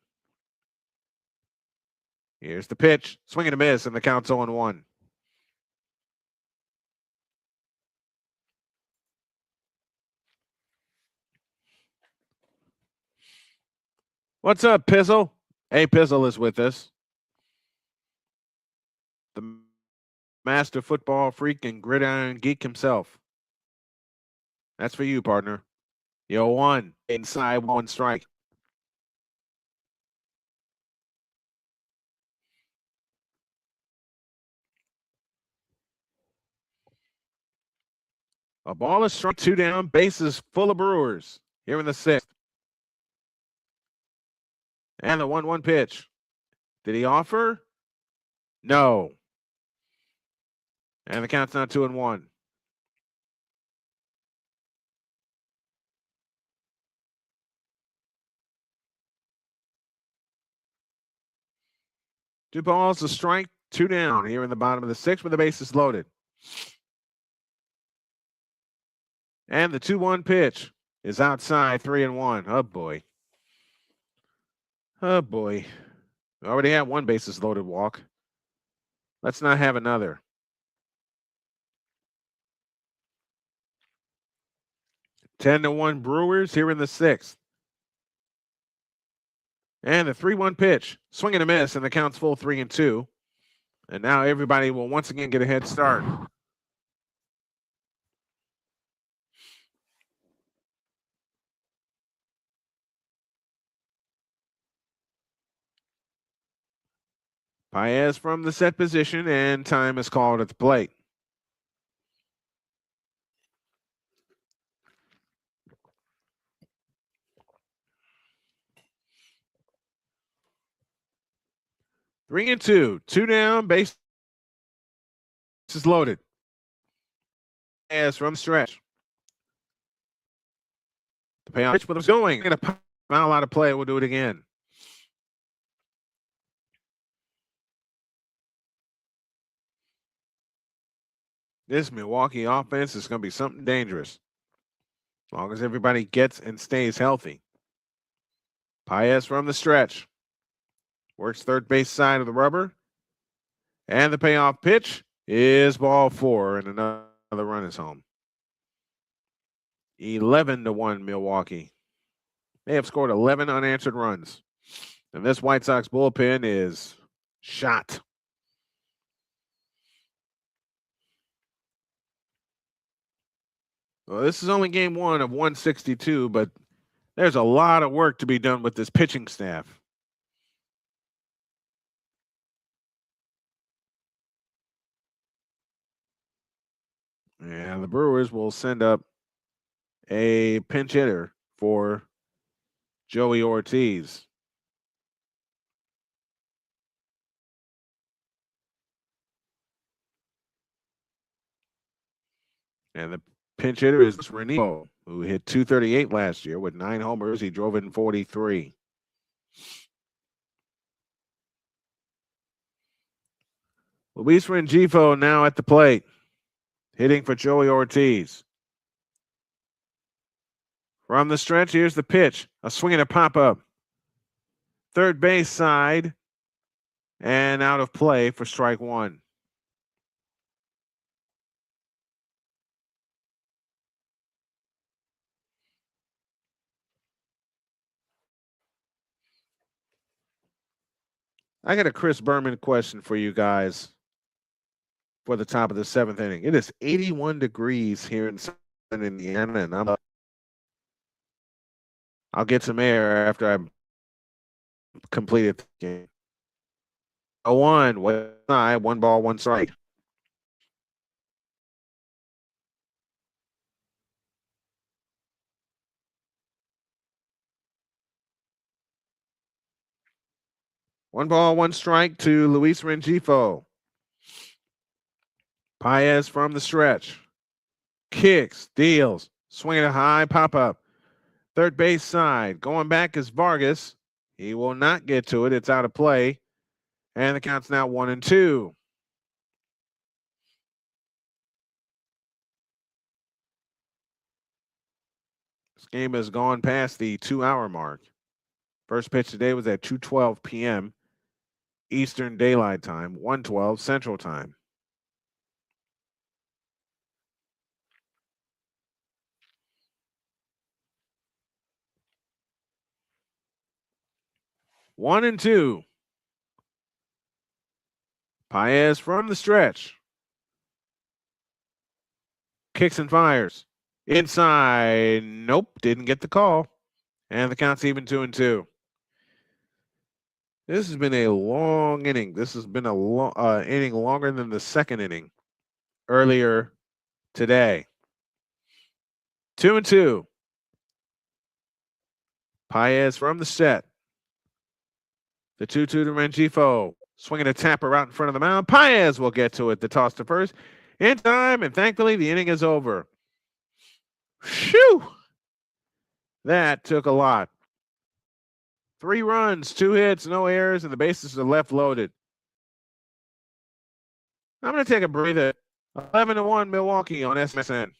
Speaker 1: Here's the pitch. Swing and a miss, and the count's 0-1. What's up, Pizzle? Hey, Pizzle is with us. The master football freak and gridiron geek himself. That's for you, partner. Yo, 1. Inside, 1 strike. A ball is struck, 2 down, bases full of Brewers here in the 6th. And the 1-1 pitch. Did he offer? No. And the count's now 2-1. Two balls, a strike, 2 down here in the bottom of the 6th with the bases loaded. And the 2-1 pitch is outside, 3-1. Oh, boy. Oh, boy. We already had 1 bases loaded walk. Let's not have another. 10-1 Brewers here in the 6th. And the 3-1 pitch. Swing and a miss, and the count's full 3-2. And now everybody will once again get a head start. Paez from the set position, and time is called at the plate. Three and two down, base is loaded. Paez from stretch. The payoff pitch, but it's going. Going to foul out of play. We'll do it again. This Milwaukee offense is going to be something dangerous. As long as everybody gets and stays healthy. Paez from the stretch. Works third base side of the rubber. And the payoff pitch is ball 4, and another run is home. 11-1 Milwaukee. They have scored 11 unanswered runs. And this White Sox bullpen is shot. Well, this is only game 1 of 162, but there's a lot of work to be done with this pitching staff. And the Brewers will send up a pinch hitter for Joey Ortiz. And the pinch hitter is Renico, who hit .238 last year with 9 homers. He drove in 43. Luis Rengifo now at the plate, hitting for Joey Ortiz. From the stretch, here's the pitch. A swing and a pop-up. Third base side, and out of play for strike 1. I got a Chris Berman question for you guys for the top of the 7th inning. It is 81 degrees here in Southern Indiana, and I'll get some air after I completed the game. 0-1, one ball, one strike. One ball, one strike to Luis Rengifo. Paez from the stretch. Kicks, deals, swinging a high pop-up. Third base side. Going back is Vargas. He will not get to it. It's out of play. And the count's now 1-2. This game has gone past the 2-hour mark. First pitch today was at 2:12 p.m. Eastern Daylight Time, 1:12 Central Time. One and two. Paez from the stretch. Kicks and fires. Inside. Nope, didn't get the call. And the count's even 2-2. This has been a long inning. This has been a inning longer than the second inning earlier today. 2-2. Paez from the set. The 2-2 to Rengifo. Swinging a tapper out in front of the mound. Paez will get to it. The toss to first. In time, and thankfully the inning is over. Phew! That took a lot. 3 runs, 2 hits, no errors, and the bases are left loaded. I'm going to take a breather. 11-1 Milwaukee on SMSN.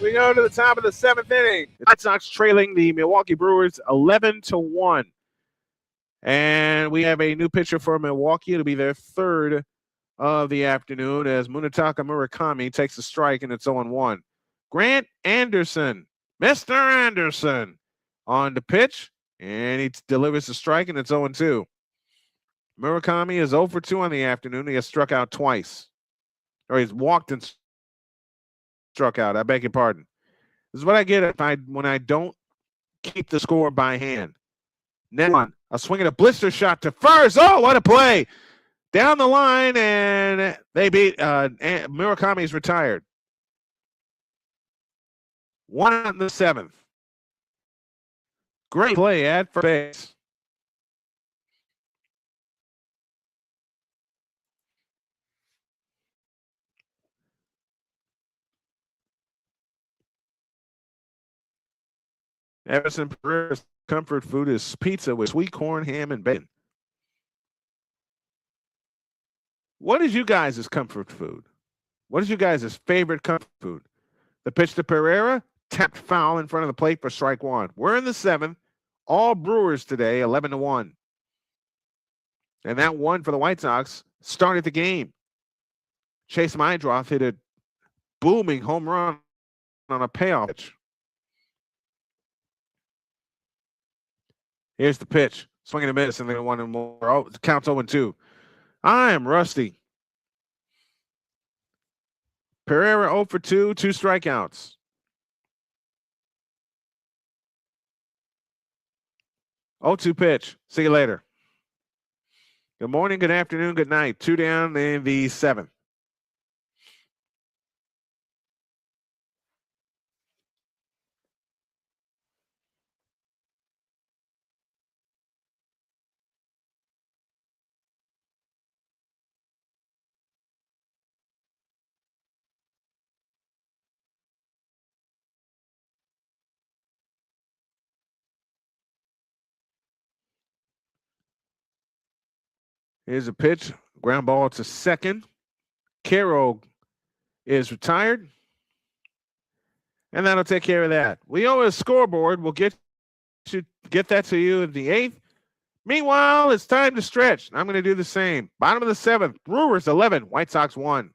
Speaker 1: We go to the top of the 7th inning. The White Sox trailing the Milwaukee Brewers 11-1. And we have a new pitcher for Milwaukee. It'll be their third of the afternoon as Munetaka Murakami takes a strike, and it's 0-1. Grant Anderson, Mr. Anderson, on the pitch, and he delivers a strike, and it's 0-2. Murakami is 0 for 2 on the afternoon. He has struck out twice. Or he's walked and struck out. I beg your pardon. This is what I get when I don't keep the score by hand. Now, a swing and a blister shot to first. Oh, what a play! Down the line, and they beat Murakami's retired. 1 out in the 7th. Great play at first base. Everson Pereira's comfort food is pizza with sweet corn, ham, and bacon. What is you guys' comfort food? What is you guys' favorite comfort food? The pitch to Pereira, tapped foul in front of the plate for strike 1. We're in the 7th. All Brewers today, 11-1. And that one for the White Sox started the game. Chase Meidroth hit a booming home run on a payoff pitch. Here's the pitch. Swing and a miss, and then one and more. Oh, the count's 0-2. I am rusty. Pereira 0 for 2, 2 strikeouts. 0-2 pitch. See you later. Good morning, good afternoon, good night. 2 down in the 7th. Here's a pitch. Ground ball to second. Carroll is retired. And that'll take care of that. We owe a scoreboard. We'll get that to you in the 8th. Meanwhile, it's time to stretch. I'm going to do the same. Bottom of the 7th. Brewers 11. White Sox 1.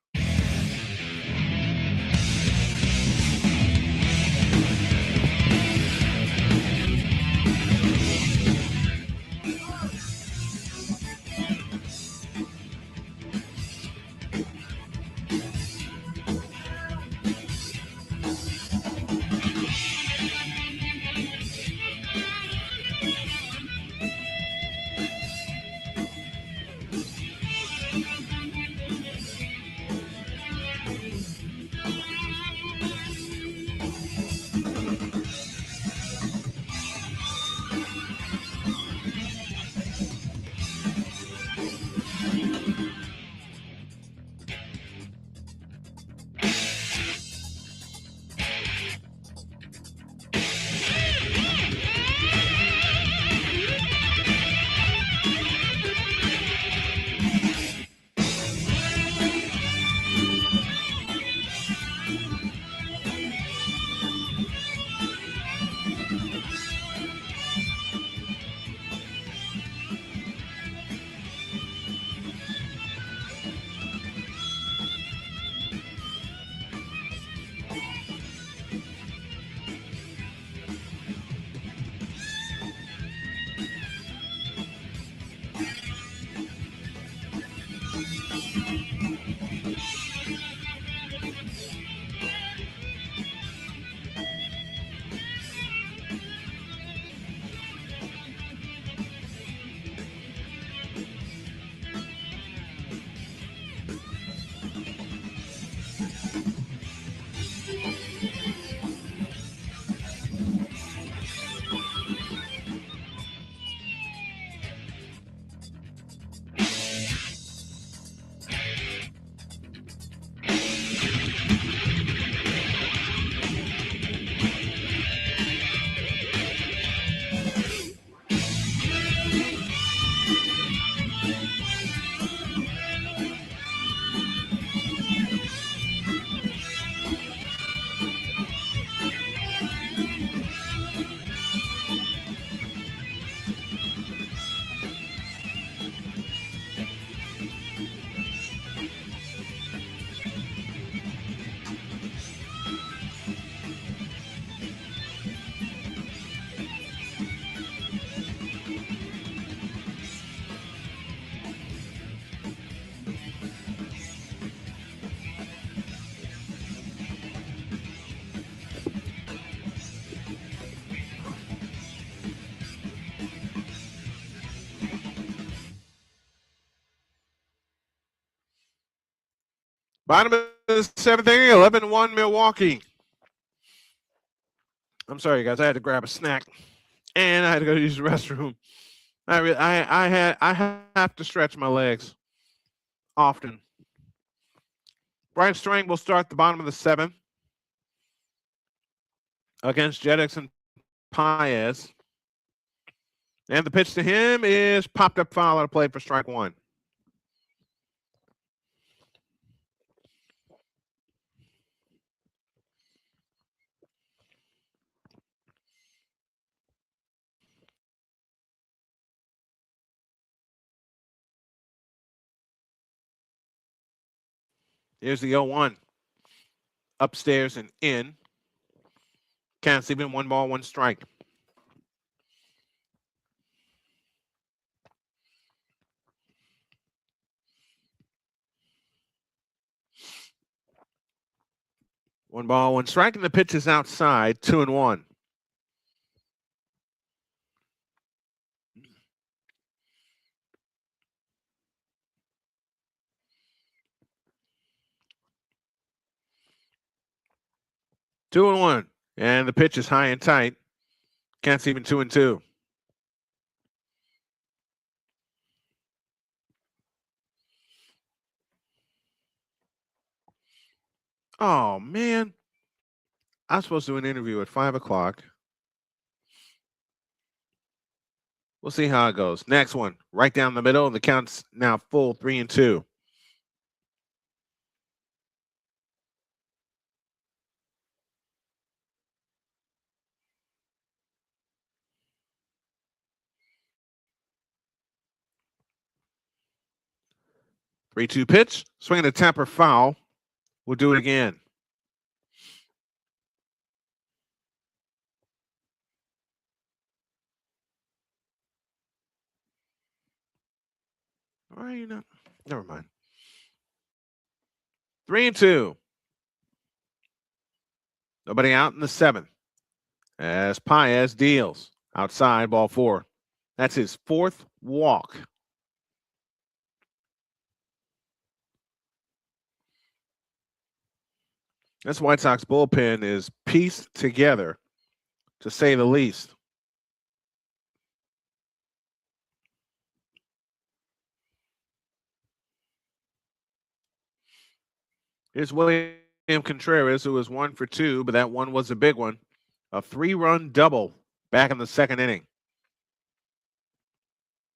Speaker 1: Bottom of the seventh inning, 11-1 Milwaukee. I'm sorry, guys. I had to grab a snack, and I had to go use the restroom. I have to stretch my legs often. Brian Strang will start the bottom of the seventh against Jeddix and Paez. And the pitch to him is popped up foul on a play for strike one. Here's the 0-1. Upstairs and in. Can't even 1 ball, 1 strike. One ball, 1 strike, and the pitch is outside, 2-1. Two and one, and the pitch is high and tight. Can't see even 2-2. Oh man, I'm supposed to do an interview at 5 o'clock. We'll see how it goes. Next one, right down the middle, and the count's now full 3-2. Three-two pitch, swinging a temper foul. We'll do it again. All right, never mind. 3-2. Nobody out in the seventh. As Paez deals outside, ball 4. That's his 4th walk. This White Sox bullpen is pieced together, to say the least. Here's William Contreras, who was 1 for 2, but that one was a big one. A 3-run double back in the second inning.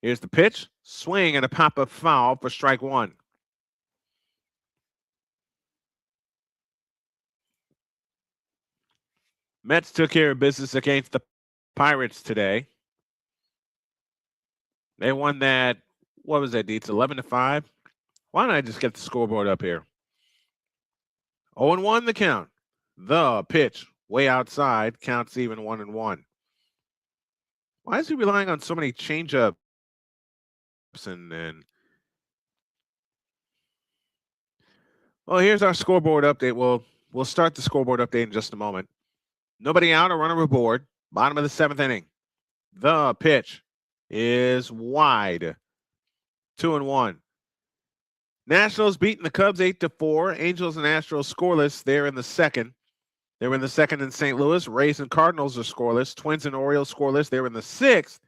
Speaker 1: Here's the pitch, swing, and a pop-up foul for strike 1. Mets took care of business against the Pirates today. They won that, what was that, Deets? 11-5? Why don't I just get the scoreboard up here? 0-1 the count. The pitch, way outside, counts even 1-1. Why is he relying on so many changeups and well, here's our scoreboard update. We'll start the scoreboard update in just a moment. Nobody out, a runner aboard. Bottom of the 7th inning. The pitch is wide. 2-1. Nationals beating the Cubs 8-4. Angels and Astros scoreless. They're in the second. They're in the second in St. Louis. Rays and Cardinals are scoreless. Twins and Orioles scoreless. They're in the 6th.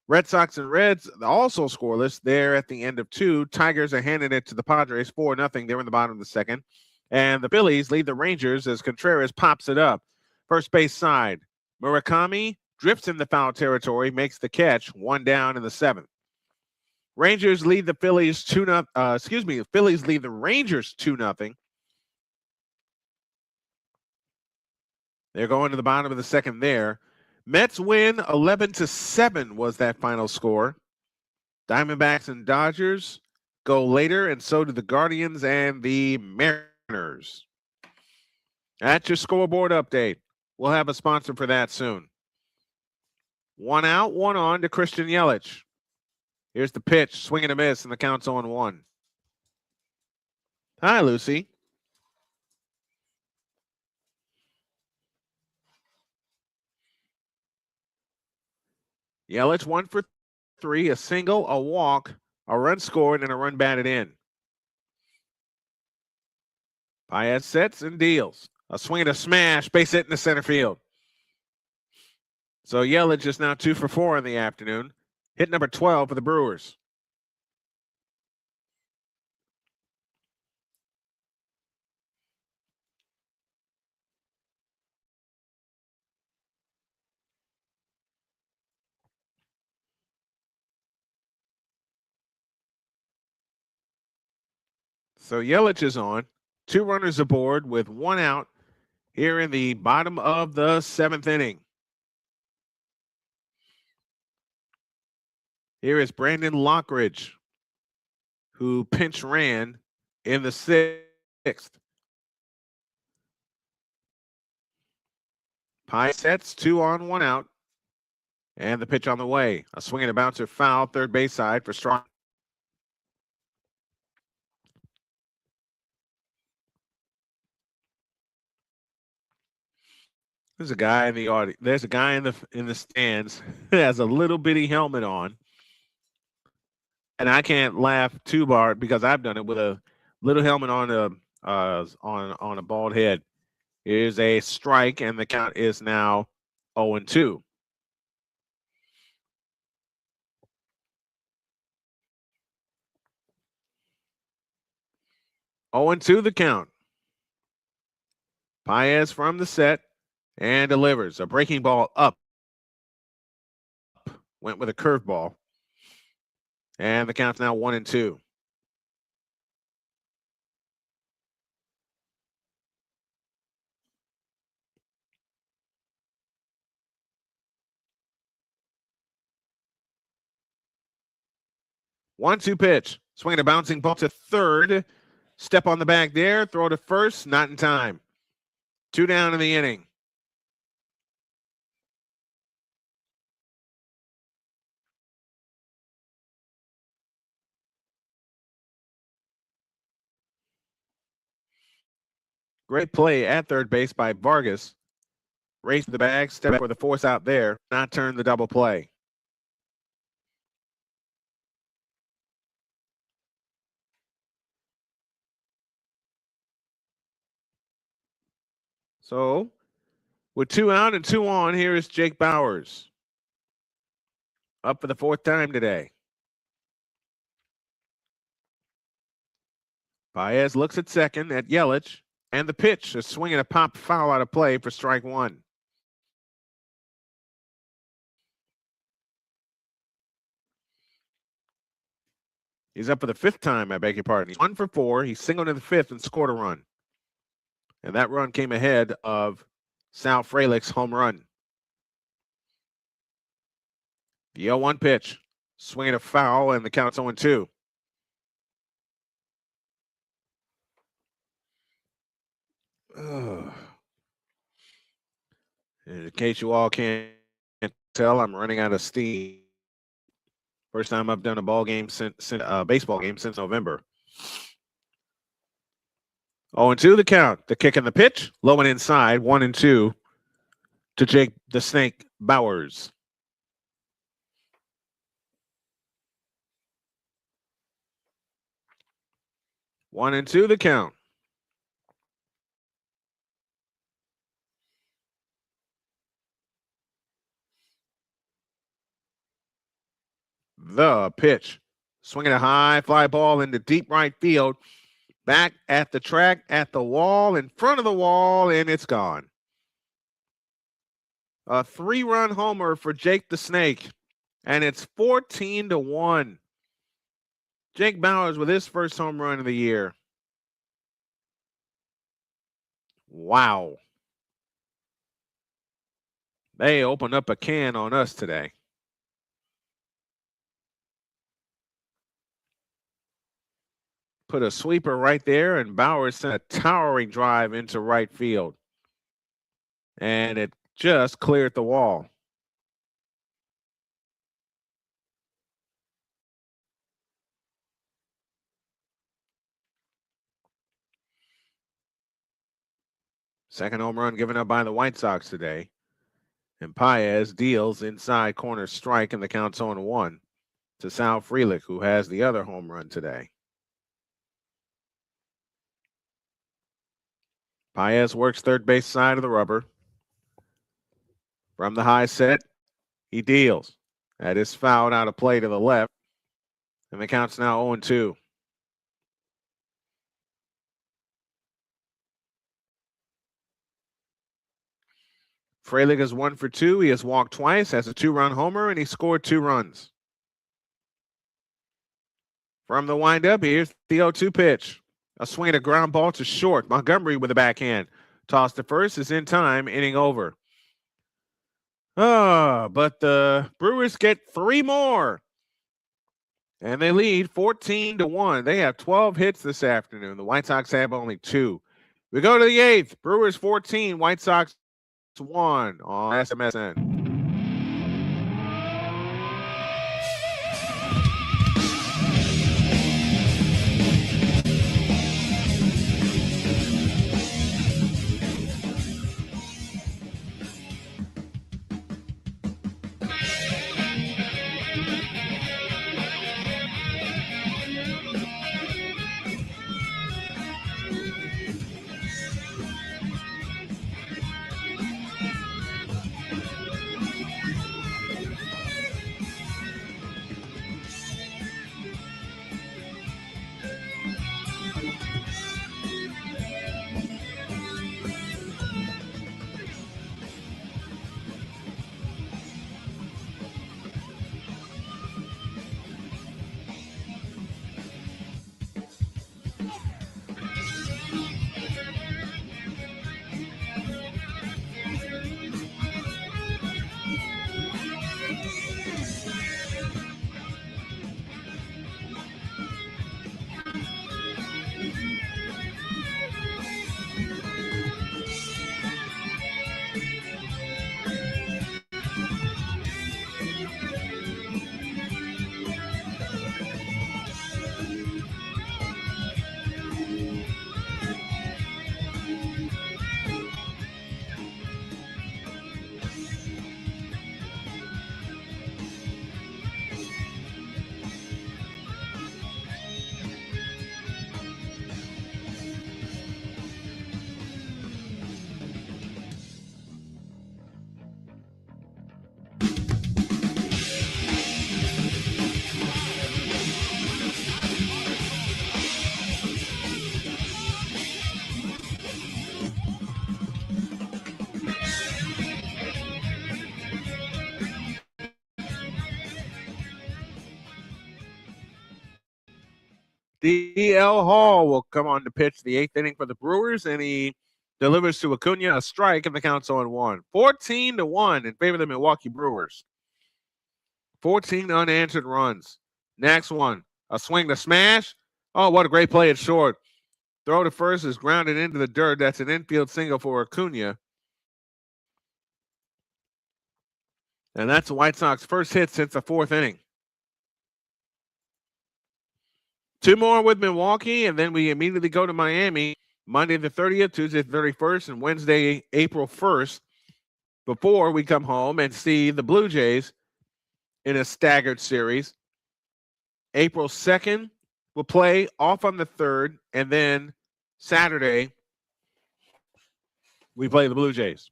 Speaker 1: Red Sox and Reds also scoreless. They're at the end of 2. Tigers are handing it to the Padres 4-0. They're in the bottom of the second. And the Phillies lead the Rangers as Contreras pops it up. First base side. Murakami drifts in the foul territory, makes the catch. 1 down in the 7th. Rangers lead the Phillies 2-0. Phillies lead the Rangers 2-0. They're going to the bottom of the second there. Mets win 11-7 was that final score. Diamondbacks and Dodgers go later, and so do the Guardians and the Mariners. That's your scoreboard update. We'll have a sponsor for that soon. 1 out, 1 on to Christian Yelich. Here's the pitch, swing and a miss, and the count's 0-1. Hi, Lucy. Yelich 1 for 3, a single, a walk, a run scored, and a run batted in. Paez sets and deals. A swing and a smash, base hit in the center field. So Yelich is now 2 for 4 in the afternoon. Hit number 12 for the Brewers. So Yelich is on. 2 runners aboard with 1 out here in the bottom of the 7th inning. Here is Brandon Lockridge, who pinch ran in the 6th. Pie sets, 2 on, 1 out. And the pitch on the way. A swing and a bouncer foul, third base side for strike. There's a guy in the audience. There's a guy in the stands who has a little bitty helmet on. And I can't laugh too hard because I've done it with a little helmet on a bald head. It is a strike, and the count is now 0-2. Oh and 2 the count. Paez from the set and delivers a breaking ball up. Went with a curveball. And the count's now 1-2. One-two pitch. Swinging a bouncing ball to third. Step on the bag there. Throw to first. Not in time. 2 down in the inning. Great play at third base by Vargas. Race the bag, step for the force out there, not turn the double play. So, with 2 out and 2 on, here is Jake Bauers. Up for the 4th time today. Paez looks at second at Yelich, and the pitch, a swing and a pop foul out of play for strike 1. He's up for the 5th time, I beg your pardon. He's 1 for 4. He singled in the 5th and scored a run. And that run came ahead of Sal Frelick's home run. The 0-1 pitch. Swinging a foul, and the count's 0-2. In case you all can't tell, I'm running out of steam. First time I've done a ball game since baseball game since November. 0-2 the count. The kick and the pitch. Low and inside. 1-2 to Jake the Snake Bauers. One and two the count. The pitch. Swinging a high fly ball into deep right field. Back at the track, at the wall, in front of the wall, and it's gone. A 3-run homer for Jake the Snake, and it's 14-1. Jake Bauers with his first home run of the year. Wow. They opened up a can on us today. Put a sweeper right there, and Bauers sent a towering drive into right field. And it just cleared the wall. Second home run given up by the White Sox today. And Paez deals inside corner strike, and the count's 0-1 to Sal Frelick, who has the other home run today. Paez works third base side of the rubber. From the high set, he deals. That is fouled out of play to the left. And the count's now 0-2. Frelick is 1 for 2. He has walked twice, has a 2-run homer, and he scored 2 runs. From the windup, here's the 0-2 pitch. A swing at a ground ball to short. Montgomery with a backhand. Toss to first is in time, inning over. But the Brewers get 3 more. And they lead 14-1. They have 12 hits this afternoon. The White Sox have only 2. We go to the 8th. Brewers 14, White Sox 1 on SMSN. D.L. Hall will come on to pitch the 8th inning for the Brewers, and he delivers to Acuna a strike, and the count's 0-1. 14-1 in favor of the Milwaukee Brewers. 14 unanswered runs. Next one, a swing to smash. Oh, what a great play at short. Throw to first is grounded into the dirt. That's an infield single for Acuna. And that's the White Sox first hit since the 4th inning. 2 more with Milwaukee, and then we immediately go to Miami Monday the 30th, Tuesday the 31st, and Wednesday, April 1st, before we come home and see the Blue Jays in a staggered series. April 2nd, we'll play off on the 3rd, and then Saturday, we play the Blue Jays.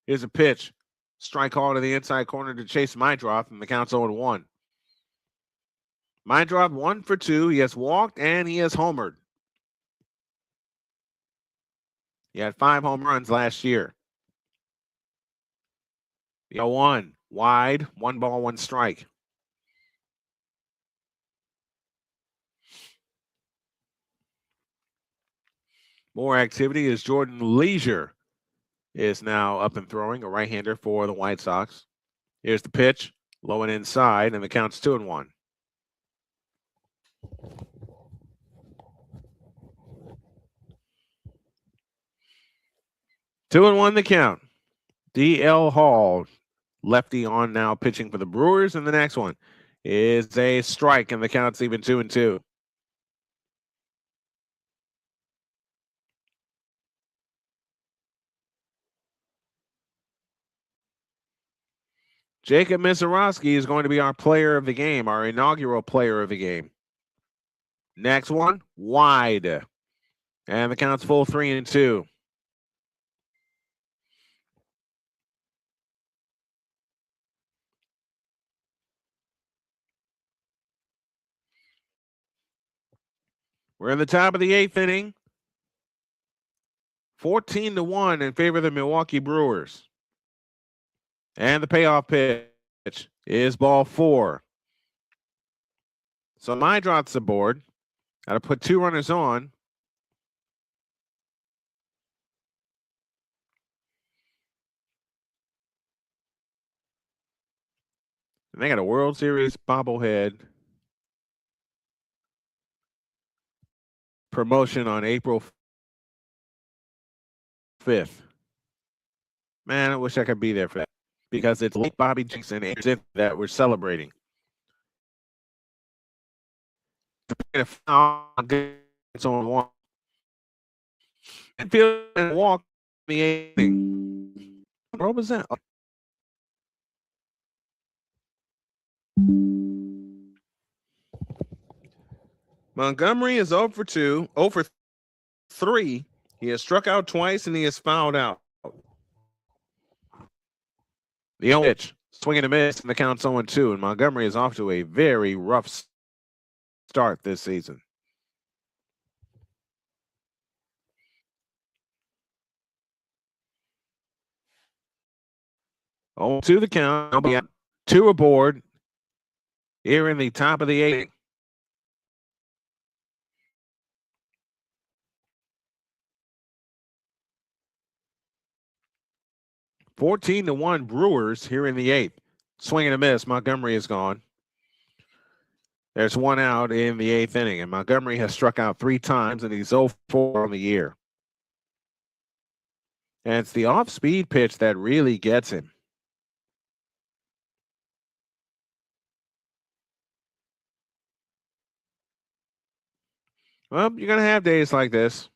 Speaker 1: Here's a pitch. Strike call to the inside corner to Chase Meidroth, and the count's 0-1. Meidroth 1 for 2. He has walked and he has homered. He had 5 home runs last year. The 0-1 wide, 1 ball, 1 strike. More activity as Jordan Leisure is now up and throwing, a right-hander for the White Sox. Here's the pitch, low and inside, and the count's 2-1. 2-1 the count. D.L. Hall, lefty on now, pitching for the Brewers, and the next one is a strike, and the count's even 2-2. Jacob Misiorowski is going to be our player of the game, our inaugural player of the game. Next one, wide. And the count's full 3-2. We're in the top of the 8th inning. 14-1 in favor of the Milwaukee Brewers. And the payoff pitch is ball 4. So my drops the board. Got to put 2 runners on. And they got a World Series bobblehead promotion on April 5th. Man, I wish I could be there for that because it's late Bobby Jackson that we're celebrating. It's on one. Infield and walk in the 8th inning. What was that? Montgomery is 0 for 2, 0 for 3. He has struck out twice and he has fouled out. The only pitch, swinging a miss, and the count's 0-2. And Montgomery is off to a very rough start this season. Oh, to the count. I'll be at 2 aboard here in the top of the 8th. (14-1) Brewers here in the 8th. Swing and a miss. Montgomery is gone. There's 1 out in the 8th inning, and Montgomery has struck out 3 times, and he's 0-4 on the year. And it's the off-speed pitch that really gets him. Well, you're going to have days like this.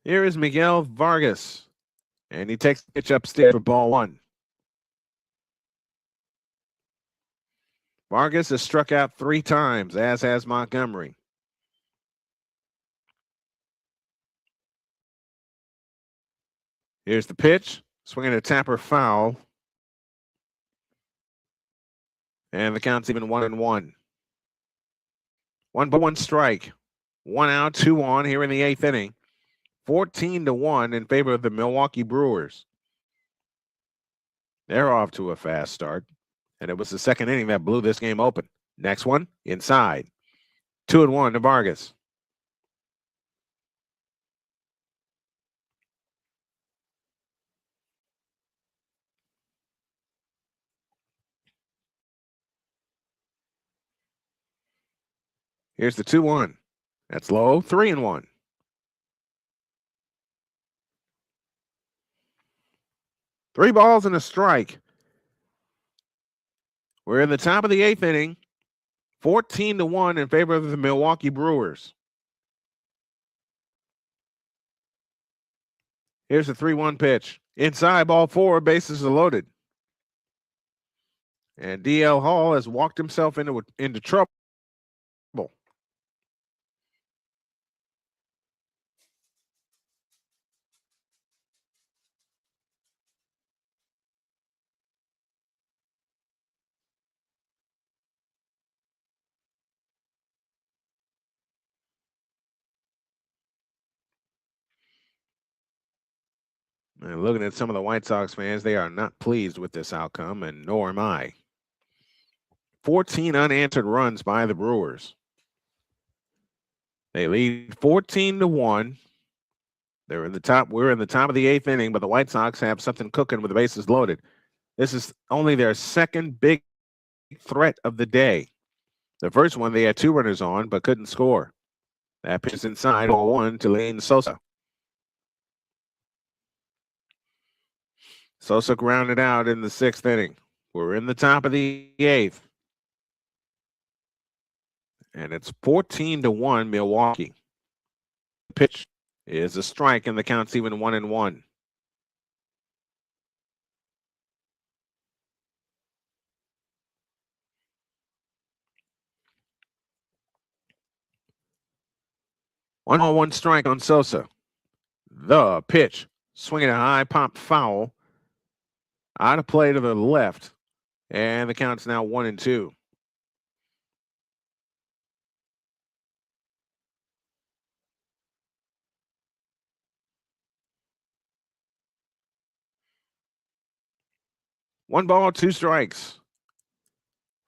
Speaker 1: Here is Miguel Vargas, and he takes the pitch upstairs for ball 1. Vargas has struck out 3 times, as has Montgomery. Here's the pitch, swinging a tapper foul. And the count's even 1-1. 1-1 strike. 1 out, 2 on here in the 8th inning. 14-1 in favor of the Milwaukee Brewers. They're off to a fast start. And it was the 2nd inning that blew this game open. Next one, inside. 2-1 to Vargas. Here's the 2-1. That's low. 3-1. Three balls and a strike. We're in the top of the 8th inning. 14-1 in favor of the Milwaukee Brewers. Here's the 3-1 pitch. Inside, ball 4, bases are loaded. And D.L. Hall has walked himself into trouble. And looking at some of the White Sox fans, they are not pleased with this outcome, and nor am I. 14 unanswered runs by the Brewers. They lead 14-1. We're in the top of the 8th inning, but the White Sox have something cooking with the bases loaded. This is only their 2nd big threat of the day. The first one, they had 2 runners on, but couldn't score. That pitch is inside, 0-1 to Lane Sosa. Sosa grounded out in the 6th inning. We're in the top of the 8th. And it's 14-1 Milwaukee. Pitch is a strike, and the count's even 1-1. 1-1 strike on Sosa. The pitch. Swinging a high pop foul. Out of play to the left. And the count's now 1-2. One ball, two strikes.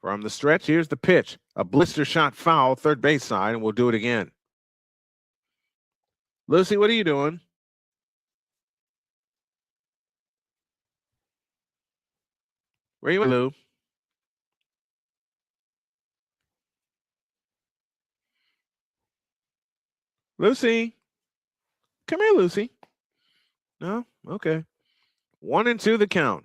Speaker 1: From the stretch, here's the pitch. A blister shot foul, third base side, and we'll do it again. Lucy, what are you doing? Where are you at, Lou? Lucy. Come here, Lucy. No? Okay. 1-2 the count.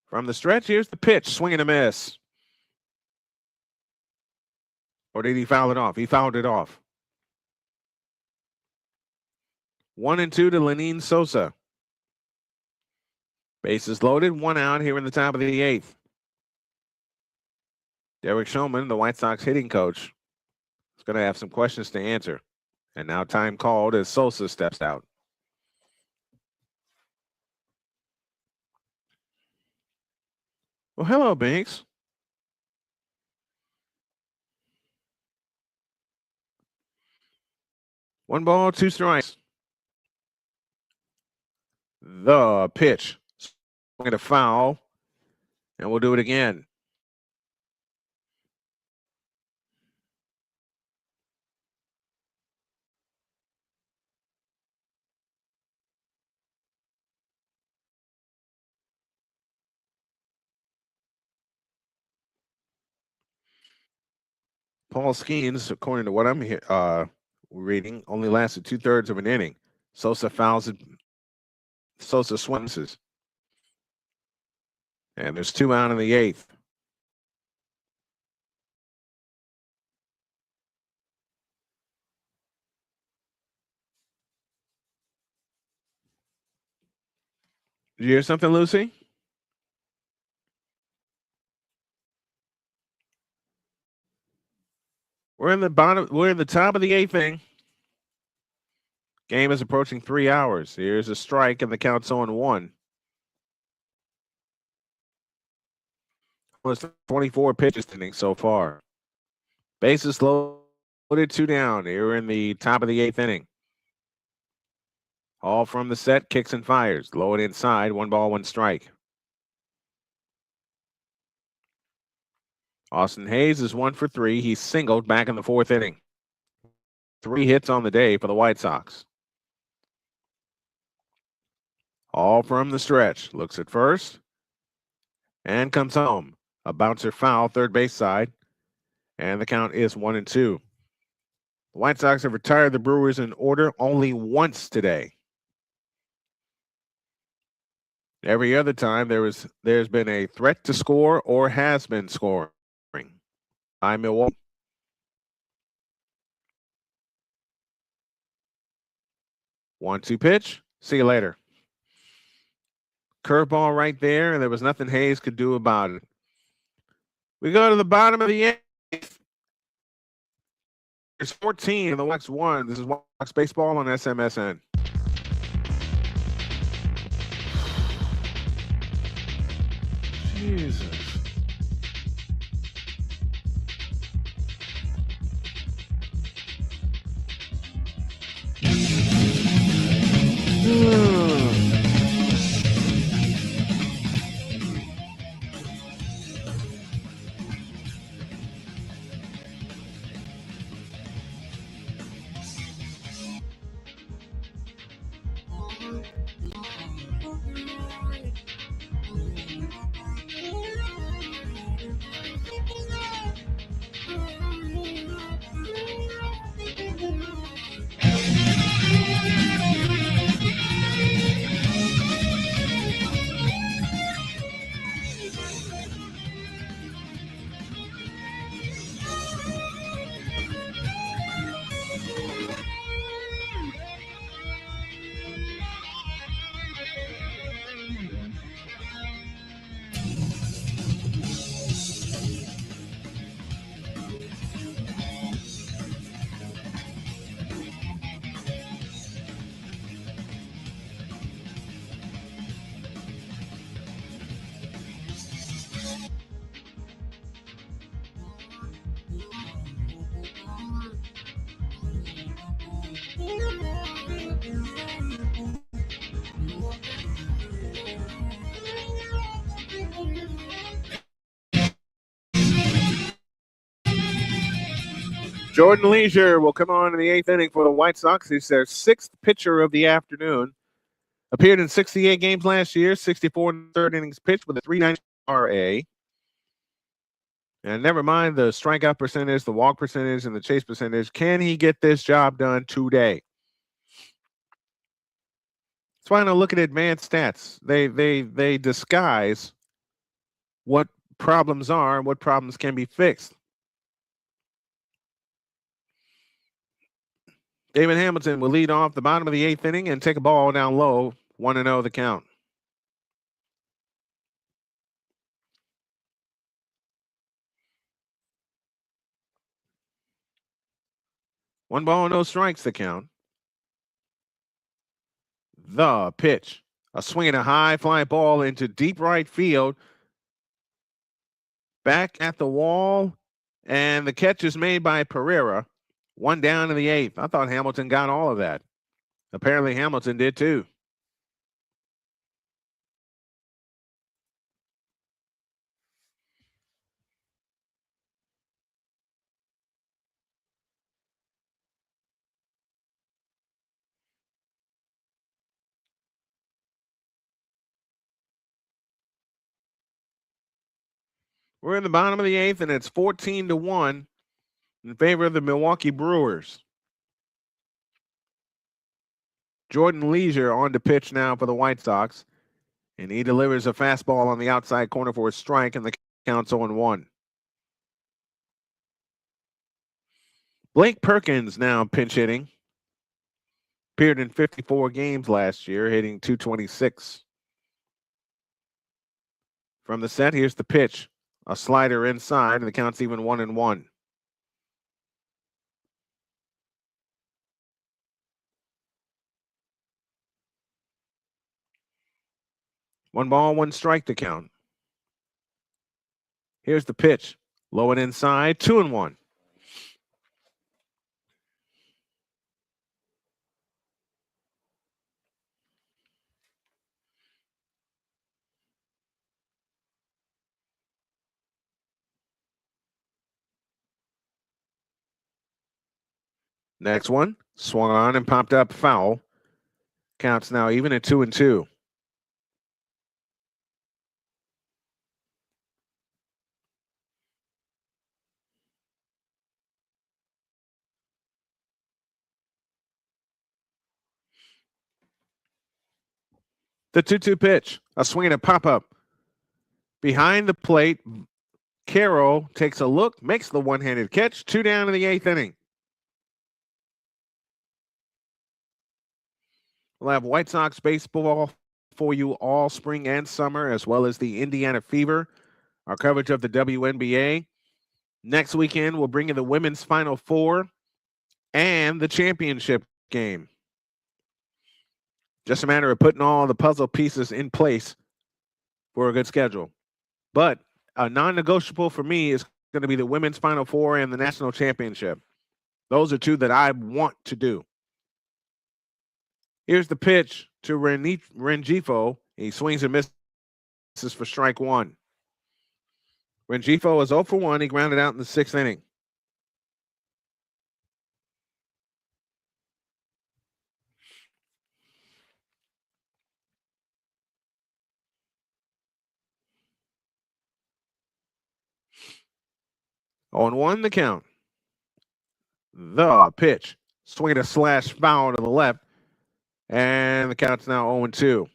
Speaker 1: From the stretch, here's the pitch. Swing and a miss. Or did he foul it off? He fouled it off. 1-2 to Lenine Sosa. Bases loaded, one out here in the top of the eighth. Derek Showman, the White Sox hitting coach, is going to have some questions to answer. And now time called as Sosa steps out. Well, hello, Binks. One ball, two strikes. The pitch. Swing a foul. And we'll do it again. Paul Skeens, according to what I'm reading, only lasted 2/3 of an inning. Sosa fouls it. Sosa swings. And there's two out in the eighth. Did you hear something, Lucy? We're in the top of the eighth inning. Game is approaching 3 hours. Here's a strike, and the count's 0-1. It's 24 pitches inning so far. Bases loaded, two down. Here in the top of the eighth inning. All from the set, kicks and fires. Low and inside, 1 ball, 1 strike. Austin Hayes is 1 for 3. He singled back in the fourth inning. 3 hits on the day for the White Sox. All from the stretch. Looks at first and comes home. A bouncer foul, third base side, and the count is 1-2. The White Sox have retired the Brewers in order only once today. Every other time there's been a threat to score or has been scoring by Milwaukee. One-two pitch. See you later. Curveball right there, and there was nothing Hayes could do about it. We go to the bottom of the eighth. There's 14 and the Wax 1. This is Wax Baseball on SMSN. Jesus. Jordan Leisure will come on in the 8th inning for the White Sox. He's their 6th pitcher of the afternoon. Appeared in 68 games last year, 64 in third innings pitched with a 3.90 RA. And never mind the strikeout percentage, the walk percentage, and the chase percentage. Can he get this job done today? That's why I don't look at advanced stats. They disguise what problems are and what problems can be fixed. David Hamilton will lead off the bottom of the 8th inning and take a ball down low, 1-0 the count. One ball, no strikes the count. The pitch. A swing and a high fly ball into deep right field. Back at the wall, and the catch is made by Pereira. One down in the 8th. I thought Hamilton got all of that. Apparently Hamilton did too. We're in the bottom of the 8th, and it's 14-1 in favor of the Milwaukee Brewers. Jordan Leisure on to pitch now for the White Sox, and he delivers a fastball on the outside corner for a strike, and the count's 0-1. Blake Perkins now pinch hitting. Appeared in 54 games last year, hitting .226. From the set, here's the pitch. A slider inside, and the count's even 1-1. One ball, one strike to count. Here's the pitch. Low and inside, 2-1. Next one, swung on and popped up foul. Counts now even at 2-2. The 2-2 pitch, a swing and a pop-up. Behind the plate, Carroll takes a look, makes the one-handed catch, 2 down in the 8th inning. We'll have White Sox baseball for you all spring and summer, as well as the Indiana Fever, our coverage of the WNBA. Next weekend, we'll bring you the women's Final Four and the championship game. Just a matter of putting all the puzzle pieces in place for a good schedule. But a non-negotiable for me is going to be the women's Final Four and the national championship. Those are two that I want to do. Here's the pitch to Rengifo. He swings and misses for strike one. Rengifo is 0 for 1. He grounded out in the 6th inning. On 1 the count. The pitch. Swing a slash foul to the left. And the count's now 0-2.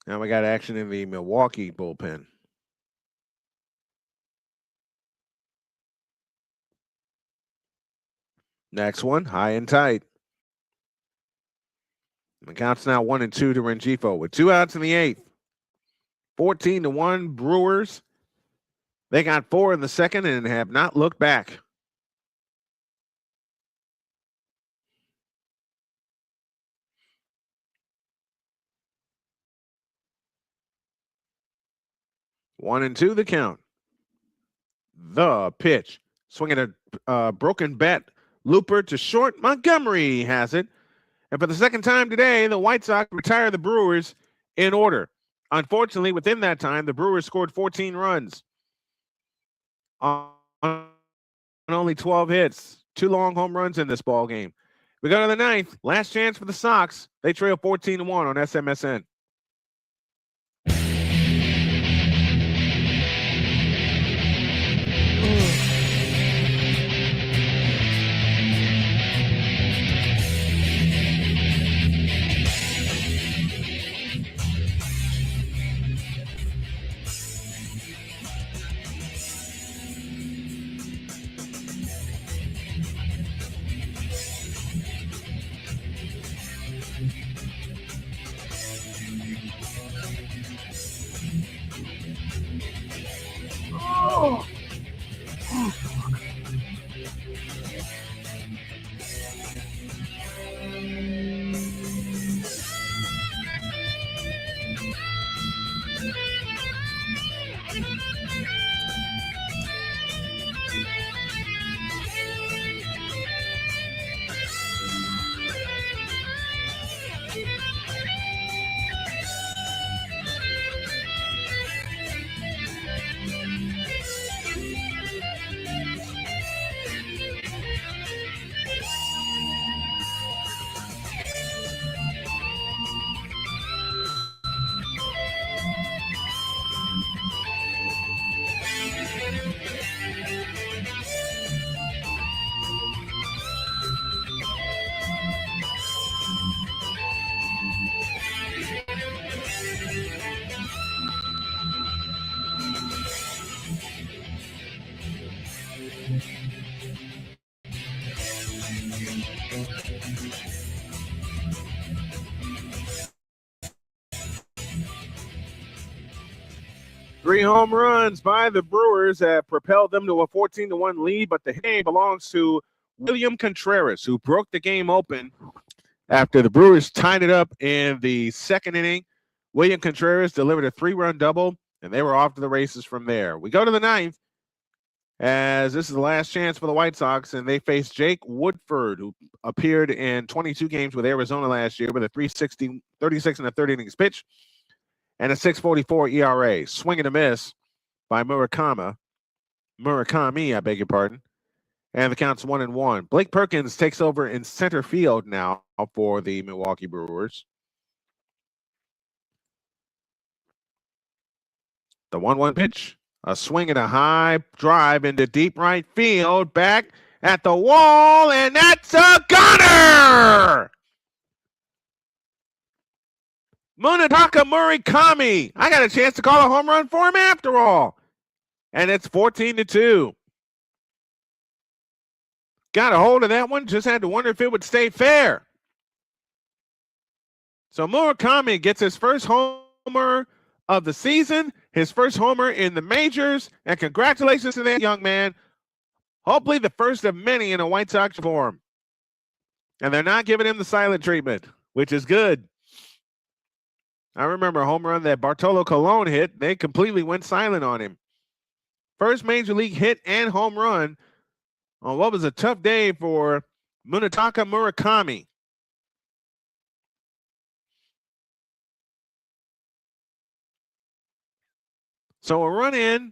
Speaker 1: Now we got action in the Milwaukee bullpen. Next one, high and tight. The count's now 1-2 to Rengifo with 2 outs in the 8th. 14-1 Brewers. They got 4 in the 2nd and have not looked back. One and two the count. The pitch. Swinging a broken bat Looper to short. Montgomery has it. And for the second time today, the White Sox retire the Brewers in order. Unfortunately, within that time, the Brewers scored 14 runs on only 12 hits. 2 long home runs in this ball game. We go to the ninth. Last chance for the Sox. They trail 14-1 on SMSN. Three home runs by the Brewers have propelled them to a 14-1 lead, but the game belongs to William Contreras, who broke the game open after the Brewers tied it up in the second inning. William Contreras delivered a 3-run double, and they were off to the races from there. We go to the ninth, as this is the last chance for the White Sox, and they face Jake Woodford, who appeared in 22 games with Arizona last year with a 3.60, 36 and a third innings pitch, and a 6.44 ERA. Swing and a miss by Murakami, I beg your pardon. And the count's 1-1. Blake Perkins takes over in center field now for the Milwaukee Brewers. The 1-1 pitch. A swing and a high drive into deep right field. Back at the wall, and that's a gunner! Munetaka Murakami. I got a chance to call a home run for him after all. And it's 14-2. Got a hold of that one. Just had to wonder if it would stay fair. So Murakami gets his first homer of the season, his first homer in the majors, and congratulations to that young man. Hopefully the first of many in a White Sox form. And they're not giving him the silent treatment, which is good. I remember a home run that Bartolo Colon hit. They completely went silent on him. First major league hit and home run on what was a tough day for Munetaka Murakami. So a run in,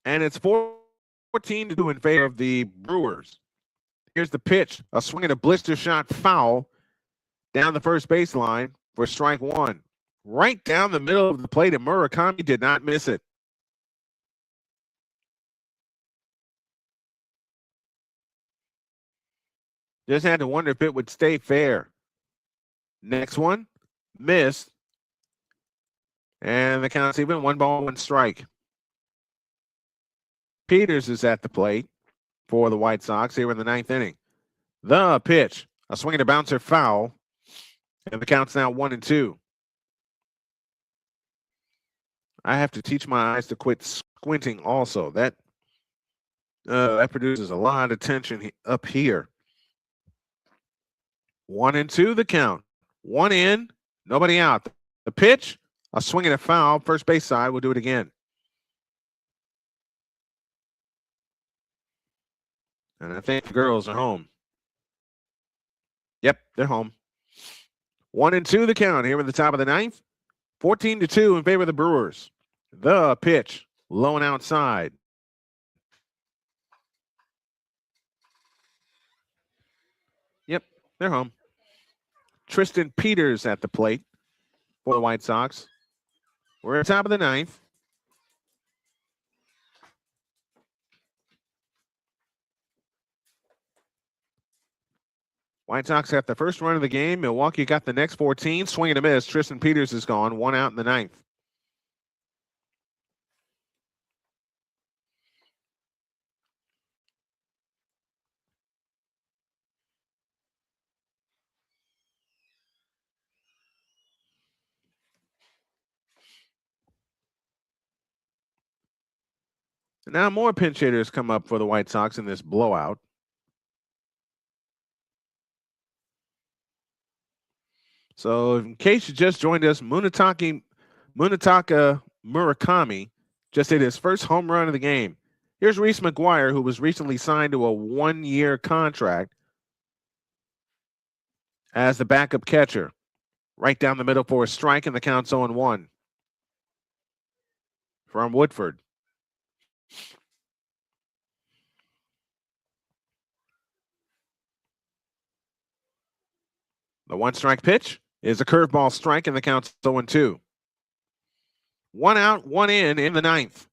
Speaker 1: and it's 14-2 in favor of the Brewers. Here's the pitch. A swing and a blister shot foul down the first baseline for strike one. Right down the middle of the plate, and Murakami did not miss it. Just had to wonder if it would stay fair. Next one, missed. And the count's even 1-1 strike. Peters is at the plate for the White Sox here in the ninth inning. The pitch, a swing and a bouncer foul. And the count's now 1-2. I have to teach my eyes to quit squinting also. That produces a lot of tension up here. 1-2 the count. One in, nobody out. The pitch, a swing and a foul. First base side will do it again. And I think the girls are home. Yep, they're home. 1-2 the count here at the top of the ninth. 14-2 in favor of the Brewers. The pitch, low and outside. Yep, they're home. Tristan Peters at the plate for the White Sox. We're at the top of the ninth. White Sox got the first run of the game. Milwaukee got the next 14. Swing and a miss. Tristan Peters is gone. 1 out in the ninth. Now more pinch hitters come up for the White Sox in this blowout. So in case you just joined us, Munetaka Murakami just hit his first home run of the game. Here's Reese McGuire, who was recently signed to a 1-year contract as the backup catcher. Right down the middle for a strike, and the count's 0-1 from Woodford. The 1-strike pitch is a curveball strike, and the count's 0-2. 1 out, 1 in the ninth.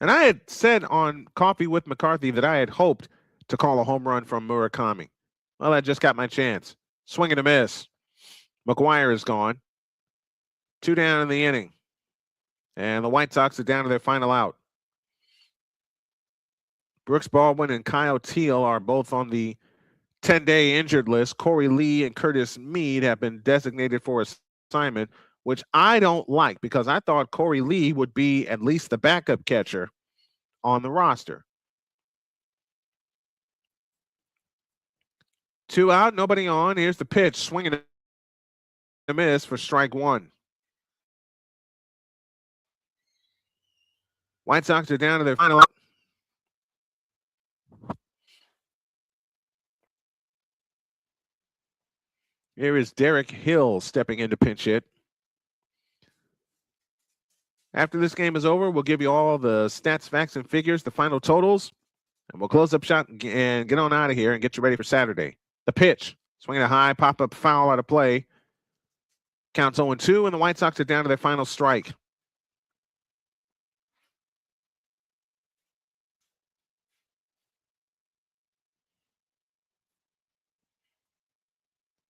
Speaker 1: And I had said on Coffee with McCarthy that I had hoped to call a home run from Murakami. Well, I just got my chance. Swing and a miss. McGuire is gone. 2 down in the inning. And the White Sox are down to their final out. Brooks Baldwin and Kyle Teal are both on the 10-day injured list. Corey Lee and Curtis Mead have been designated for assignment, which I don't like because I thought Corey Lee would be at least the backup catcher on the roster. 2 out, nobody on. Here's the pitch. Swinging a miss for strike 1. White Sox are down to their final out. Here is Derek Hill stepping in to pinch hit. After this game is over, we'll give you all the stats, facts, and figures, the final totals, and we'll close up shop and get on out of here and get you ready for Saturday. The pitch, swinging a high, pop-up foul out of play. Counts 0-2, and the White Sox are down to their final strike.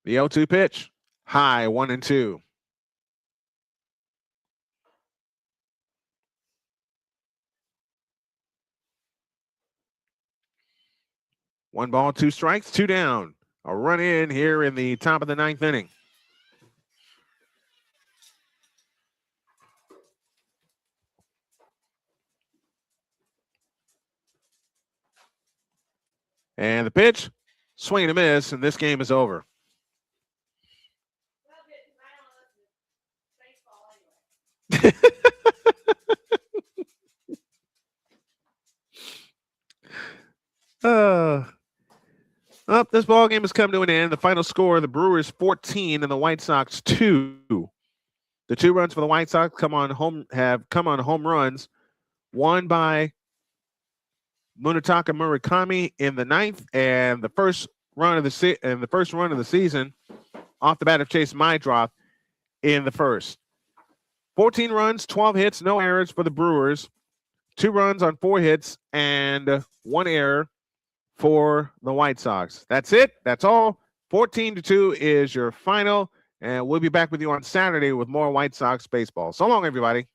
Speaker 1: The 0-2 pitch, high, 1-2. One ball, 2 strikes, 2 down. A run in here in the top of the ninth inning. And the pitch, swing and a miss, and this game is over. This ball game has come to an end. The final score: the Brewers 14 and the White Sox 2. The 2 runs for the White Sox have come on home runs, one by Munetaka Murakami in the ninth, and the first run of the season off the bat of Chase Mydroth in the first. 14 runs, 12 hits, no errors for the Brewers. 2 runs on 4 hits and 1 error for the White Sox. That's it. That's all. 14-2 is your final, and we'll be back with you on Saturday with more White Sox baseball. So long, everybody.